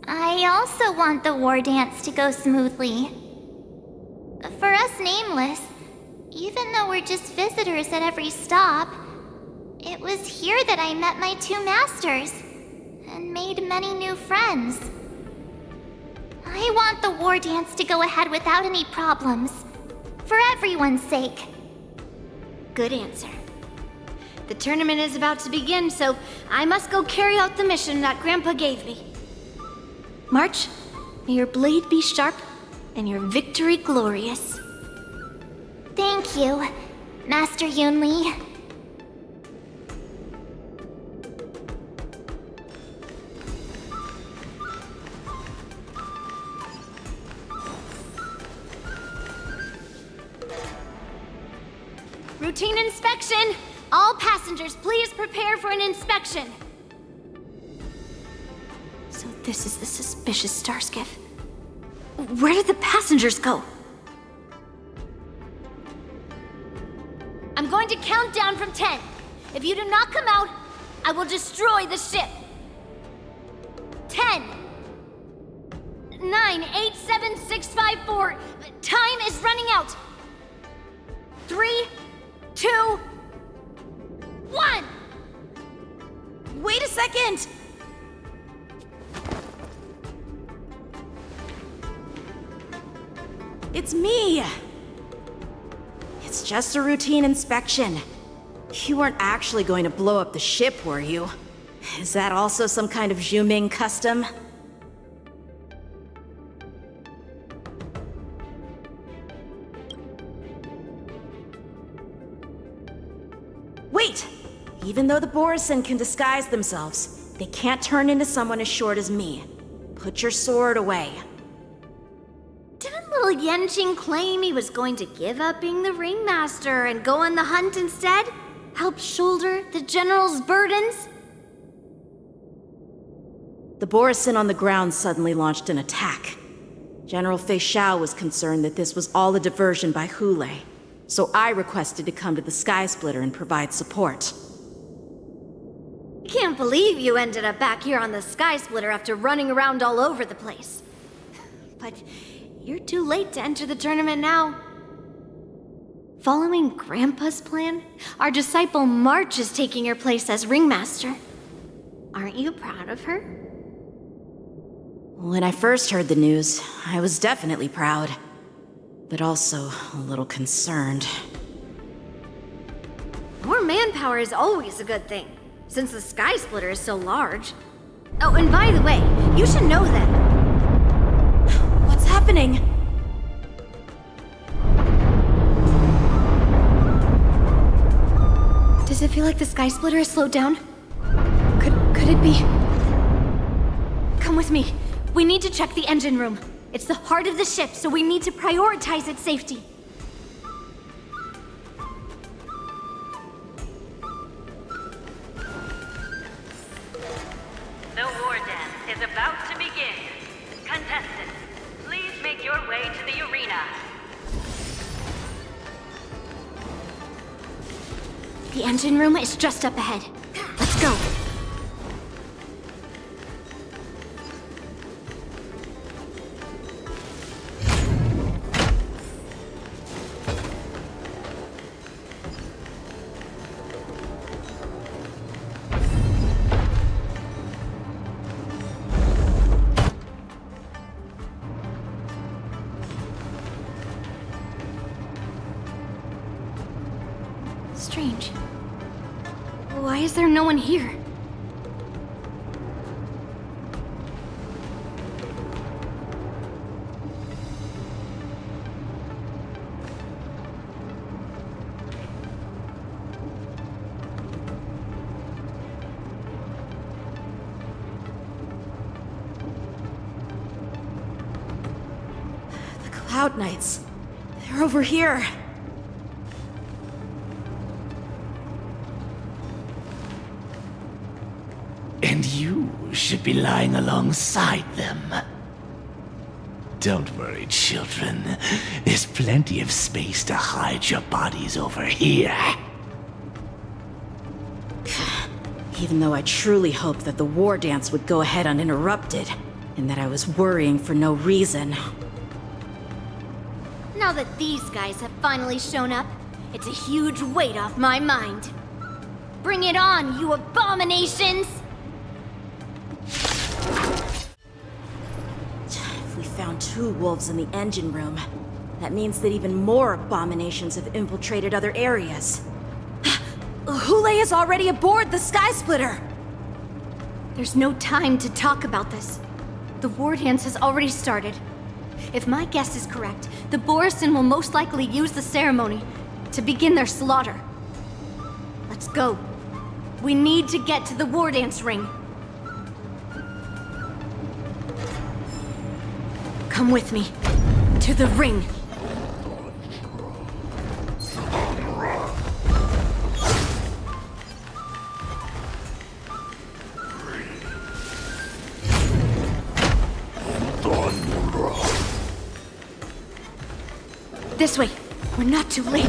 I also want the war dance to go smoothly. For us Nameless, even though we're just visitors at every stop, it was here that I met my two masters and made many new friends. I want the war dance to go ahead without any problems. For everyone's sake. Good answer. The tournament is about to begin, so I must go carry out the mission that Grandpa gave me. March, may your blade be sharp and your victory glorious. Thank you, Master Yunli. Routine inspection! All passengers, please prepare for an inspection. So this is the suspicious star skiff. Where did the passengers go? I'm going to count down from 10. If you do not come out, I will destroy the ship. 10, 9, 8, 7, 6, 5, 4. Time is running out. 3, 2, 1! Wait a second! It's me! It's just a routine inspection. You weren't actually going to blow up the ship, were you? Is that also some kind of Zhuming custom? Wait! Even though the Borisin can disguise themselves, they can't turn into someone as short as me. Put your sword away. Didn't little Yanqing claim he was going to give up being the ringmaster and go on the hunt instead? Help shoulder the general's burdens? The Borisin on the ground suddenly launched an attack. General Fei Xiao was concerned that this was all a diversion by Hule, so I requested to come to the Sky Splitter and provide support. Can't believe you ended up back here on the Sky Splitter after running around all over the place. But you're too late to enter the tournament now. Following Grandpa's plan, our disciple March is taking your place as ringmaster. Aren't you proud of her? When I first heard the news, I was definitely proud, but also a little concerned. More manpower is always a good thing, since the Sky Splitter is so large. Oh, and by the way, you should know that... What's happening? Does it feel like the Sky Splitter has slowed down? Could it be... Come with me. We need to check the engine room. It's the heart of the ship, so we need to prioritize its safety. The war dance is about to begin. Contestants, please make your way to the arena. The engine room is just up ahead. Let's go. Strange. Why is there no one here? The Cloud Knights. They're over here. And you should be lying alongside them. Don't worry, children. There's plenty of space to hide your bodies over here. Even though I truly hoped that the war dance would go ahead uninterrupted, and that I was worrying for no reason. Now that these guys have finally shown up, it's a huge weight off my mind. Bring it on, you abominations! If we found two wolves in the engine room, That means that even more abominations have infiltrated other areas. Hule is already aboard the Sky Splitter! There's no time to talk about this. The war dance has already started. If my guess is correct, the Borisin will most likely use the ceremony to begin their slaughter. Let's go. We need to get to the war dance ring. Come with me. To the ring. This way. We're not too late.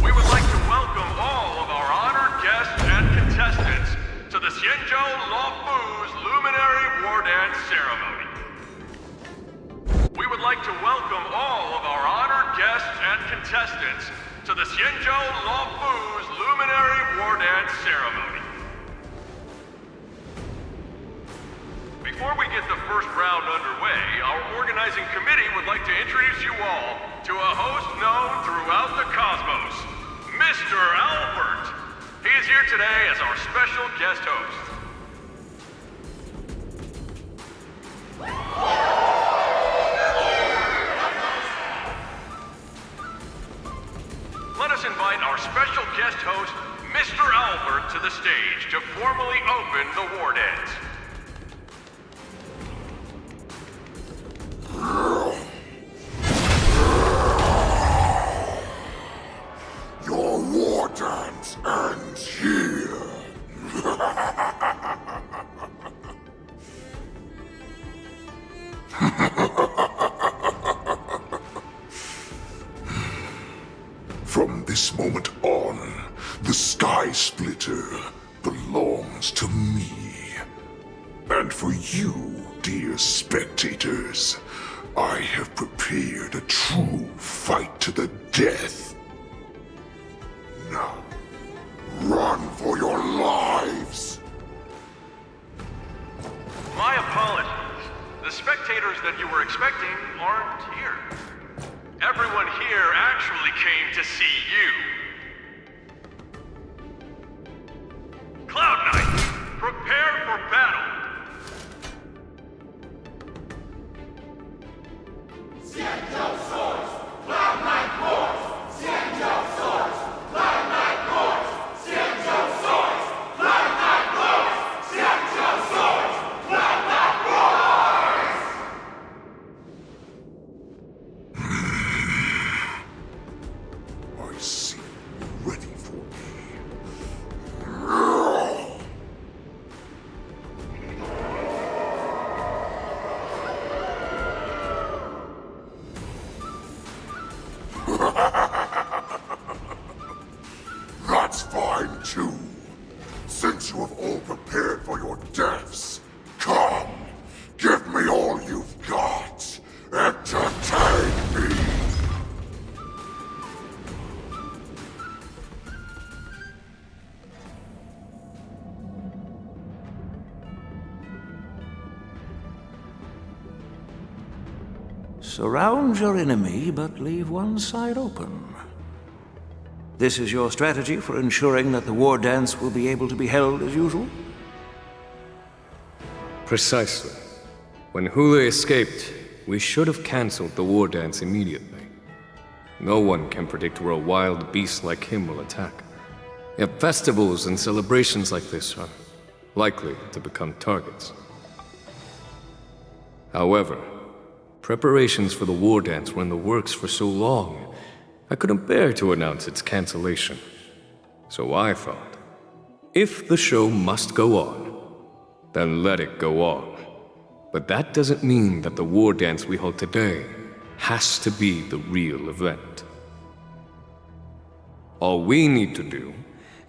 We would like to welcome all of our honored guests and contestants to the Xianzhou Luofu's Luminary War Dance Ceremony. We would like to welcome all of our honored guests and contestants to the Xianzhou Luofu's Luminary War Dance Ceremony. Before we get the first round underway, our organizing committee would like to introduce you all to a host known throughout the cosmos, Mr. Albert. He is here today as our special guest host. Let us invite our special guest host, Mr. Albert, to the stage to formally open the war dance. Your war dance ends here. From this moment on, the Sky Splitter belongs to me. And for you, dear spectators, I have prepared a true fight to the death. Now, run for your lives! My apologies. The spectators that you were expecting aren't here. Everyone here actually came to see you. Cloud Knight, prepare for battle! Xianzhou soars, Cloud Knight roars. Xianzhou soars, Cloud Knight roars. Xianzhou soars, Cloud Knight roars. Xianzhou soars, Cloud Knight roars. I see you ready for me. That's fine too. Since you have all prepared for your deaths, come, give me all you've got. Entertain me. Surround your enemy, but leave one side open. This is your strategy for ensuring that the war dance will be able to be held as usual? Precisely. When Hule escaped, we should have cancelled the war dance immediately. No one can predict where a wild beast like him will attack. Yet festivals and celebrations like this are likely to become targets. However, preparations for the war dance were in the works for so long, I couldn't bear to announce its cancellation. So I thought, if the show must go on, then let it go on. But that doesn't mean that the war dance we hold today has to be the real event. All we need to do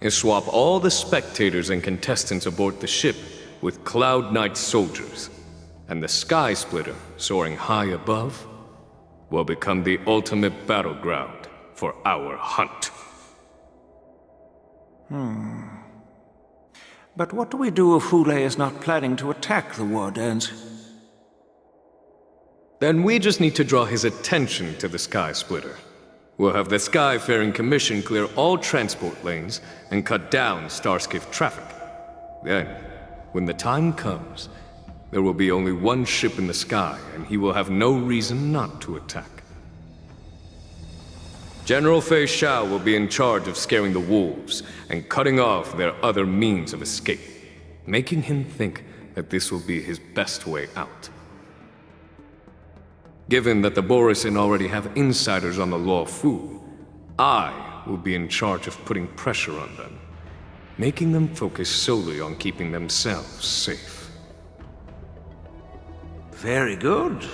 is swap all the spectators and contestants aboard the ship with Cloud Knight soldiers, and the Sky Splitter, soaring high above, will become the ultimate battleground for our hunt. But what do we do if Hule is not planning to attack the war dance? Then we just need to draw his attention to the Sky Splitter. We'll have the Skyfaring Commission clear all transport lanes and cut down Starskiff traffic. Then, when the time comes, there will be only one ship in the sky, and he will have no reason not to attack. General Fei Xiao will be in charge of scaring the wolves and cutting off their other means of escape, making him think that this will be his best way out. Given that the Borisin already have insiders on the Luofu, I will be in charge of putting pressure on them, making them focus solely on keeping themselves safe. Very good.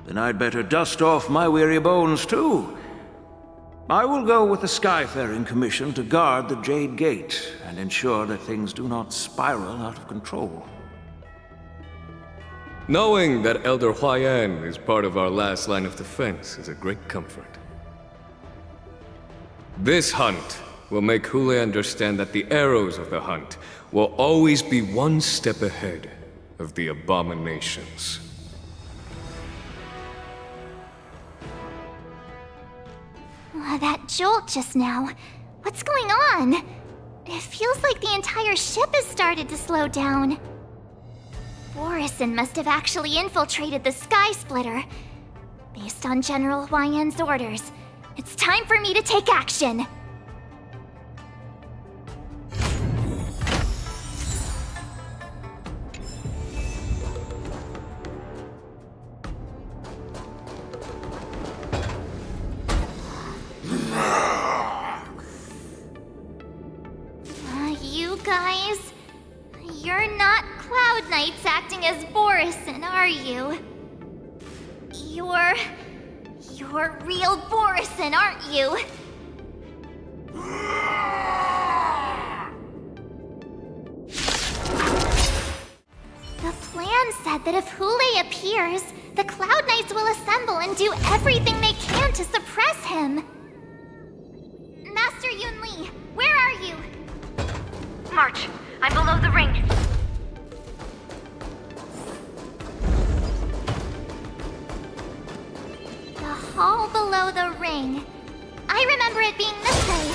Then I'd better dust off my weary bones too. I will go with the Skyfaring Commission to guard the Jade Gate and ensure that things do not spiral out of control. Knowing that Elder Huayan is part of our last line of defense is a great comfort. This hunt will make Hule understand that the arrows of the hunt will always be one step ahead of the abominations. That jolt just now. What's going on? It feels like the entire ship has started to slow down. Borisin must have actually infiltrated the Sky Splitter. Based on General Huayan's orders, it's time for me to take action. You guys, you're not Cloud Knights acting as Borisin, are you? You're real Borisin, aren't you? The plan said that if Hule appears, the Cloud Knights will assemble and do everything they can to suppress him. Master Yunli, where are you? March, I'm below the ring. The hall below the ring. I remember it being this way.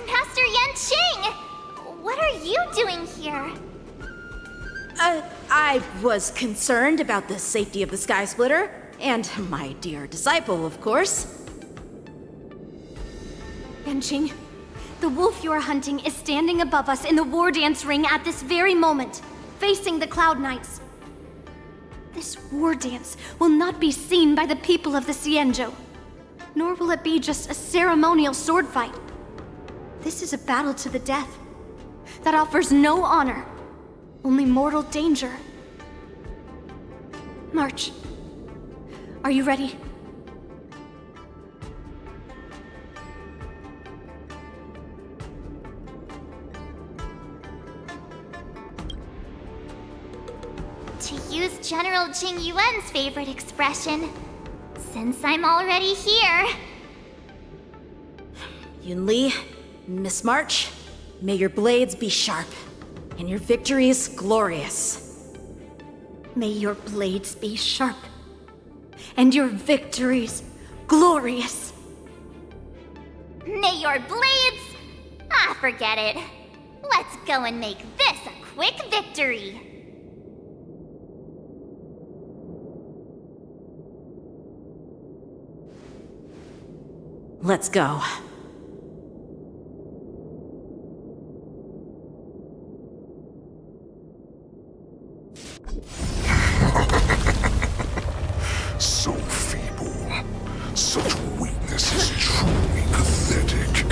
Master Yanqing! What are you doing here? I was concerned about the safety of the Sky Splitter, and my dear disciple, of course. Yanqing, the wolf you are hunting is standing above us in the war dance ring at this very moment, facing the Cloud Knights. This war dance will not be seen by the people of the Xianzhou, nor will it be just a ceremonial sword fight. This is a battle to the death that offers no honor, only mortal danger. March, are you ready? To use General Jing Yuan's favorite expression, since I'm already here. Yunli, Miss March, may your blades be sharp, and your victories glorious. May your blades be sharp, and your victories glorious. May your blades... Ah, forget it. Let's go and make this a quick victory. Let's go. So feeble. Such weakness is truly pathetic.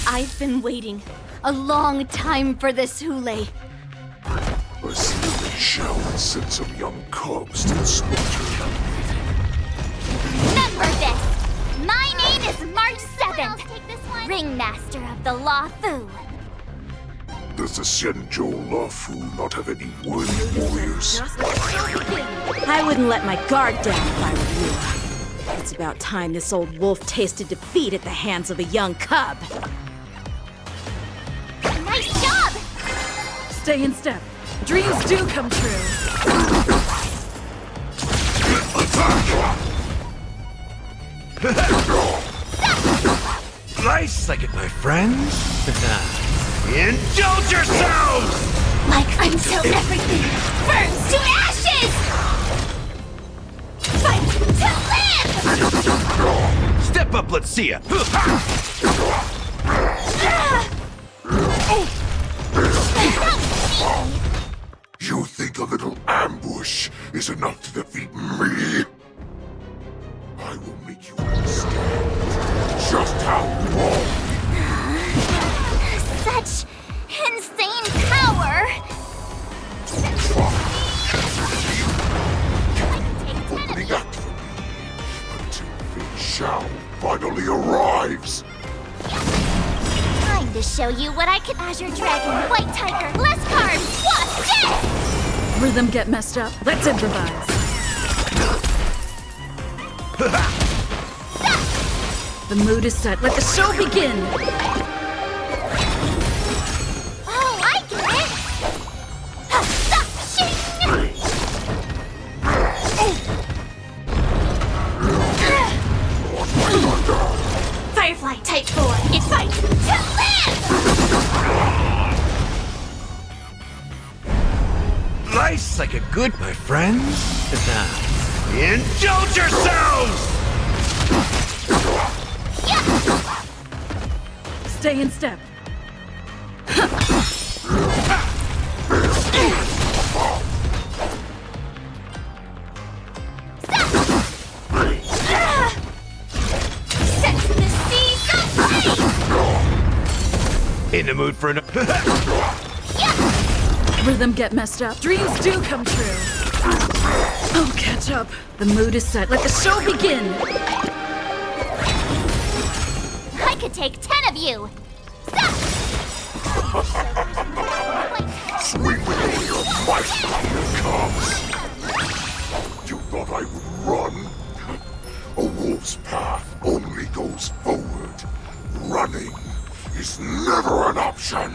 I've been waiting a long time for this, Hule. A slippery shell and sent some young cubs to the slaughter. Remember this! My 11th, Ringmaster of the Luofu. Does the Xianzhou Luofu not have any worthy warriors? I wouldn't let my guard down if I were you. It's about time this old wolf tasted defeat at the hands of a young cub. Nice job! Stay in step. Dreams do come true. Nice like it, my friends. Indulge yourselves! Like until everything burns to ashes! Fight to live! Step up, let's see ya. You think a little ambush is enough to defeat me? I will make you understand just how wrong. Such insane power! Opening act for me until Fate Xiao finally arrives. Time to show you what I can. Azure Dragon, White Tiger, less cards, Wasp, death! Rhythm get messed up. Let's improvise. The mood is set. Let the show begin. Oh, I get it! Firefly Type 4, it's fight to live! Nice like a good, my friends. Indulge yourselves! Stay in step. In the mood for an... Rhythm get messed up. Dreams do come true. Oh, catch up. The mood is set. Let the show begin. I could take 10 of you! Swing with all your might when it comes. You thought I would run? A wolf's path only goes forward. Running is never an option.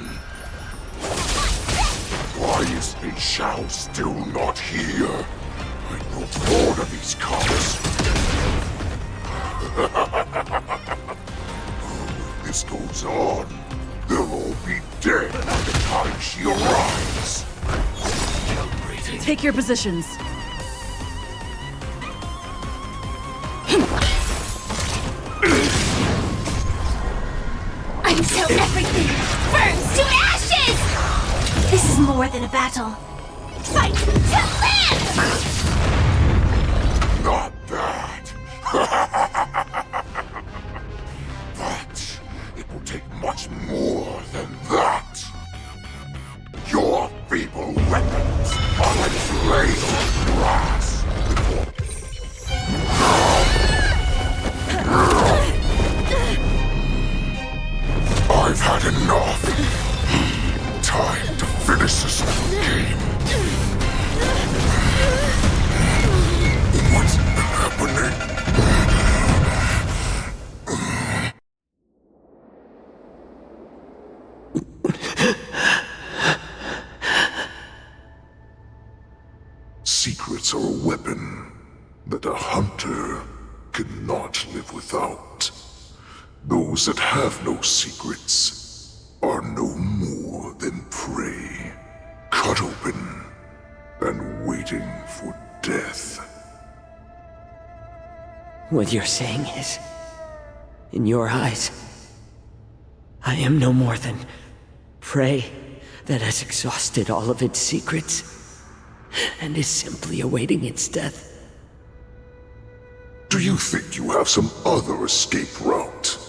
Why is Fei Xiao still not here? I grow bored of these cops. If this goes on, they'll all be dead by the time she arrives. Take your positions. Until everything burns to ashes! This is more than a battle. Fight to live! Not that. But it will take much more than that. Your feeble weapons are like blades of grass. I've had enough. Time to finish this game. What's happening? Secrets are a weapon that a hunter cannot live without. Those that have no secrets are no more than prey, cut open and waiting for death. What you're saying is, in your eyes, I am no more than prey that has exhausted all of its secrets and is simply awaiting its death. Do you think you have some other escape route?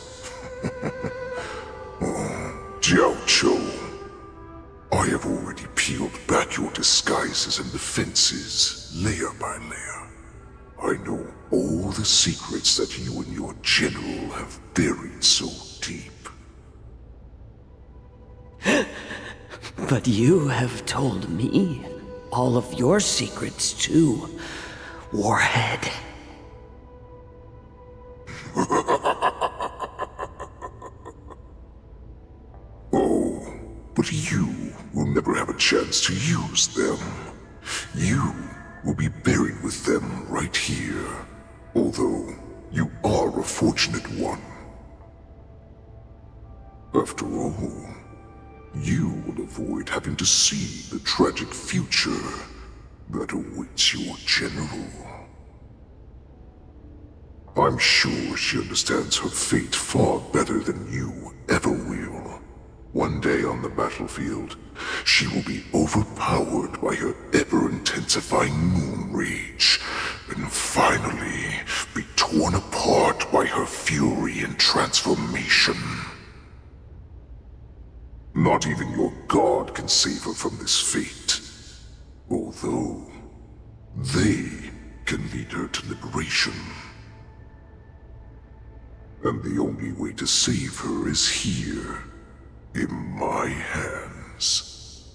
Xianzhou, I have already peeled back your disguises and defenses, layer by layer. I know all the secrets that you and your general have buried so But you have told me all of your secrets too, Warhead. Oh, but you will never have a chance to use them. You will be buried with them right here, although you are a fortunate one. After all, you will avoid having to see the tragic future that awaits your general. I'm sure she understands her fate far better than you ever will. One day on the battlefield, she will be overpowered by her ever-intensifying moon rage, and finally be torn apart by her fury and transformation. Not even your god can save her from this fate, although they can lead her to liberation. And the only way to save her is here, in my hands.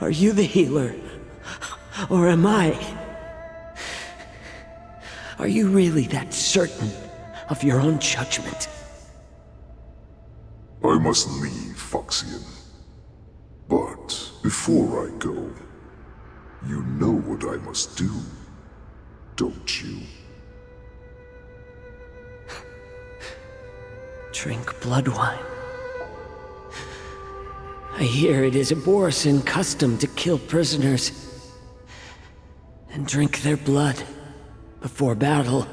Are you the healer? Or am I? Are you really that certain of your own judgment? I must leave, Foxian. But before I go, you know what I must do, don't you? Drink blood wine. I hear it is a Borisin custom to kill prisoners and drink their blood before battle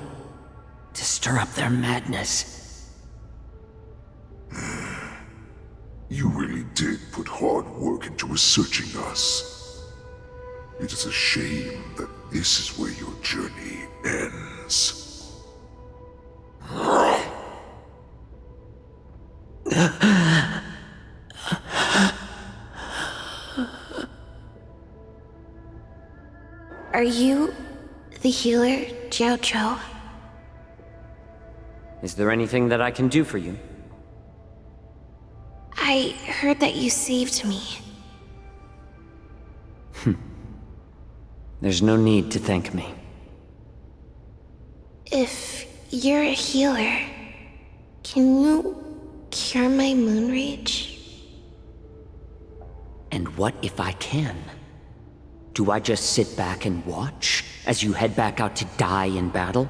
to stir up their madness. You really did put hard work into researching us. It is a shame that this is where your journey ends. Are you the healer, Xianzhou? Is there anything that I can do for you? I heard that you saved me. There's no need to thank me. If you're a healer, can you cure my moon rage? And what if I can? Do I just sit back and watch as you head back out to die in battle?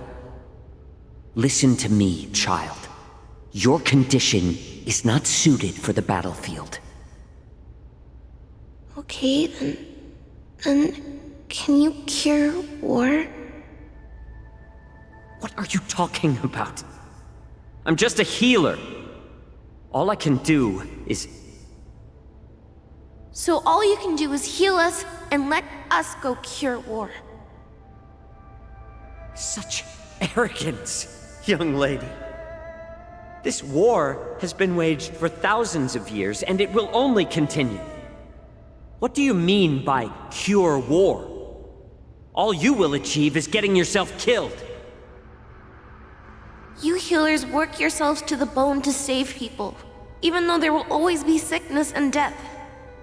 Listen to me, child. Your condition is not suited for the battlefield. Okay, then can you cure war? What are you talking about? I'm just a healer. All I can do is... So all you can do is heal us and let us go cure war. Such arrogance, young lady. This war has been waged for thousands of years, and it will only continue. What do you mean by cure war? All you will achieve is getting yourself killed. You healers work yourselves to the bone to save people, even though there will always be sickness and death.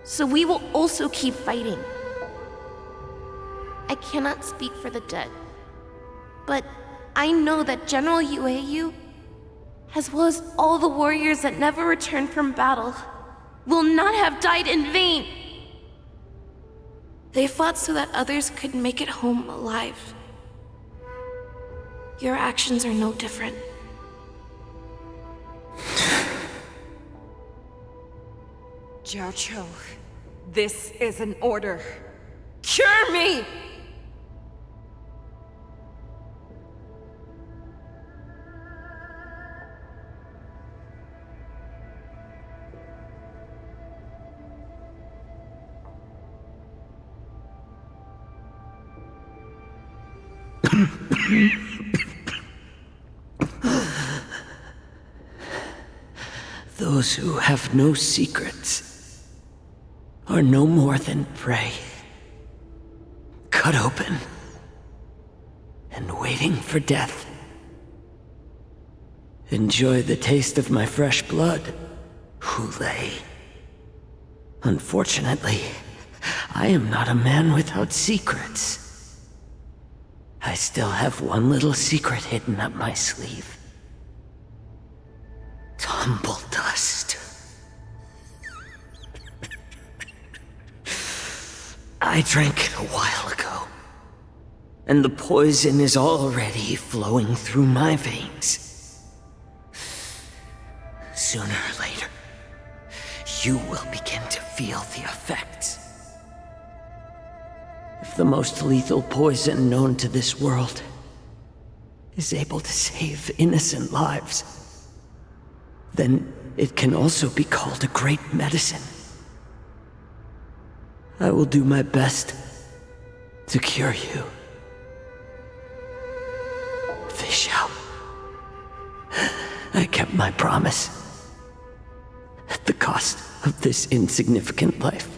So we will also keep fighting. I cannot speak for the dead, but I know that General Yueyu, as well as all the warriors that never returned from battle, will not have died in vain. They fought so that others could make it home alive. Your actions are no different. Xianzhou, this is an order. Cure me! Those who have no secrets are no more than prey, cut open and waiting for death. Enjoy the taste of my fresh blood, Hulei. Unfortunately, I am not a man without secrets. I still have one little secret hidden up my sleeve. Tumble dust. I drank it a while ago, and the poison is already flowing through my veins. Sooner or later, you will begin to feel the effects. If the most lethal poison known to this world is able to save innocent lives, then it can also be called a great medicine. I will do my best to cure you. Fischl. I kept my promise. At the cost of this insignificant life.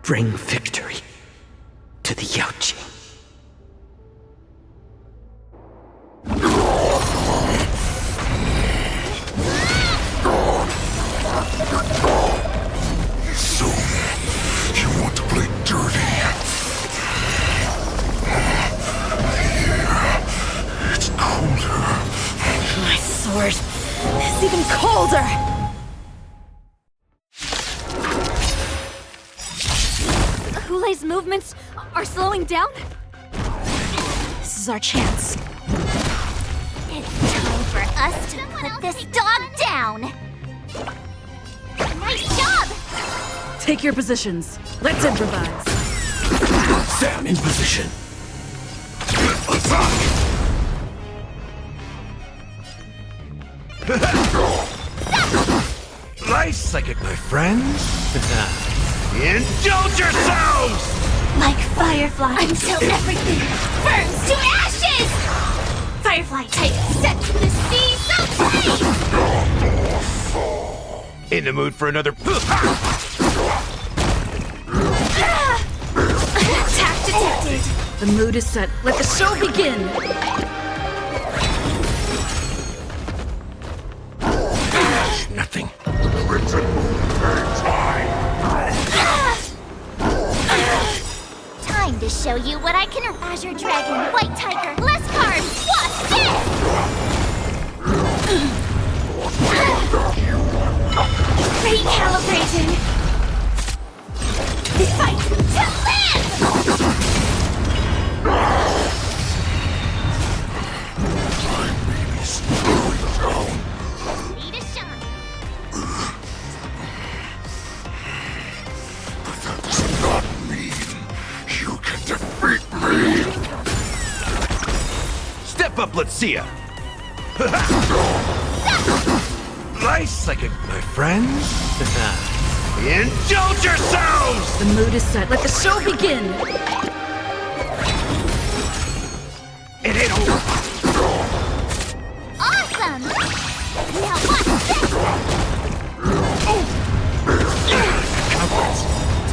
Bring victory to the Yaoqing. So, you want to play dirty? Yeah, it's colder. My sword is even colder! Hulei's movements are slowing down? This is our chance. It's time for us to put this dog down! Nice job! Take your positions. Let's improvise. Sam in position. Attack! Life psychic, my friends. Indulge yourselves! Like Firefly, until everything burns to ashes! Firefly type set to the sea, so play! In the mood for another. Attack detected! The mood is set. Let the show begin! Nothing. Time to show you what I can. Azure Dragon, White Tiger, less carbs, watch this! Recalibrating! Fight to live! Need a shot. That does not mean you can defeat me. Step up, let's see ya. Life psychic, my friends. Indulge yourselves! The mood is set. Let the show begin! It ain't over. Awesome! Now watch this!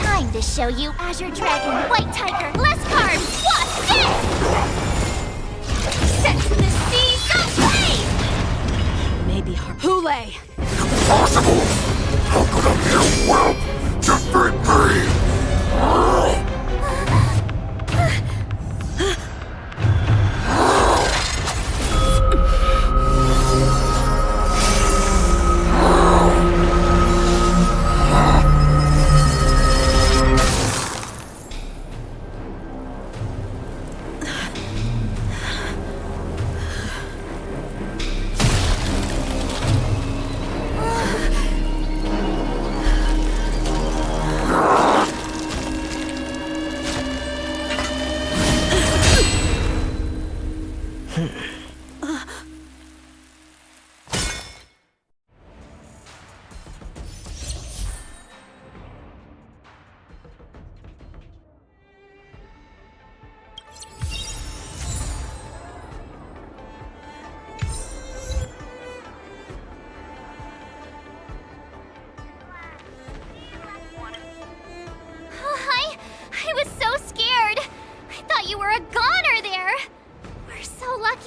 Time to show you Azure Dragon, White Tiger, less carbs, watch this! Set to the sea, so play! Maybe Hulei! Impossible! How could a mere whelp defeat me?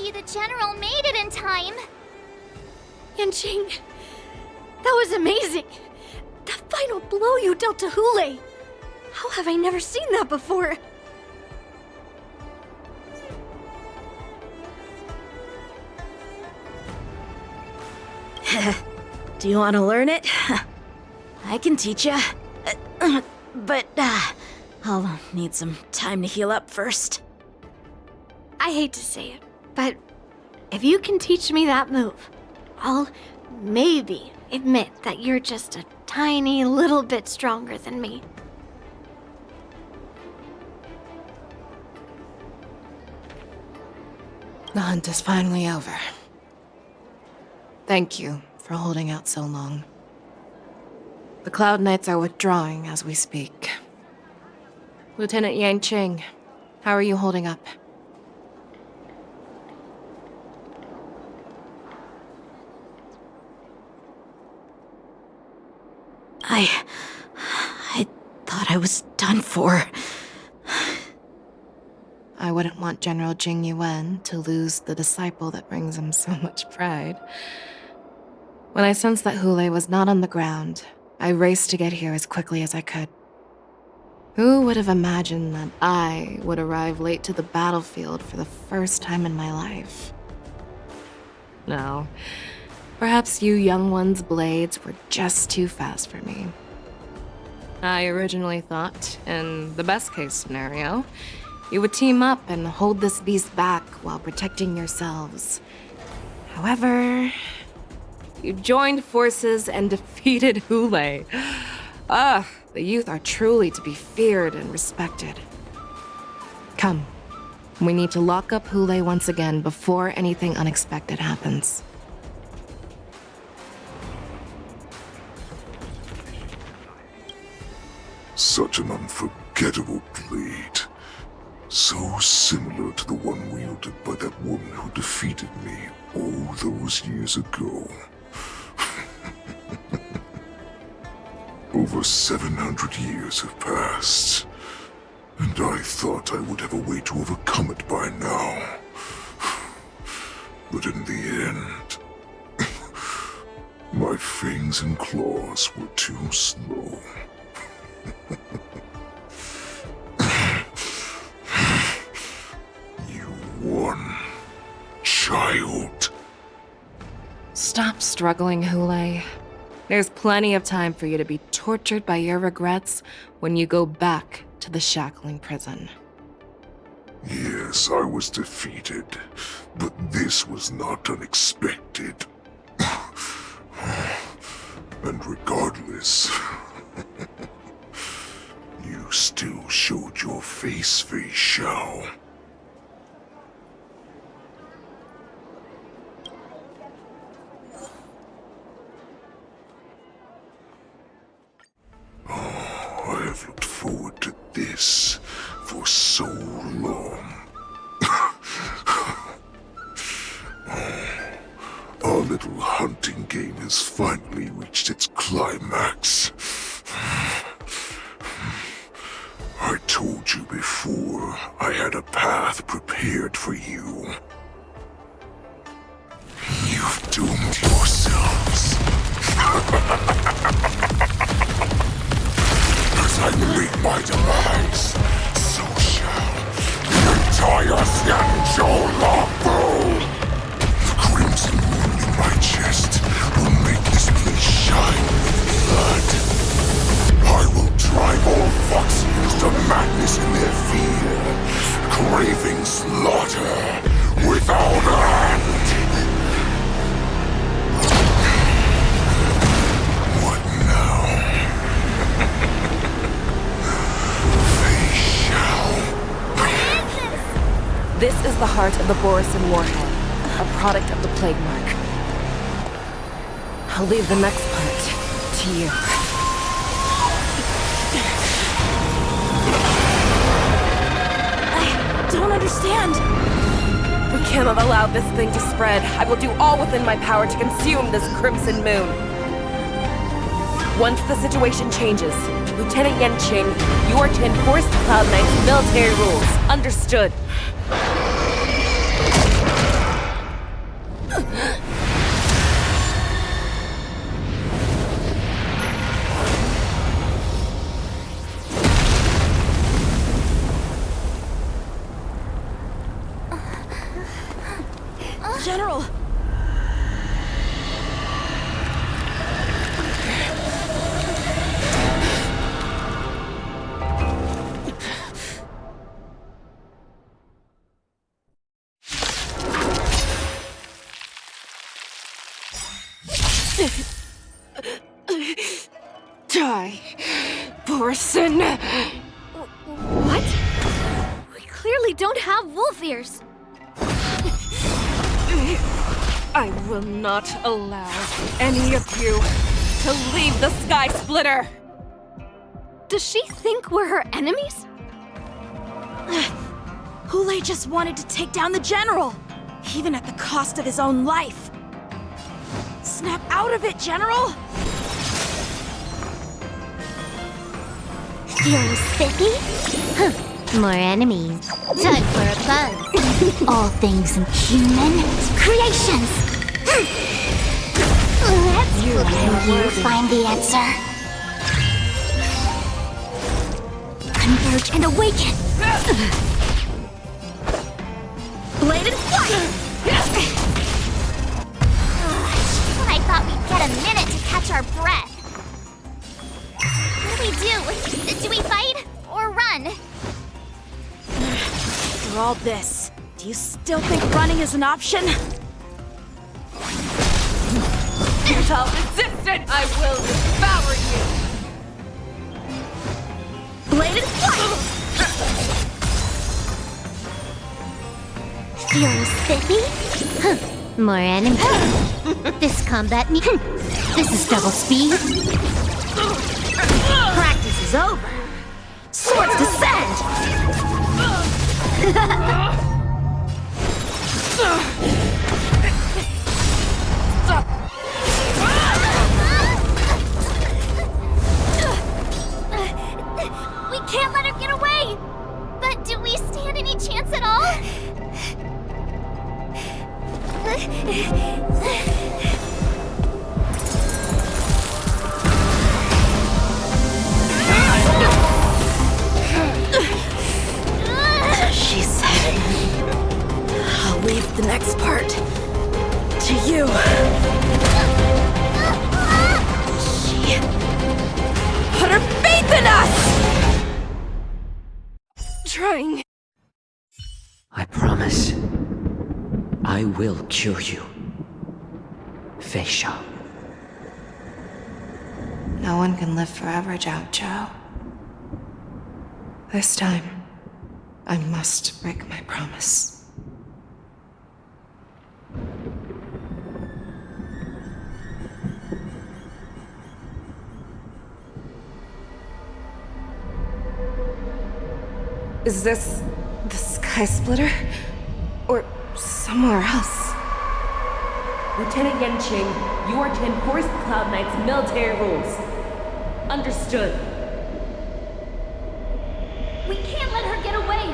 lucky the General made it in time. Yanqing, that was amazing. That final blow you dealt to Hule. How have I never seen that before? Do you want to learn it? I can teach you. But I'll need some time to heal up first. I hate to say it, but if you can teach me that move, I'll maybe admit that you're just a tiny little bit stronger than me. The hunt is finally over. Thank you for holding out so long. The Cloud Knights are withdrawing as we speak. Lieutenant Yanqing, how are you holding up? I thought I was done for. I wouldn't want General Jing Yuan to lose the disciple that brings him so much pride. When I sensed that Hule was not on the ground, I raced to get here as quickly as I could. Who would have imagined that I would arrive late to the battlefield for the first time in my life? No, perhaps you young ones' blades were just too fast for me. I originally thought, in the best-case scenario, you would team up and hold this beast back while protecting yourselves. However, you joined forces and defeated Hule. The youth are truly to be feared and respected. Come, we need to lock up Hule once again before anything unexpected happens. Such an unforgettable blade. So similar to the one wielded by that woman who defeated me all those years ago. Over 700 years have passed, and I thought I would have a way to overcome it by now. But in the end, my fangs and claws were too slow. You won, child. Stop struggling, Hule. There's plenty of time for you to be tortured by your regrets when you go back to the shackling prison. Yes, I was defeated, but this was not unexpected. And regardless, you still showed your face, Fei Xiao. I have looked forward to this for so long. Our little hunting game has finally reached its climax. I told you before, I had a path prepared for you. You've doomed yourselves. As I meet my demise, so shall the entire Xianzhou Luofu. The crimson wound in my chest will make this place shine with blood. I will drive all Foxians to madness in their fear, craving slaughter without end. This is the heart of the Borisin warhead, a product of the Plague Mark. I'll leave the next part to you. I don't understand. We can't have allowed this thing to spread. I will do all within my power to consume this Crimson Moon. Once the situation changes, Lieutenant Yanqing, you are to enforce the Cloud Knight's military rules. Understood. General! Die, Borson! What? We clearly don't have wolf ears. I will not allow any of you to leave the Sky Splitter! Does she think we're her enemies? Hule just wanted to take down the General, even at the cost of his own life. Snap out of it, General! Feeling spiffy? Huh. More enemies. Time for a buzz. All things human creations. Let's look how you find the answer. Converge and awaken. Bladed flight. I thought we'd get a minute to catch our breath. What do we do? Do we fight or run? After all this, do you still think running is an option? Futile resistance! I will devour you! Bladed flight! Feeling spiffy? Huh. More enemies. This combat this is double speed. Practice is over. Swords descend! We can't let her get away! But do we stand any chance at all? She said, I'll leave the next part to you. She put her faith in us! Trying. I promise. I will cure you. Feisha. No one can live forever, Xianzhou. This time, I must break my promise. Is this the Sky Splitter? Or somewhere else? Lieutenant Yanqing, you are to enforce the Cloud Knight's military rules. Understood. We can't let her get away!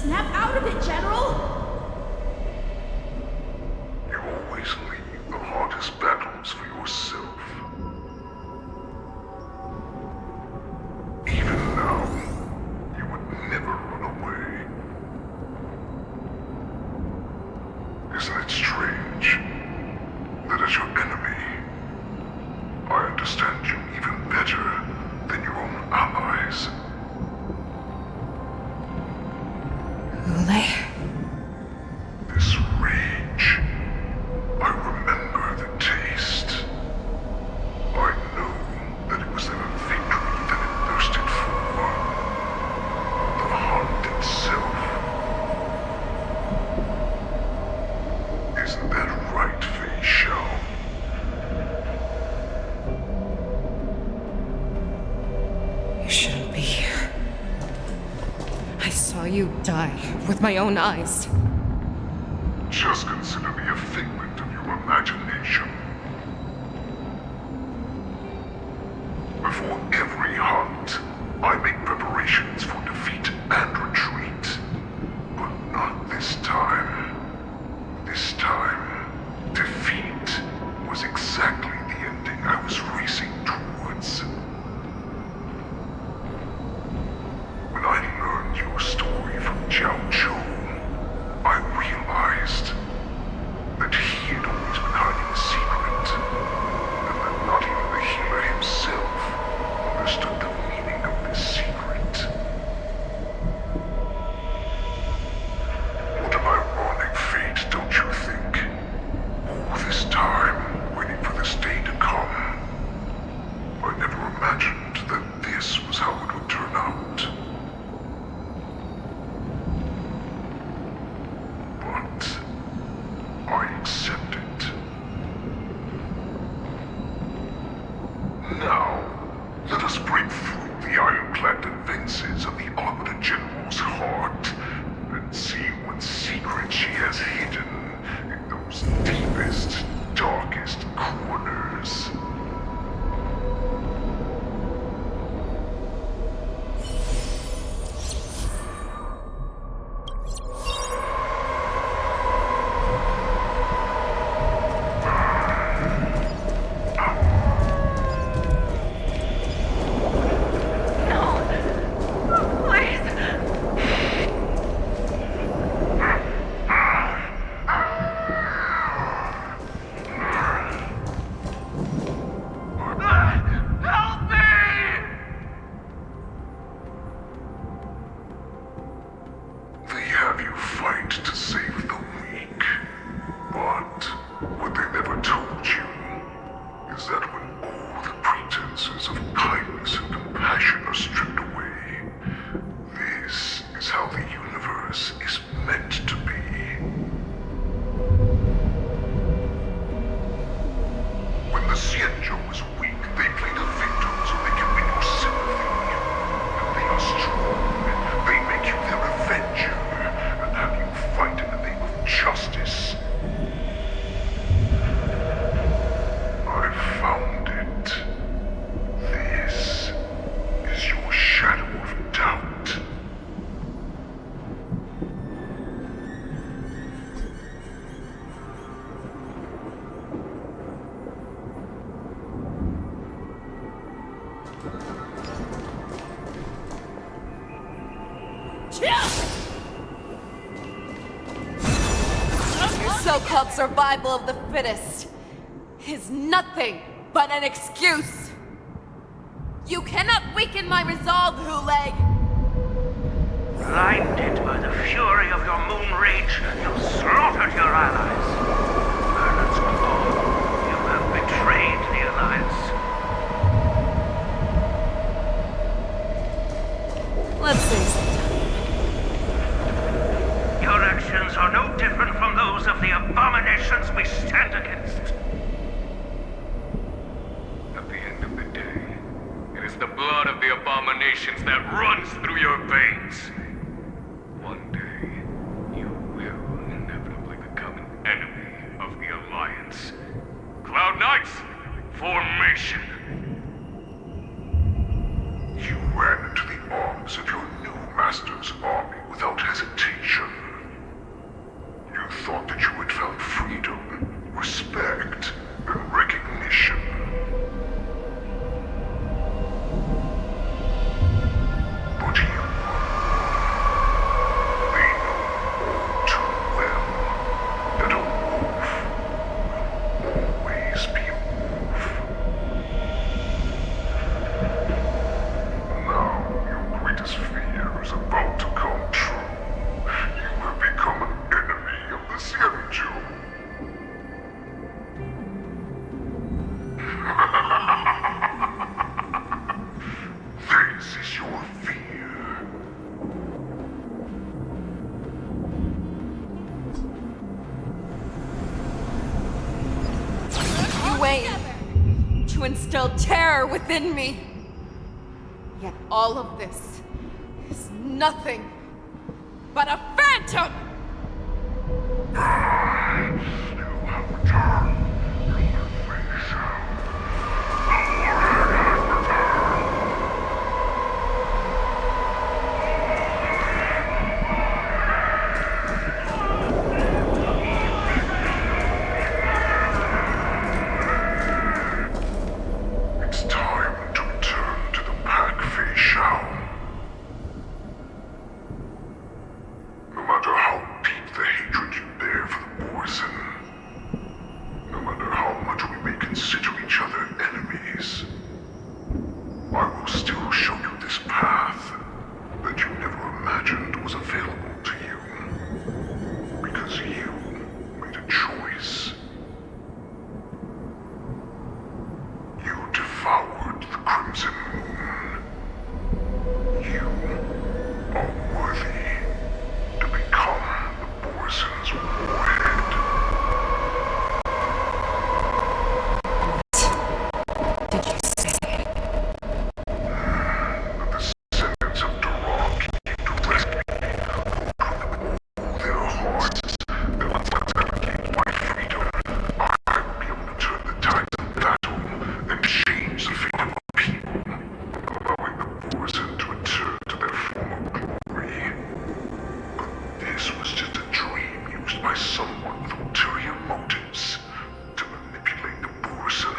Snap out of it, General! You always leave the hardest battles for yourself. Even now, you would never run away. Isn't it strange that as your enemy, I understand you even better than your own allies? Hule? This rage, I remember the taste. I know that it was their victory that it thirsted for. The hunt itself. Isn't that right, Feisha? You shouldn't be here. I saw you die with my own eyes. Just consider me a figment of your imagination. Before every hunt, I make preparations for defeat and retreat. But not this time. This time, defeat was exactly the ending I was racing towards. When I learned your story from Xianzhou, have you fight to save the weak. But what they never told you is that when all the pretenses of kindness and compassion are stripped away, this is how the universe is meant to be. When the Xianzhou was weak, they played a victim so they can win your sympathy. When they are strong, they make you their avenger and have you fight in the name of justice. I found it. This is your shadow of doubt. Your so-called survival of the fittest is nothing but an excuse. You cannot weaken my resolve, Hulei. Blinded by the fury of your moon rage, you slaughtered your allies. Vernon's claw, you have betrayed the Alliance. Let's face it. Your actions are no different from those of the abominations we stand against. At the end of the day, it is the blood of the abominations that runs through your veins. One day, you will inevitably become an enemy of the Alliance. Cloud Knights, formation! You ran into the arms of your new master's army without hesitation. You thought that you had found freedom, respect, and recognition. But you... they know all too well that a wolf will always be a wolf. Now your greatest fear is about to come true. You have become an enemy of the Xianzhou. This is your fear. You aim to instill terror within me. Yet all of this is nothing but a phantom! It's time to return to the pack, Fei Shao. No matter how deep the hatred you bear for the Borson, no matter how much we may consider each other enemies, I will still show you this path that you never imagined was available to you. Because you made a choice. You devoured the Crimson Moon. You are worthy to become the Borson's warhead. Did you say? The descendants of Durok came to rescue me, open them in all their hearts. That once I regained my freedom, I will be able to turn the tides of battle and change the fate of our people, allowing the Borson to return to their former glory. But this was just a dream used by someone with ulterior motives to manipulate the Borson.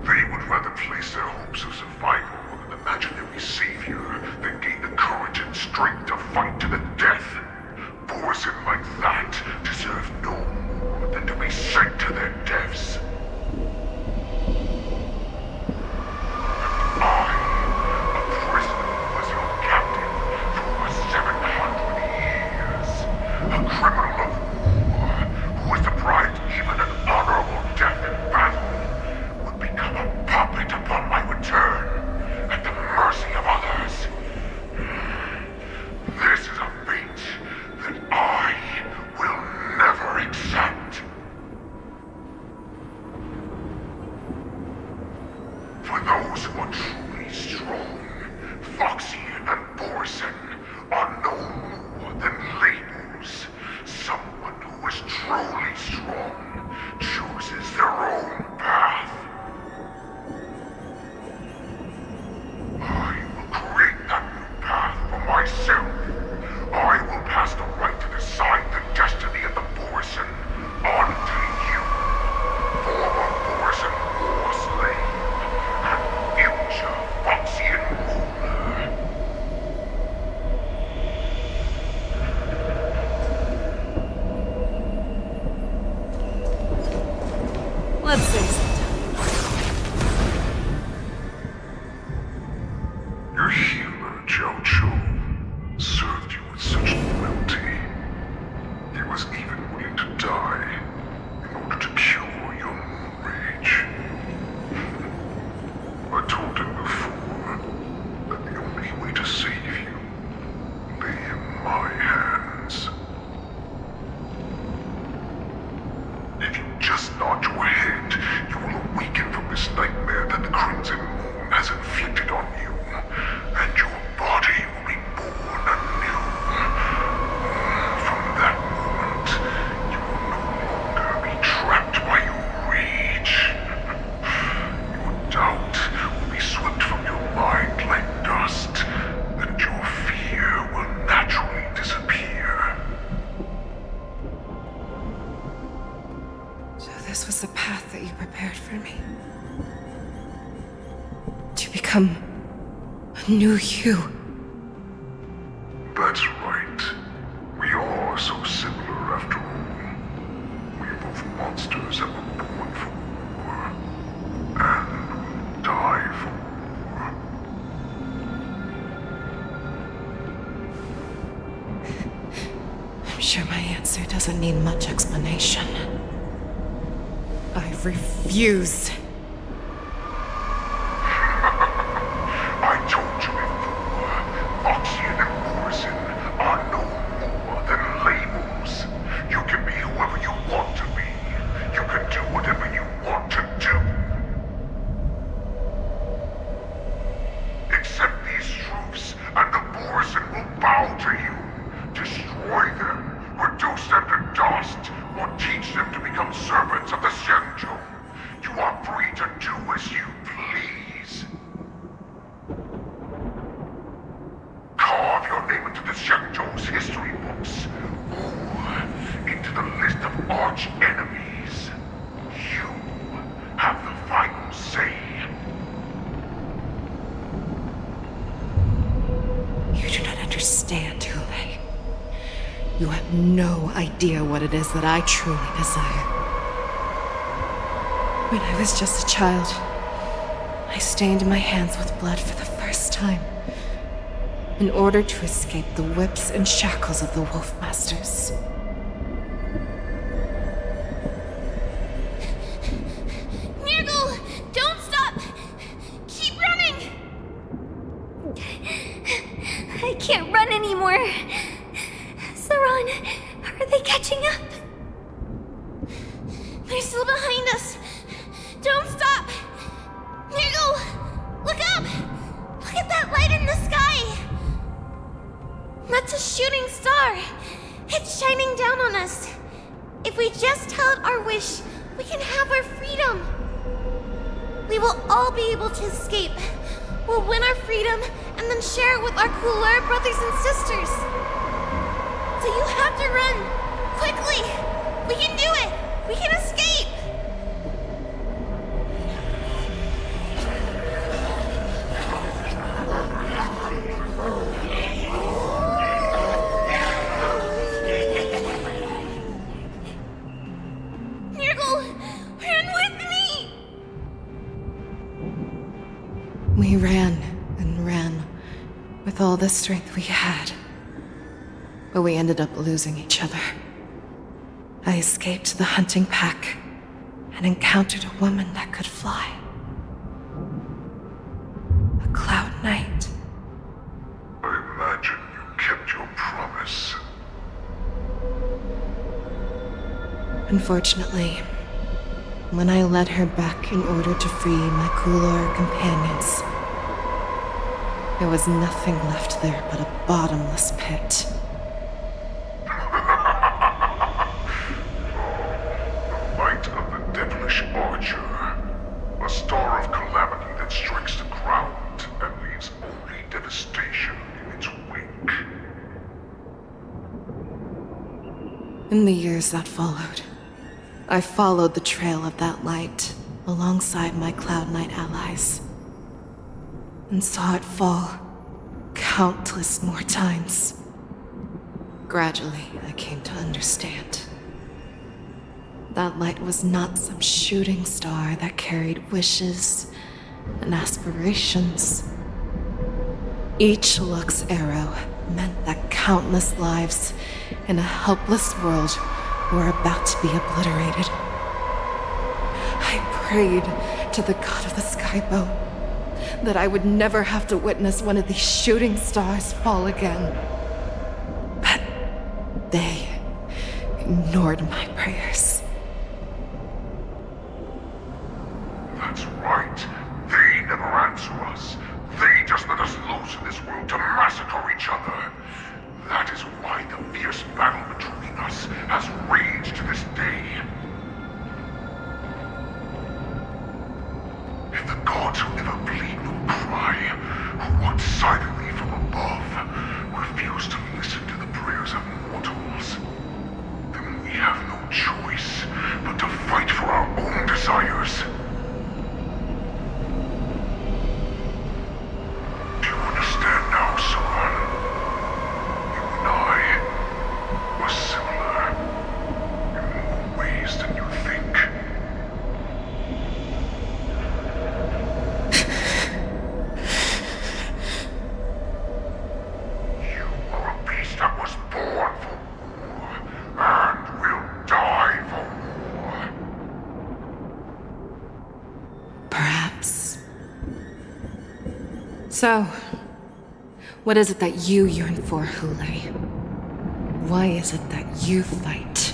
They would rather place their hopes of survival on an imaginary savior than gain the courage and strength to fight to the death. Borson like that deserve no more than to be sent to their deaths. I, a prisoner who was your captain, knew you. That's right. We are so similar after all. We are both monsters that were born for war, and will die for war. I'm sure my answer doesn't need much explanation. I refuse. I told you before, Foxian and Morrison are no more than labels. You can be whoever you want to be. You can do whatever you want to do. Accept these truths, and the Morrison will bow to you. Destroy them, reduce them to dust, or teach them to become servants of the Xianzhou. You are free to do as you please. Carve your name into the Xianzhou's history books, or into the list of arch enemies. You have the final say. You do not understand, Hule. You have no idea what it is that I truly desire. When I was just a child, I stained my hands with blood for the first time, in order to escape the whips and shackles of the Wolf Masters. Nirgal! Don't stop! Keep running! I can't run anymore. Saran, are they catching up? They're still behind us. Don't stop! Nirgal! Look up! Look at that light in the sky! That's a shooting star. It's shining down on us. If we just tell it our wish, we can have our freedom. We will all be able to escape. We'll win our freedom and then share it with our cooler brothers and sisters. So you have to run! Quickly! We can do it! We can escape! Nirgal! Run with me! We ran and ran with all the strength we had. But we ended up losing each other. I escaped the hunting pack and encountered a woman that could fly. A Cloud Knight. I imagine you kept your promise. Unfortunately, when I led her back in order to free my cooler companions, there was nothing left there but a bottomless pit. Archer, a star of calamity that strikes the ground and leaves only devastation in its wake. In the years that followed, I followed the trail of that light alongside my Cloud Knight allies, and saw it fall countless more times. Gradually, I came to understand. That light was not some shooting star that carried wishes and aspirations. Each Lux arrow meant that countless lives in a helpless world were about to be obliterated. I prayed to the god of the skybow that I would never have to witness one of these shooting stars fall again. But they ignored my prayers. That's right. They never answer us. They just let us loose in this world to massacre each other. That is why the fierce battle between us has raged to this day. If the gods who never bleed nor cry, who watch silently from above, refuse to listen to the prayers of mortals, then we have no choice. So, what is it that you yearn for, Hule? Why is it that you fight?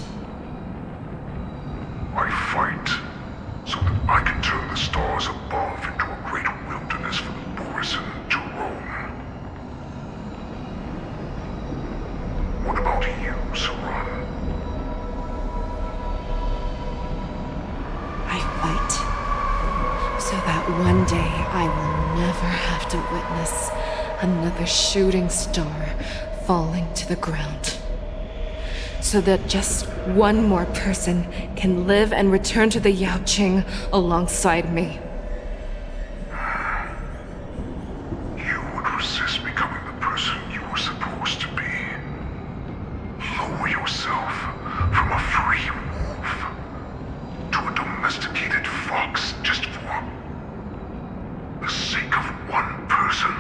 I fight so that I can turn the stars above into a great wilderness for the Borisin to roam. What about you, Saran? I fight so that one day I will never have to witness another shooting star falling to the ground. So that just one more person can live and return to the Yaoqing alongside me. You would resist becoming the person you were supposed to be. Lower yourself from a free wolf to a domesticated fox just for the sake of one person.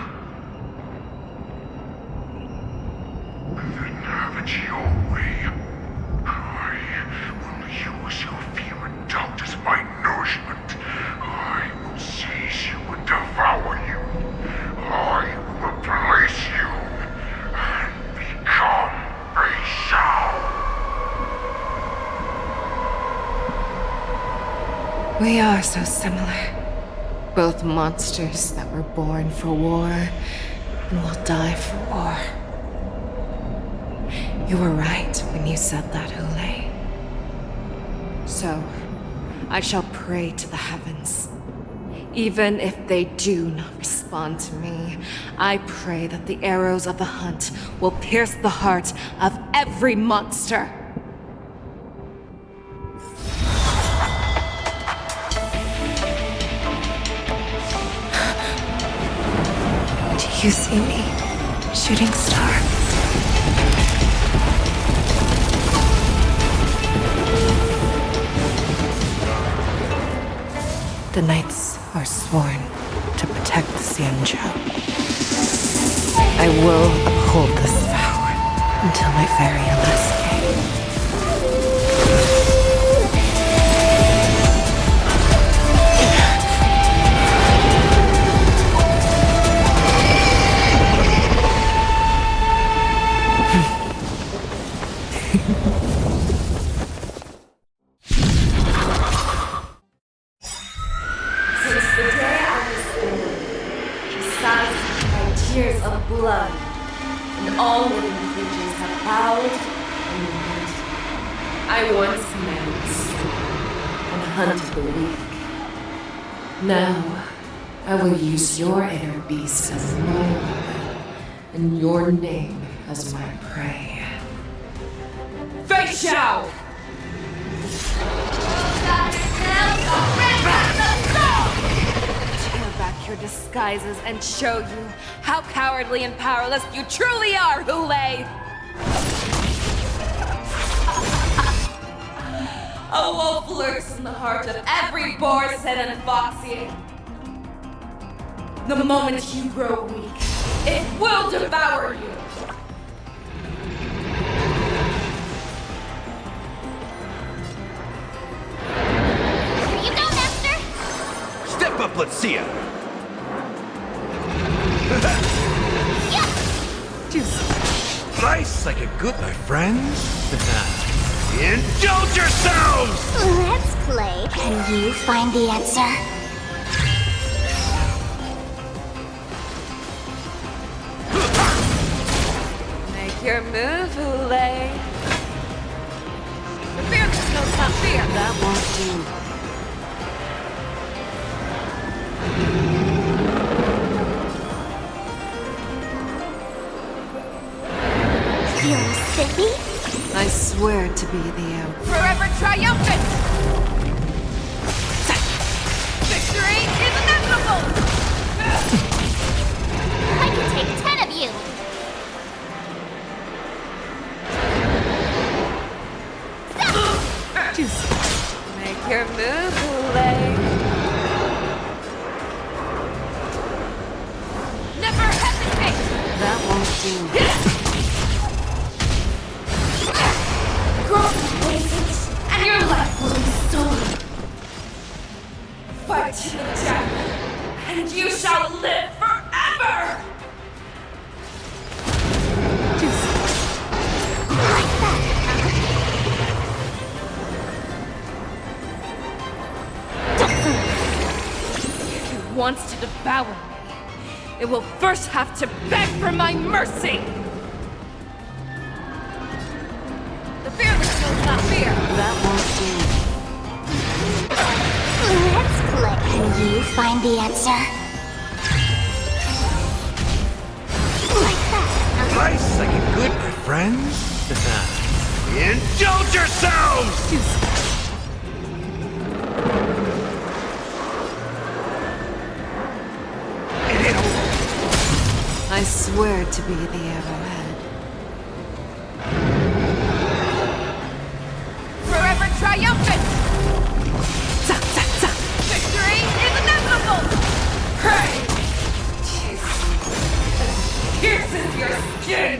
Then have it your way. I will use your fear and doubt as my nourishment. I will seize you and devour you. I will replace you and become a Xiao. We are so similar. Both monsters that were born for war and will die for war. You were right when you said that, Hule. So, I shall pray to the heavens. Even if they do not respond to me, I pray that the arrows of the hunt will pierce the heart of every monster. Do you see me, shooting star? The knights are sworn to protect the Xianzhou. I will uphold this vow until my very last day. Since the day I was born, besides my tears of blood, and all living creatures have bowed and knelt. I once menaced and hunted the weak. Now, I will use your inner beast as my weapon, and your name as my prey. Fei Xiao! Tear back your disguises and show you how cowardly and powerless you truly are, Hule! A wolf lurks in the heart of every Borisin and Foxian. The moment you grow weak, it will devour you! Here you go, Master! Step up, let's see ya! Slice like a good, my friends. Indulge yourselves! Let's play. Can you find the answer? Make your move, Hule. The fearless knows not fear. That won't do. Feeling spiffy? I swear to be the Emperor. Forever triumphant! Victory is inevitable! I can take 10 of you! Make your move, Hule. Never hesitate! That won't do. Grow complacent, and your life will be stolen. Fight to the death, and you shall live forever! wants to devour me, it will first have to beg for my mercy! The fearless knows not fear! That won't do. Let's play. Can you find the answer? Like that. Nice, like a good, my friends. Indulge yourselves! I swear to be the arrowhead. Forever triumphant! Victory is inevitable! Pray! Pierces your skin!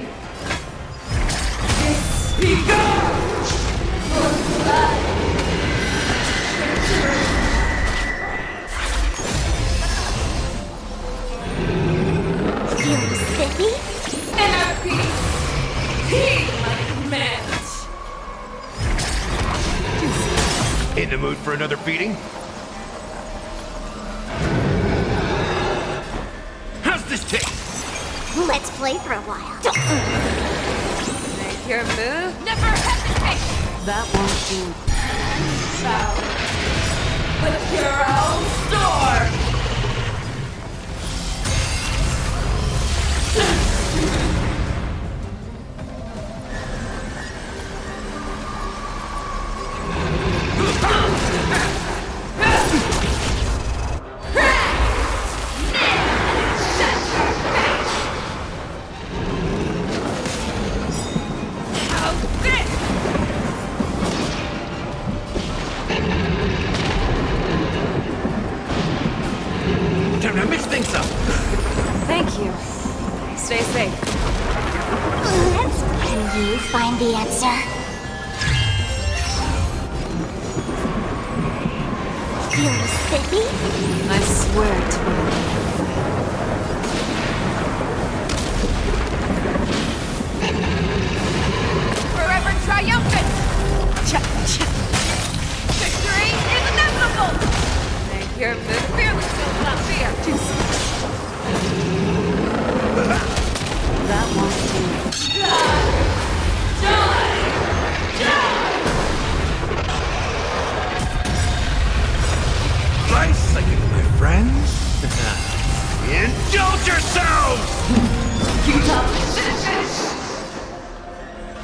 Begun! Feeling spiffy? Inner peace! Heed my commands! In the mood for another beating? How's this taste? Let's play for a while. Make your move, never hesitate! That won't do. Bow with your own sword! Time to mix things up. Thank you. Stay safe. Can you find the answer? Feeling spiffy? I swear to be the Forever triumphant! Victory is inevitable! Make your move, fearless will not fear! That won't do. Nice, like it, my friends. Indulge yourselves!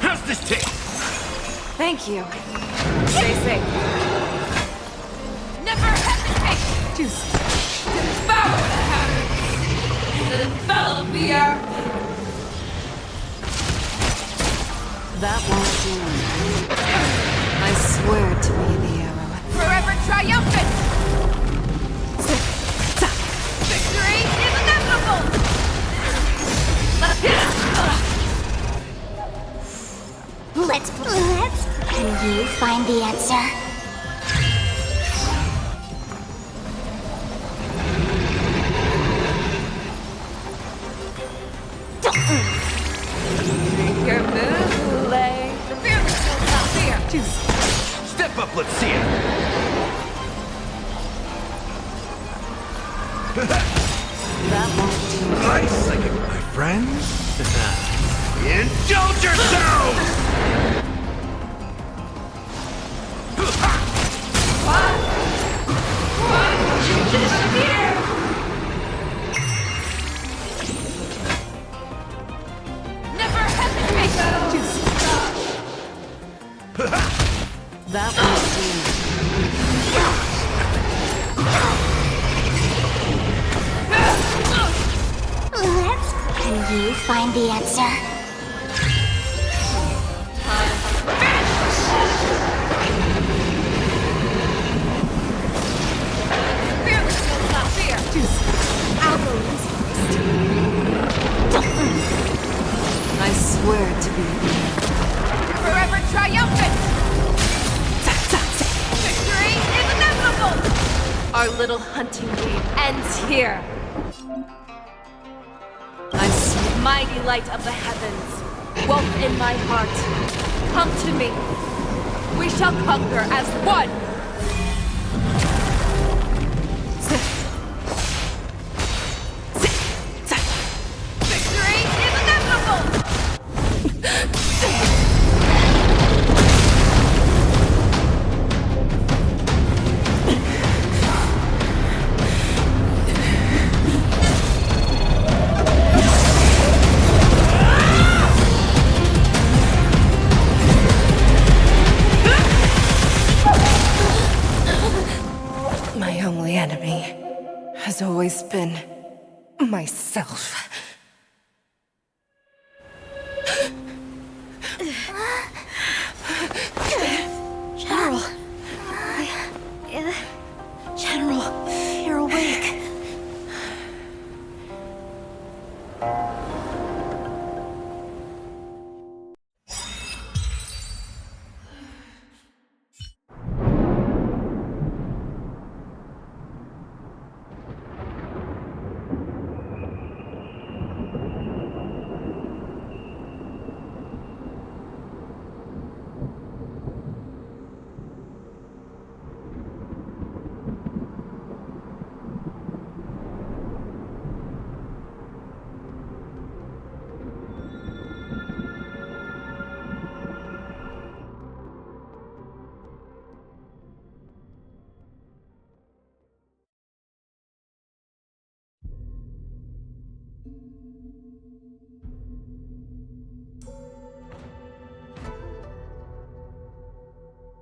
How's this taste? Thank you. Stay safe. Never hesitate to devour the habits that envelop the earth. That won't do. I swear to be the arrowhead. Forever triumphant! Victory is inevitable! Let's. Can you find the answer? Make your move, Lay. The fearless will not fear. Step up, let's see it. That won't do. Nice, like it, my friends. Indulge yourselves! Never hesitate to stop. That won't do. Can you find the answer? Fearless will not fear. I'll go I swear to be Forever triumphant! Victory is inevitable! Our little hunting game ends here. I see mighty light of the heavens, wolf in my heart. Come to me. We shall conquer as one. always been myself. General. General, you're awake.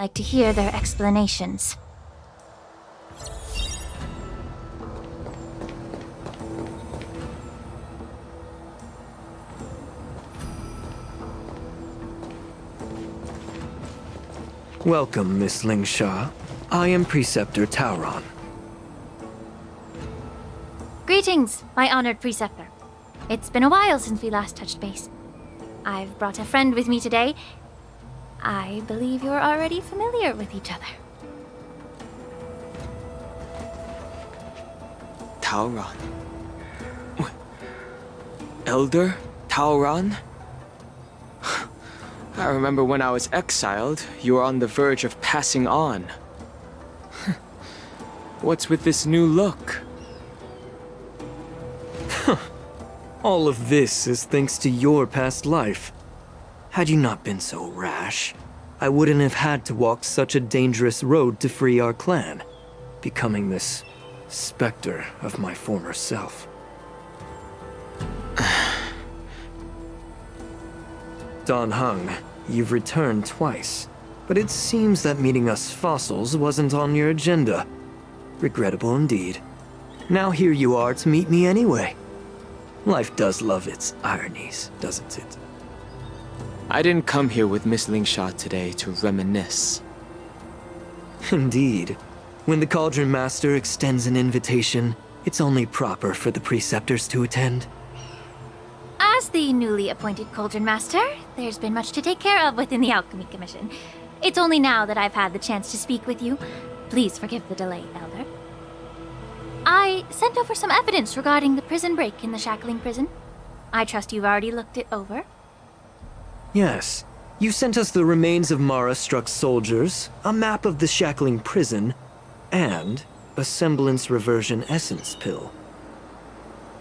Like to hear their explanations. Welcome, Miss Lingsha. I am Preceptor Tauron. Greetings, my honored preceptor. It's been a while since we last touched base. I've brought a friend with me today. I believe you're already familiar with each other. Tauron. Elder Tauron? I remember when I was exiled, you were on the verge of passing on. What's with this new look? All of this is thanks to your past life. Had you not been so rash, I wouldn't have had to walk such a dangerous road to free our clan, becoming this specter of my former self. Dan Heng, you've returned twice, but it seems that meeting us fossils wasn't on your agenda. Regrettable indeed. Now here you are to meet me anyway. Life does love its ironies, doesn't it? I didn't come here with Miss Lingsha today to reminisce. Indeed. When the Cauldron Master extends an invitation, it's only proper for the Preceptors to attend. As the newly appointed Cauldron Master, there's been much to take care of within the Alchemy Commission. It's only now that I've had the chance to speak with you. Please forgive the delay, Elder. I sent over some evidence regarding the prison break in the Shackling Prison. I trust you've already looked it over. Yes. You sent us the remains of Mara-struck soldiers, a map of the Shackling Prison, and a semblance reversion essence pill.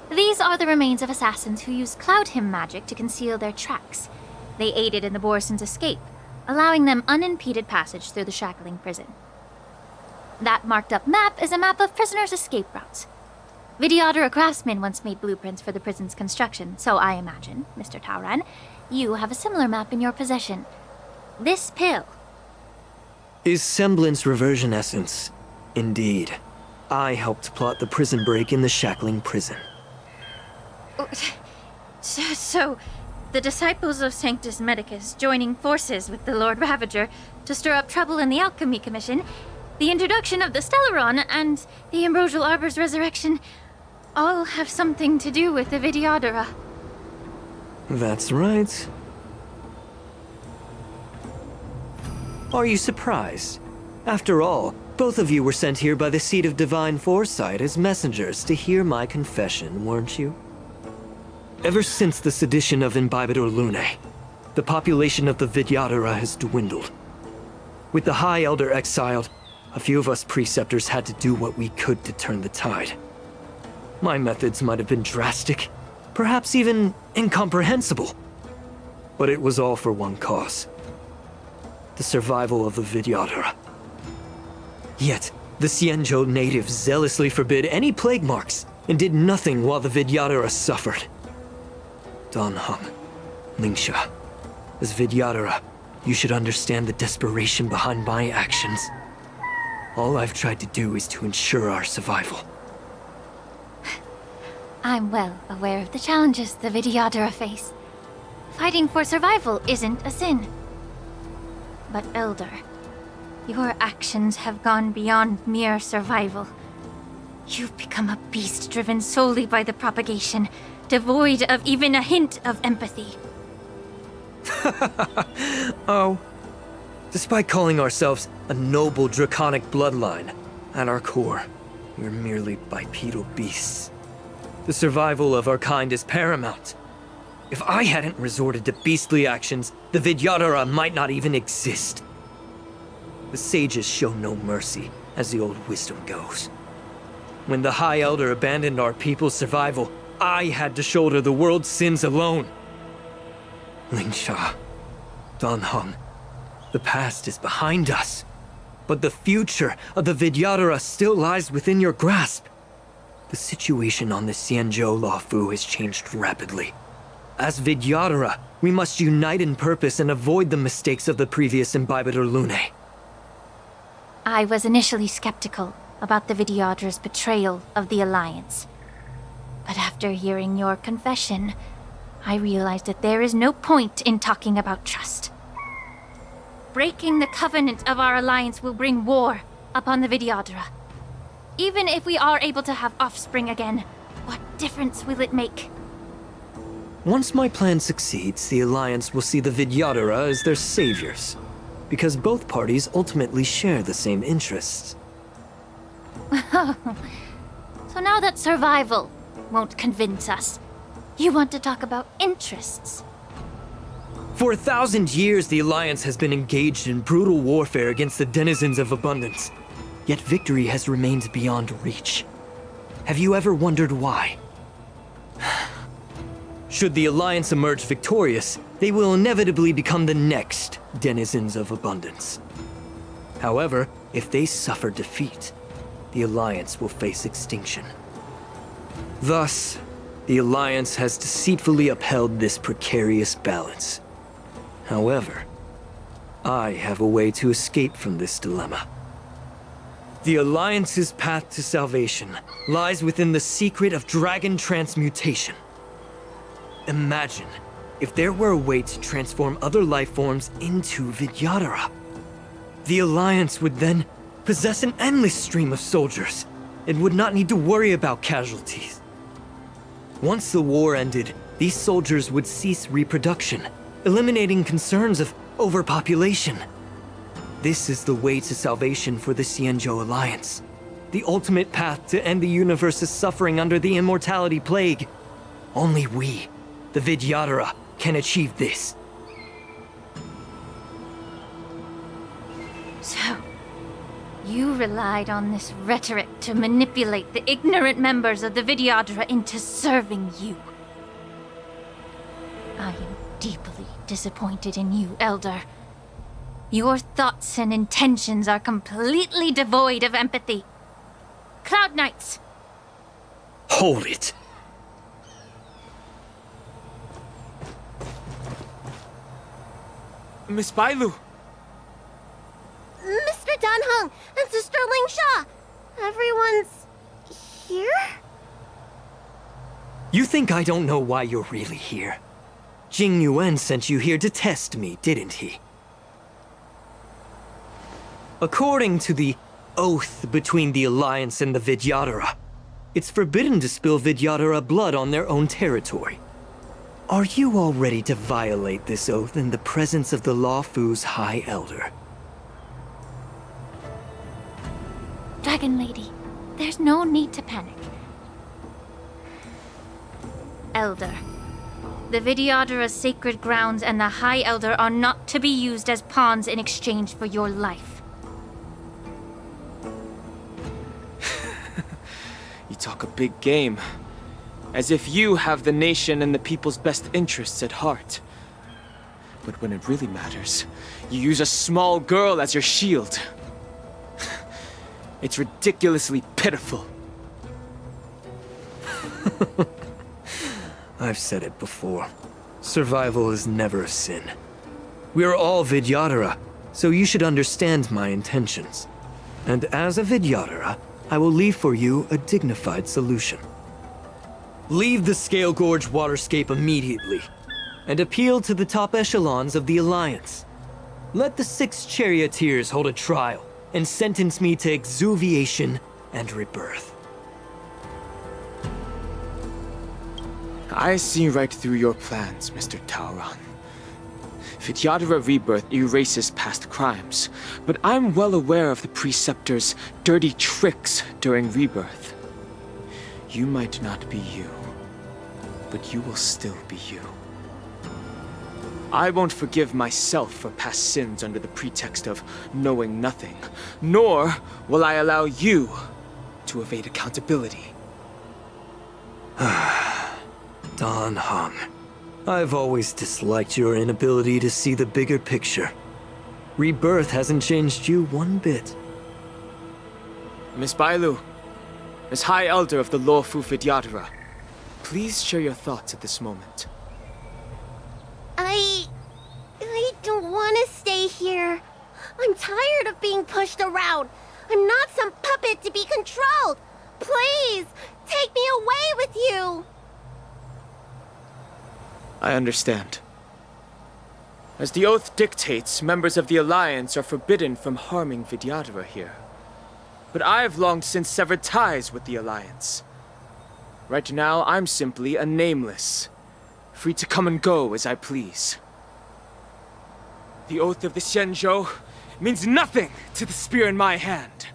These are the remains of assassins who used Cloud Hymn magic to conceal their tracks. They aided in the Borison's escape, allowing them unimpeded passage through the Shackling Prison. That marked-up map is a map of prisoners' escape routes. Vidyadhara craftsmen once made blueprints for the prison's construction, so I imagine, Mr. Tauron, you have a similar map in your possession. This pill. Is semblance reversion essence. Indeed. I helped plot the prison break in the Shackling Prison. So, the disciples of Sanctus Medicus joining forces with the Lord Ravager to stir up trouble in the Alchemy Commission, the introduction of the Stellaron, and the Ambrosial Arbor's resurrection all have something to do with the Vidyadhara. That's right. Are you surprised? After all, both of you were sent here by the Seat of Divine Foresight as messengers to hear my confession, weren't you? Ever since the sedition of Imbibidor Lunae, the population of the Vidyadhara has dwindled. With the High Elder exiled, a few of us preceptors had to do what we could to turn the tide. My methods might have been drastic, perhaps even incomprehensible. But it was all for one cause. The survival of the Vidyadhara. Yet, the Xianzhou natives zealously forbid any plague marks and did nothing while the Vidyadhara suffered. Dan Heng, Lingsha, as Vidyadhara, you should understand the desperation behind my actions. All I've tried to do is to ensure our survival. I'm well aware of the challenges the Vidyadhara face. Fighting for survival isn't a sin. But Elder, your actions have gone beyond mere survival. You've become a beast driven solely by the propagation, devoid of even a hint of empathy. Oh. Despite calling ourselves a noble draconic bloodline, at our core, we're merely bipedal beasts. The survival of our kind is paramount. If I hadn't resorted to beastly actions, the Vidyadhara might not even exist. The sages show no mercy, as the old wisdom goes. When the High Elder abandoned our people's survival, I had to shoulder the world's sins alone. Lingsha, Danheng, the past is behind us, but the future of the Vidyadhara still lies within your grasp. The situation on the Xianzhou Luofu has changed rapidly. As Vidyadhara, we must unite in purpose and avoid the mistakes of the previous Imbibitor Lunae. I was initially skeptical about the Vidyadhara's betrayal of the Alliance. But after hearing your confession, I realized that there is no point in talking about trust. Breaking the covenant of our alliance will bring war upon the Vidyadhara. Even if we are able to have offspring again, what difference will it make? Once my plan succeeds, the Alliance will see the Vidyadhara as their saviors, because both parties ultimately share the same interests. So now that survival won't convince us, you want to talk about interests? For 1,000 years, the Alliance has been engaged in brutal warfare against the denizens of abundance. Yet victory has remained beyond reach. Have you ever wondered why? Should the Alliance emerge victorious, they will inevitably become the next denizens of abundance. However, if they suffer defeat, the Alliance will face extinction. Thus, the Alliance has deceitfully upheld this precarious balance. However, I have a way to escape from this dilemma. The Alliance's path to salvation lies within the secret of dragon transmutation. Imagine if there were a way to transform other life forms into Vidyadhara. The Alliance would then possess an endless stream of soldiers and would not need to worry about casualties. Once the war ended, these soldiers would cease reproduction, eliminating concerns of overpopulation. This is the way to salvation for the Xianzhou Alliance. The ultimate path to end the universe's suffering under the immortality plague. Only we, the Vidyadhara, can achieve this. So, you relied on this rhetoric to manipulate the ignorant members of the Vidyadhara into serving you. I am deeply disappointed in you, Elder. Your thoughts and intentions are completely devoid of empathy. Cloud Knights! Hold it! Miss Bailu! Mr. Danheng and Sister Lingsha! Everyone's here? You think I don't know why you're really here? Jing Yuan sent you here to test me, didn't he? According to the oath between the Alliance and the Vidyadhara, it's forbidden to spill Vidyadhara blood on their own territory. Are you all ready to violate this oath in the presence of the Luofu's High Elder? Dragon Lady, there's no need to panic. Elder, the Vidyadhara's sacred grounds and the High Elder are not to be used as pawns in exchange for your life. You talk a big game. As if you have the nation and the people's best interests at heart. But when it really matters, you use a small girl as your shield. It's ridiculously pitiful. I've said it before. Survival is never a sin. We are all Vidyadhara, so you should understand my intentions. And as a Vidyadhara, I will leave for you a dignified solution. Leave the Scale Gorge waterscape immediately, and appeal to the top echelons of the Alliance. Let the 6 charioteers hold a trial, and sentence me to exuviation and rebirth. I see right through your plans, Mr. Tauron. Vidyadhara Rebirth erases past crimes, but I'm well aware of the Preceptor's dirty tricks during Rebirth. You might not be you, but you will still be you. I won't forgive myself for past sins under the pretext of knowing nothing, nor will I allow you to evade accountability. Dan Heng, I've always disliked your inability to see the bigger picture. Rebirth hasn't changed you one bit. Miss Bailu, as High Elder of the Luofu Vidyadhara, please share your thoughts at this moment. I don't want to stay here. I'm tired of being pushed around. I'm not some puppet to be controlled. Please, take me away with you. I understand. As the oath dictates, members of the Alliance are forbidden from harming Vidyadhara here. But I've long since severed ties with the Alliance. Right now, I'm simply a nameless, free to come and go as I please. The oath of the Xianzhou means nothing to the spear in my hand.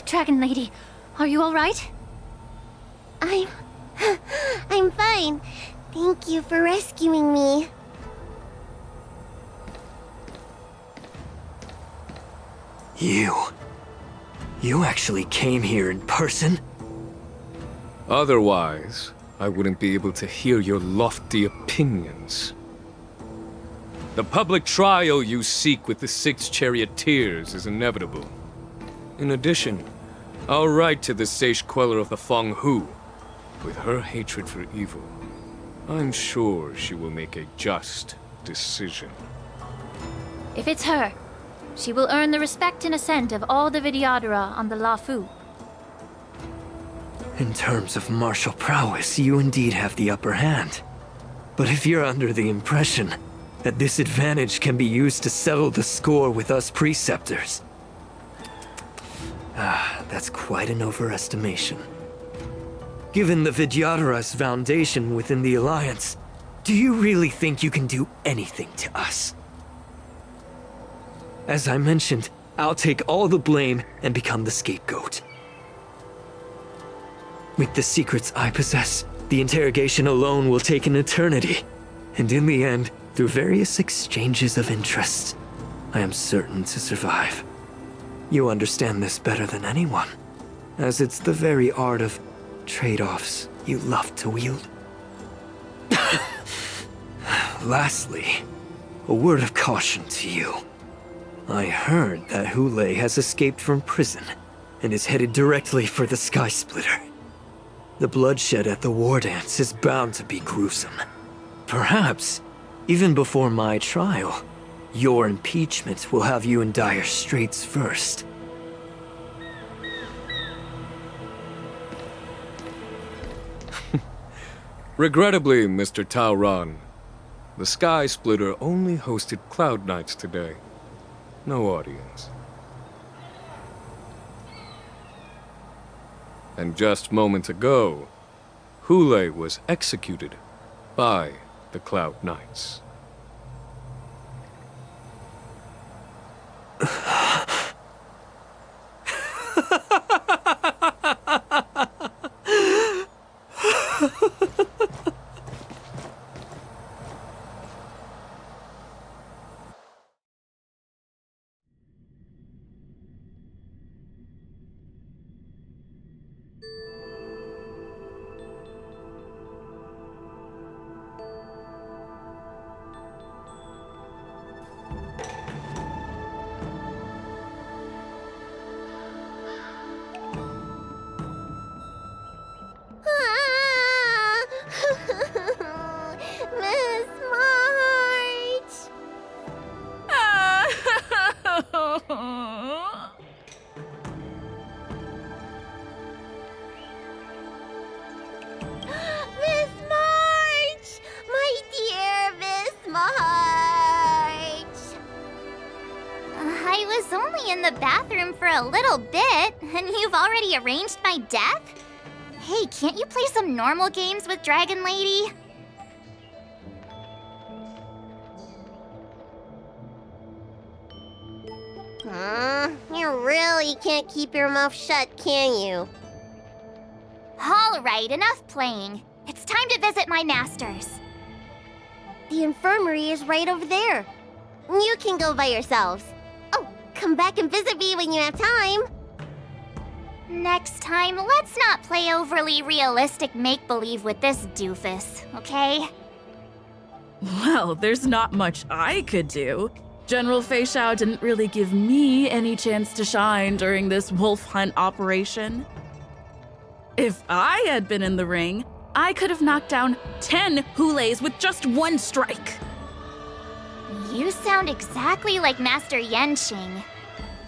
Dragon Lady, are you all right? I'm fine. Thank you for rescuing me. You actually came here in person? Otherwise, I wouldn't be able to hear your lofty opinions. The public trial you seek with the 6 charioteers is inevitable. In addition, I'll write to the Sage Queller of the Feng Hu. With her hatred for evil, I'm sure she will make a just decision. If it's her, she will earn the respect and assent of all the Vidyadhara on the Luofu. In terms of martial prowess, you indeed have the upper hand. But if you're under the impression that this advantage can be used to settle the score with us Preceptors, that's quite an overestimation. Given the Vidyadhara's foundation within the Alliance, do you really think you can do anything to us? As I mentioned, I'll take all the blame and become the scapegoat. With the secrets I possess, the interrogation alone will take an eternity. And in the end, through various exchanges of interest, I am certain to survive. You understand this better than anyone, as it's the very art of trade-offs you love to wield. Lastly, a word of caution to you. I heard that Hule has escaped from prison and is headed directly for the Sky Splitter. The bloodshed at the war dance is bound to be gruesome. Perhaps, even before my trial, your impeachment will have you in dire straits first. Regrettably, Mr. Tauron, the Sky Splitter only hosted Cloud Knights today. No audience. And just moments ago, Hule was executed by the Cloud Knights. only in the bathroom for a little bit, and you've already arranged my death? Hey, can't you play some normal games with Dragon Lady? You really can't keep your mouth shut, can you? All right, enough playing. It's time to visit my masters. The infirmary is right over there. You can go by yourselves. Oh, come back and visit me when you have time. Next time, let's not play overly realistic make-believe with this doofus, okay? Well, there's not much I could do. General Fei Xiao didn't really give me any chance to shine during this wolf hunt operation. If I had been in the ring, I could have knocked down 10 Hulays with just one strike. You sound exactly like Master Yanqing.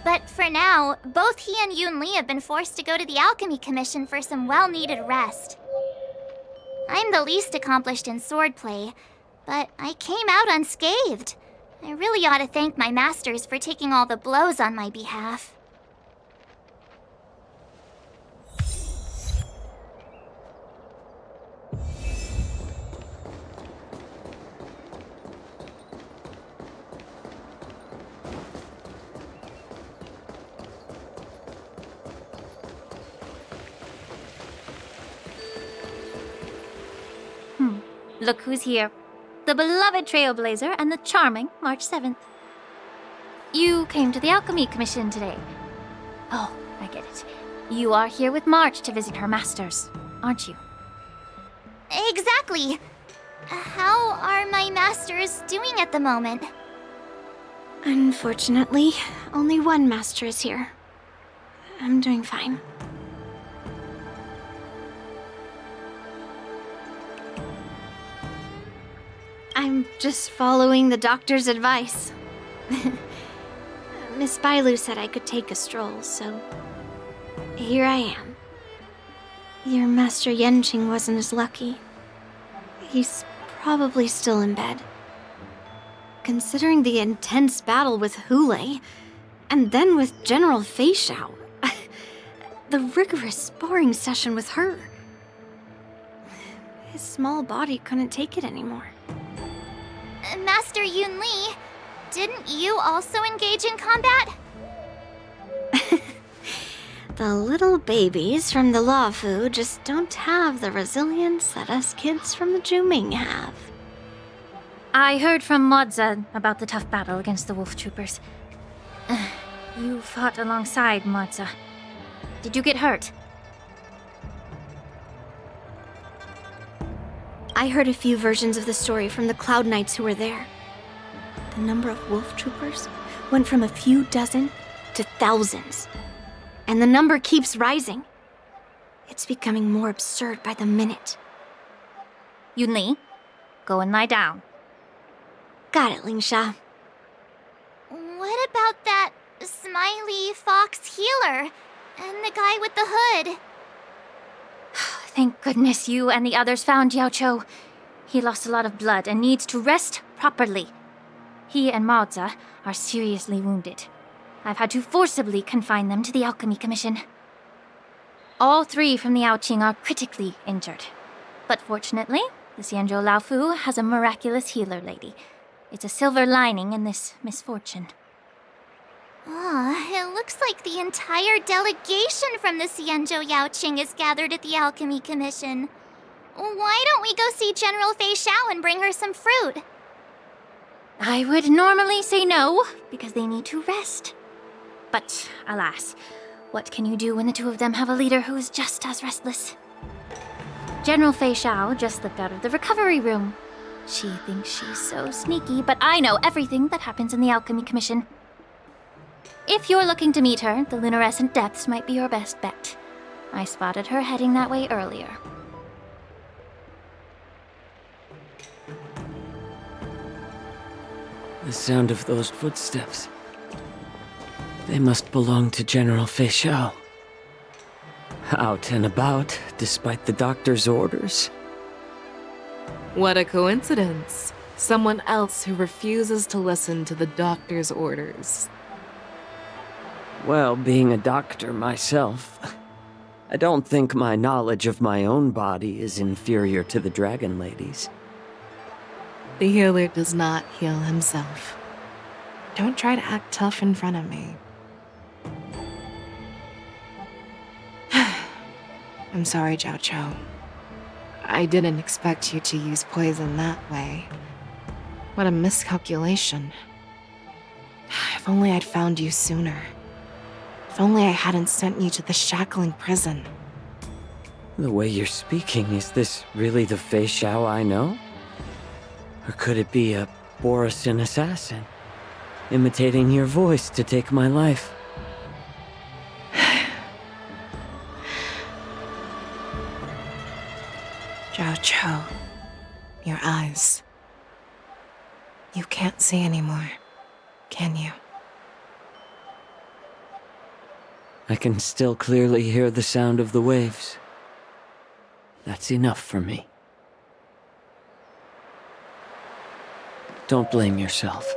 But for now, both he and Yun Li have been forced to go to the Alchemy Commission for some well-needed rest. I'm the least accomplished in swordplay, but I came out unscathed. I really ought to thank my masters for taking all the blows on my behalf. Look who's here. The beloved Trailblazer and the charming March 7th. You came to the Alchemy Commission today. Oh, I get it. You are here with March to visit her masters, aren't you? Exactly. How are my masters doing at the moment? Unfortunately, only one master is here. I'm doing fine. I'm just following the doctor's advice. Miss Bailu said I could take a stroll, so here I am. Your Master Yanqing wasn't as lucky. He's probably still in bed. Considering the intense battle with Hulei, and then with General Fei Xiao, the rigorous sparring session with her, his small body couldn't take it anymore. Master Yun Li, didn't you also engage in combat? The little babies from the Luofu just don't have the resilience that us kids from the Zhuming have. I heard from Moza about the tough battle against the wolf troopers. You fought alongside Moza. Did you get hurt? I heard a few versions of the story from the Cloud Knights who were there. The number of wolf troopers went from a few dozen to thousands. And the number keeps rising. It's becoming more absurd by the minute. Yun Li, go and lie down. Got it, Lingsha. What about that smiley fox healer and the guy with the hood? Thank goodness you and the others found Xiaoqiu. He lost a lot of blood and needs to rest properly. He and Maoza are seriously wounded. I've had to forcibly confine them to the Alchemy Commission. All three from the Yaoqing are critically injured. But fortunately, the Xianzhou Luofu has a miraculous healer lady. It's a silver lining in this misfortune. It looks like the entire delegation from the Xianzhou Yaoqing is gathered at the Alchemy Commission. Why don't we go see General Fei Xiao and bring her some fruit? I would normally say no, because they need to rest. But alas, what can you do when the two of them have a leader who is just as restless? General Fei Xiao just slipped out of the recovery room. She thinks she's so sneaky, but I know everything that happens in the Alchemy Commission. If you're looking to meet her, the luminescent depths might be your best bet. I spotted her heading that way earlier. The sound of those footsteps. They must belong to General Fei Xiao. Out and about, despite the doctor's orders. What a coincidence. Someone else who refuses to listen to the doctor's orders. Well, being a doctor myself, I don't think my knowledge of my own body is inferior to the Dragon Lady's. The healer does not heal himself. Don't try to act tough in front of me. I'm sorry, Xianzhou. I didn't expect you to use poison that way. What a miscalculation. If only I'd found you sooner. If only I hadn't sent you to the shackling prison. The way you're speaking, is this really the Fei Xiao I know? Or could it be a Borisin assassin, imitating your voice to take my life? Xianzhou, your eyes. You can't see anymore, can you? I can still clearly hear the sound of the waves. That's enough for me. Don't blame yourself.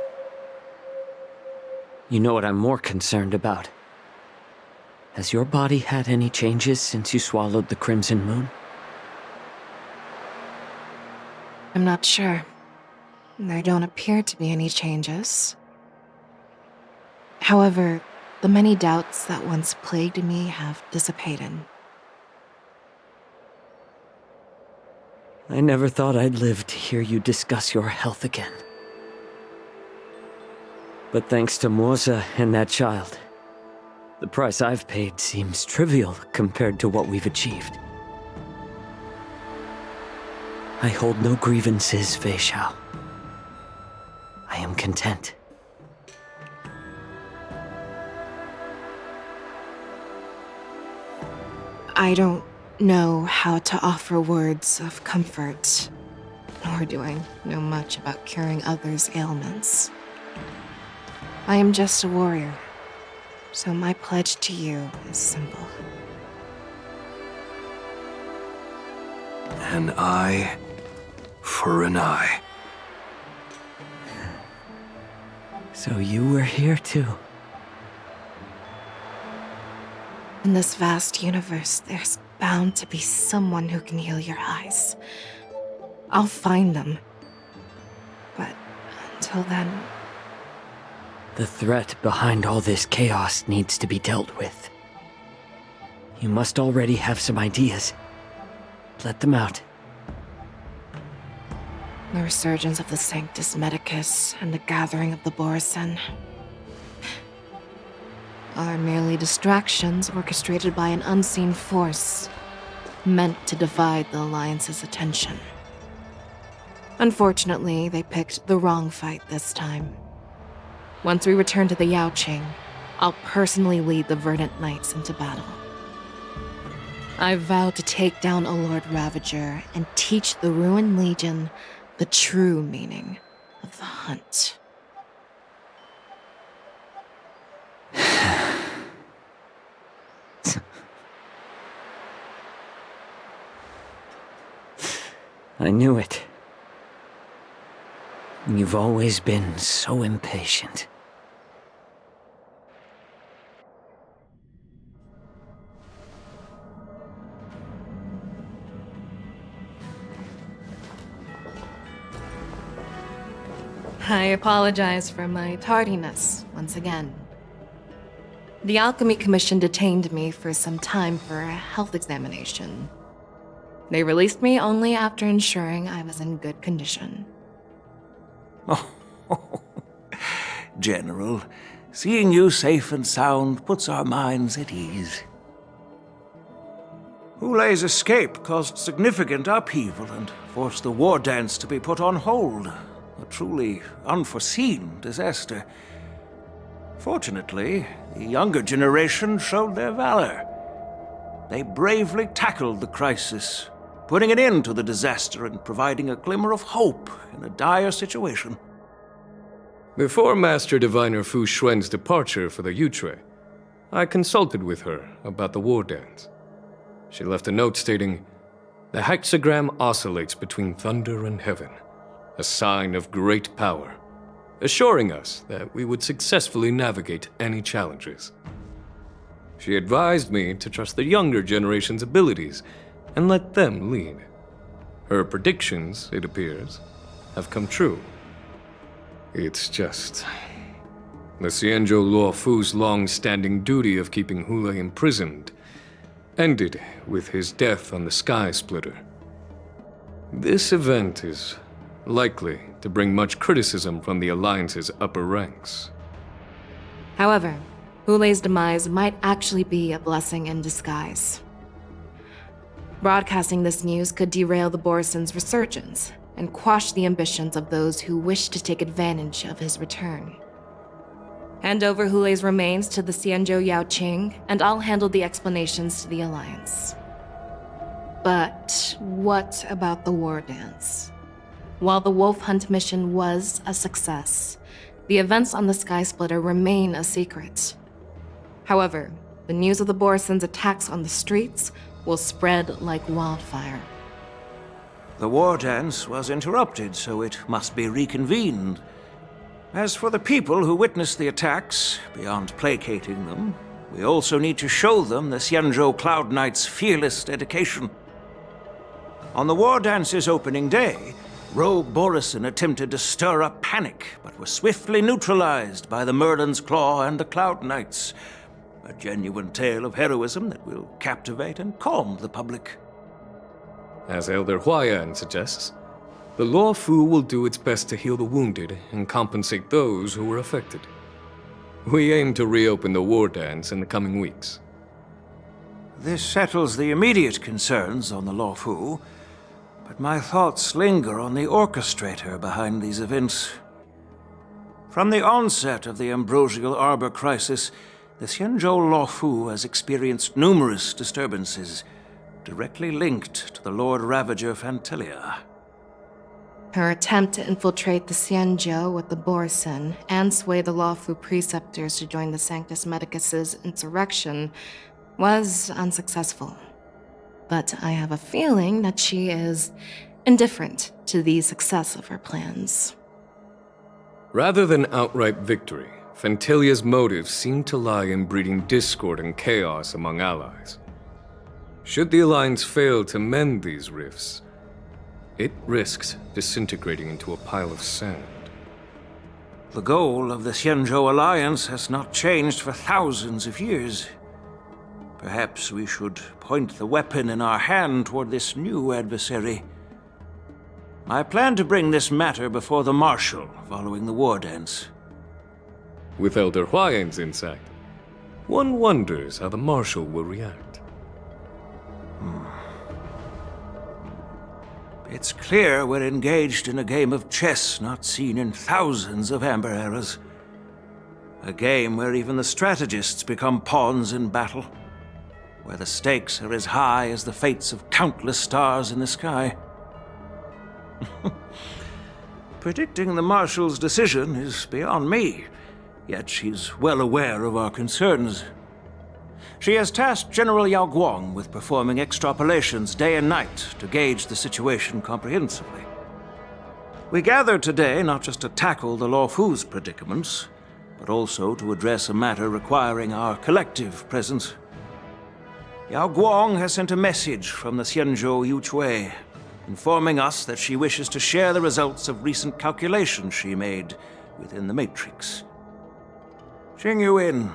You know what I'm more concerned about? Has your body had any changes since you swallowed the Crimson Moon? I'm not sure. There don't appear to be any changes. However, the many doubts that once plagued me have dissipated. I never thought I'd live to hear you discuss your health again. But thanks to Moza and that child, the price I've paid seems trivial compared to what we've achieved. I hold no grievances, Fei Xiao. I am content. I don't know how to offer words of comfort, nor do I know much about curing others' ailments. I am just a warrior, so my pledge to you is simple. An eye for an eye. So you were here too. In this vast universe, there's bound to be someone who can heal your eyes. I'll find them. But until then... The threat behind all this chaos needs to be dealt with. You must already have some ideas. Let them out. The resurgence of the Sanctus Medicus and the gathering of the Borisin are merely distractions orchestrated by an unseen force, meant to divide the Alliance's attention. Unfortunately, they picked the wrong fight this time. Once we return to the Yaoqing, I'll personally lead the Verdant Knights into battle. I vow to take down a Lord Ravager and teach the Ruined Legion the true meaning of the hunt. I knew it. You've always been so impatient. I apologize for my tardiness once again. The Alchemy Commission detained me for some time for a health examination. They released me only after ensuring I was in good condition. Oh, General, seeing you safe and sound puts our minds at ease. Hulei's escape caused significant upheaval and forced the war dance to be put on hold. A truly unforeseen disaster. Fortunately, the younger generation showed their valor. They bravely tackled the crisis, putting an end to the disaster and providing a glimmer of hope in a dire situation. Before Master Diviner Fu Xuan's departure for the Yutre, I consulted with her about the war dance. She left a note stating, "The hexagram oscillates between thunder and heaven, a sign of great power," assuring us that we would successfully navigate any challenges. She advised me to trust the younger generation's abilities and let them lead. Her predictions, it appears, have come true. It's just... the Xianzhou Luofu's long-standing duty of keeping Hulei imprisoned ended with his death on the Sky Splitter. This event is likely to bring much criticism from the Alliance's upper ranks. However, Hulei's demise might actually be a blessing in disguise. Broadcasting this news could derail the Borison's resurgence and quash the ambitions of those who wish to take advantage of his return. Hand over Hulei's remains to the Xianzhou Yaoqing, and I'll handle the explanations to the Alliance. But what about the war dance? While the wolf hunt mission was a success, the events on the Sky Splitter remain a secret. However, the news of the Borison's attacks on the streets will spread like wildfire. The war dance was interrupted, so it must be reconvened. As for the people who witnessed the attacks, beyond placating them, we also need to show them the Xianzhou Cloud Knight's fearless dedication. On the war dance's opening day, Rogue Borison attempted to stir up panic, but was swiftly neutralized by the Merlin's Claw and the Cloud Knights. A genuine tale of heroism that will captivate and calm the public. As Elder Huayan suggests, the Luofu will do its best to heal the wounded and compensate those who were affected. We aim to reopen the war dance in the coming weeks. This settles the immediate concerns on the Luofu, but my thoughts linger on the orchestrator behind these events. From the onset of the Ambrosial Arbor crisis, the Xianzhou Luofu has experienced numerous disturbances, directly linked to the Lord Ravager Fantilia. Her attempt to infiltrate the Xianzhou with the Borison and sway the Luofu preceptors to join the Sanctus Medicus's insurrection was unsuccessful. But I have a feeling that she is indifferent to the success of her plans. Rather than outright victory, Fantilia's motives seem to lie in breeding discord and chaos among allies. Should the Alliance fail to mend these rifts, it risks disintegrating into a pile of sand. The goal of the Xianzhou Alliance has not changed for thousands of years. Perhaps we should point the weapon in our hand toward this new adversary. I plan to bring this matter before the Marshal following the war dance. With Elder Huayan's insight, one wonders how the Marshal will react. It's clear we're engaged in a game of chess not seen in thousands of Amber eras. A game where even the strategists become pawns in battle, where the stakes are as high as the fates of countless stars in the sky. Predicting the Marshal's decision is beyond me, yet she's well aware of our concerns. She has tasked General Yao Guang with performing extrapolations day and night to gauge the situation comprehensively. We gathered today not just to tackle the Luofu's predicaments, but also to address a matter requiring our collective presence. Yao Guang has sent a message from the Xianzhou Yuchui, informing us that she wishes to share the results of recent calculations she made within the Matrix. Xing Yuin,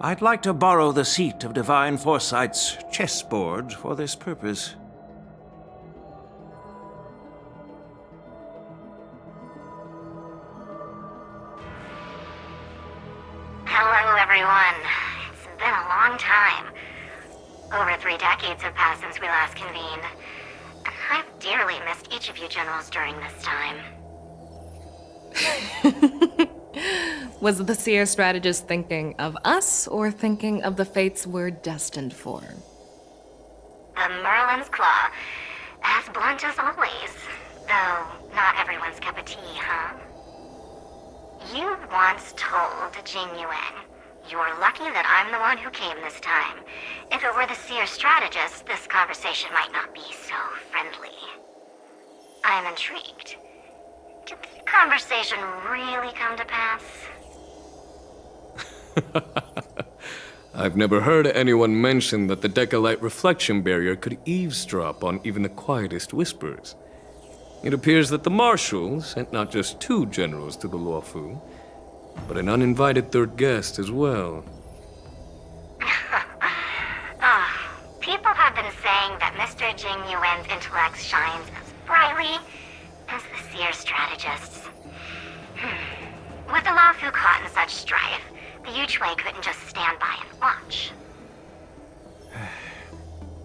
I'd like to borrow the seat of Divine Foresight's chessboard for this purpose. Hello, everyone. It's been a long time. Over 3 decades have passed since we last convened. And I've dearly missed each of you generals during this time. Was the Seer strategist thinking of us, or thinking of the fates we're destined for? The Merlin's Claw. As blunt as always. Though, not everyone's cup of tea, huh? You once told Jing Yuan, "You're lucky that I'm the one who came this time. If it were the Seer strategist, this conversation might not be so friendly." I'm intrigued. Did the conversation really come to pass? I've never heard anyone mention that the Decalite reflection barrier could eavesdrop on even the quietest whispers. It appears that the Marshal sent not just 2 generals to the Luofu, but an uninvited third guest as well. People have been saying that Mr. Jing Yuan's intellect shines as brightly as the seer strategists. With the Luofu caught in such strife, the Yuchue couldn't just stand by and watch.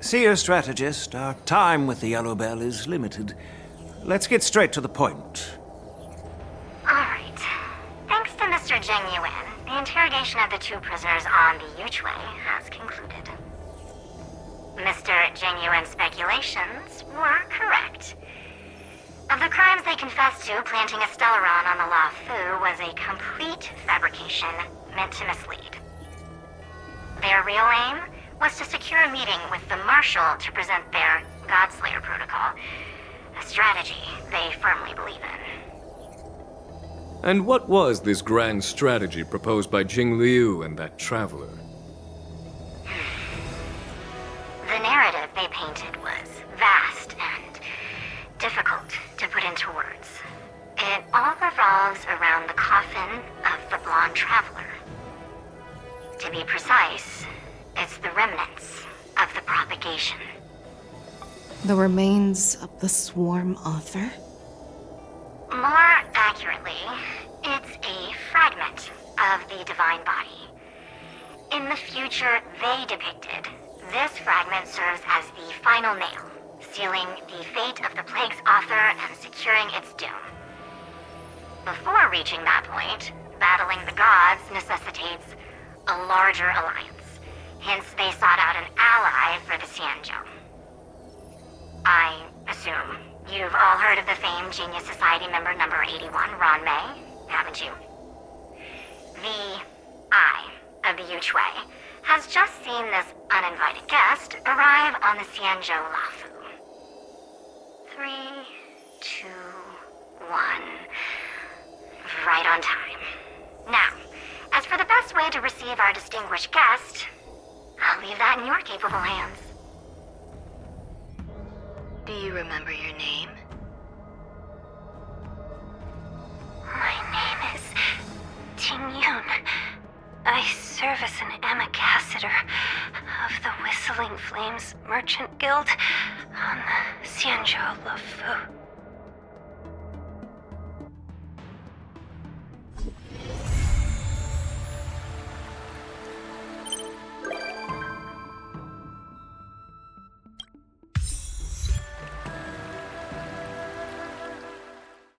Seer strategist, our time with the Yellow Bell is limited. Let's get straight to the point. Alright. Thanks to Mr. Jing Yuan, the interrogation of the 2 prisoners on the Yuchue has concluded. Mr. Jing Yuan's speculations were correct. Of the crimes they confessed to, planting a Stellaron on the Luofu was a complete fabrication meant to mislead. Their real aim was to secure a meeting with the Marshal to present their Godslayer protocol, a strategy they firmly believe in. And what was this grand strategy proposed by Jing Liu and that traveler? The narrative they painted was vast and difficult to put into words. It all revolves around the coffin of the blonde traveler. To be precise, it's the remnants of the propagation. The remains of the Swarm Author? More accurately, it's a fragment of the Divine Body. In the future they depicted, this fragment serves as the final nail, sealing the fate of the Plague's author and securing its doom. Before reaching that point, battling the gods necessitates a larger alliance. Hence, they sought out an ally for the Xianzhou. I assume you've all heard of the famed Genius Society member number 81, Ron Mei, haven't you? The Eye of the Yuchue has just seen this uninvited guest arrive on the Xianzhou Luofu. 3, 2, 1. Right on time. Now, as for the best way to receive our distinguished guest, I'll leave that in your capable hands. Do you remember your name? My name is Tingyun. I serve as an ambassador of the Whistling Flames Merchant Guild on the Xianzhou Luofu.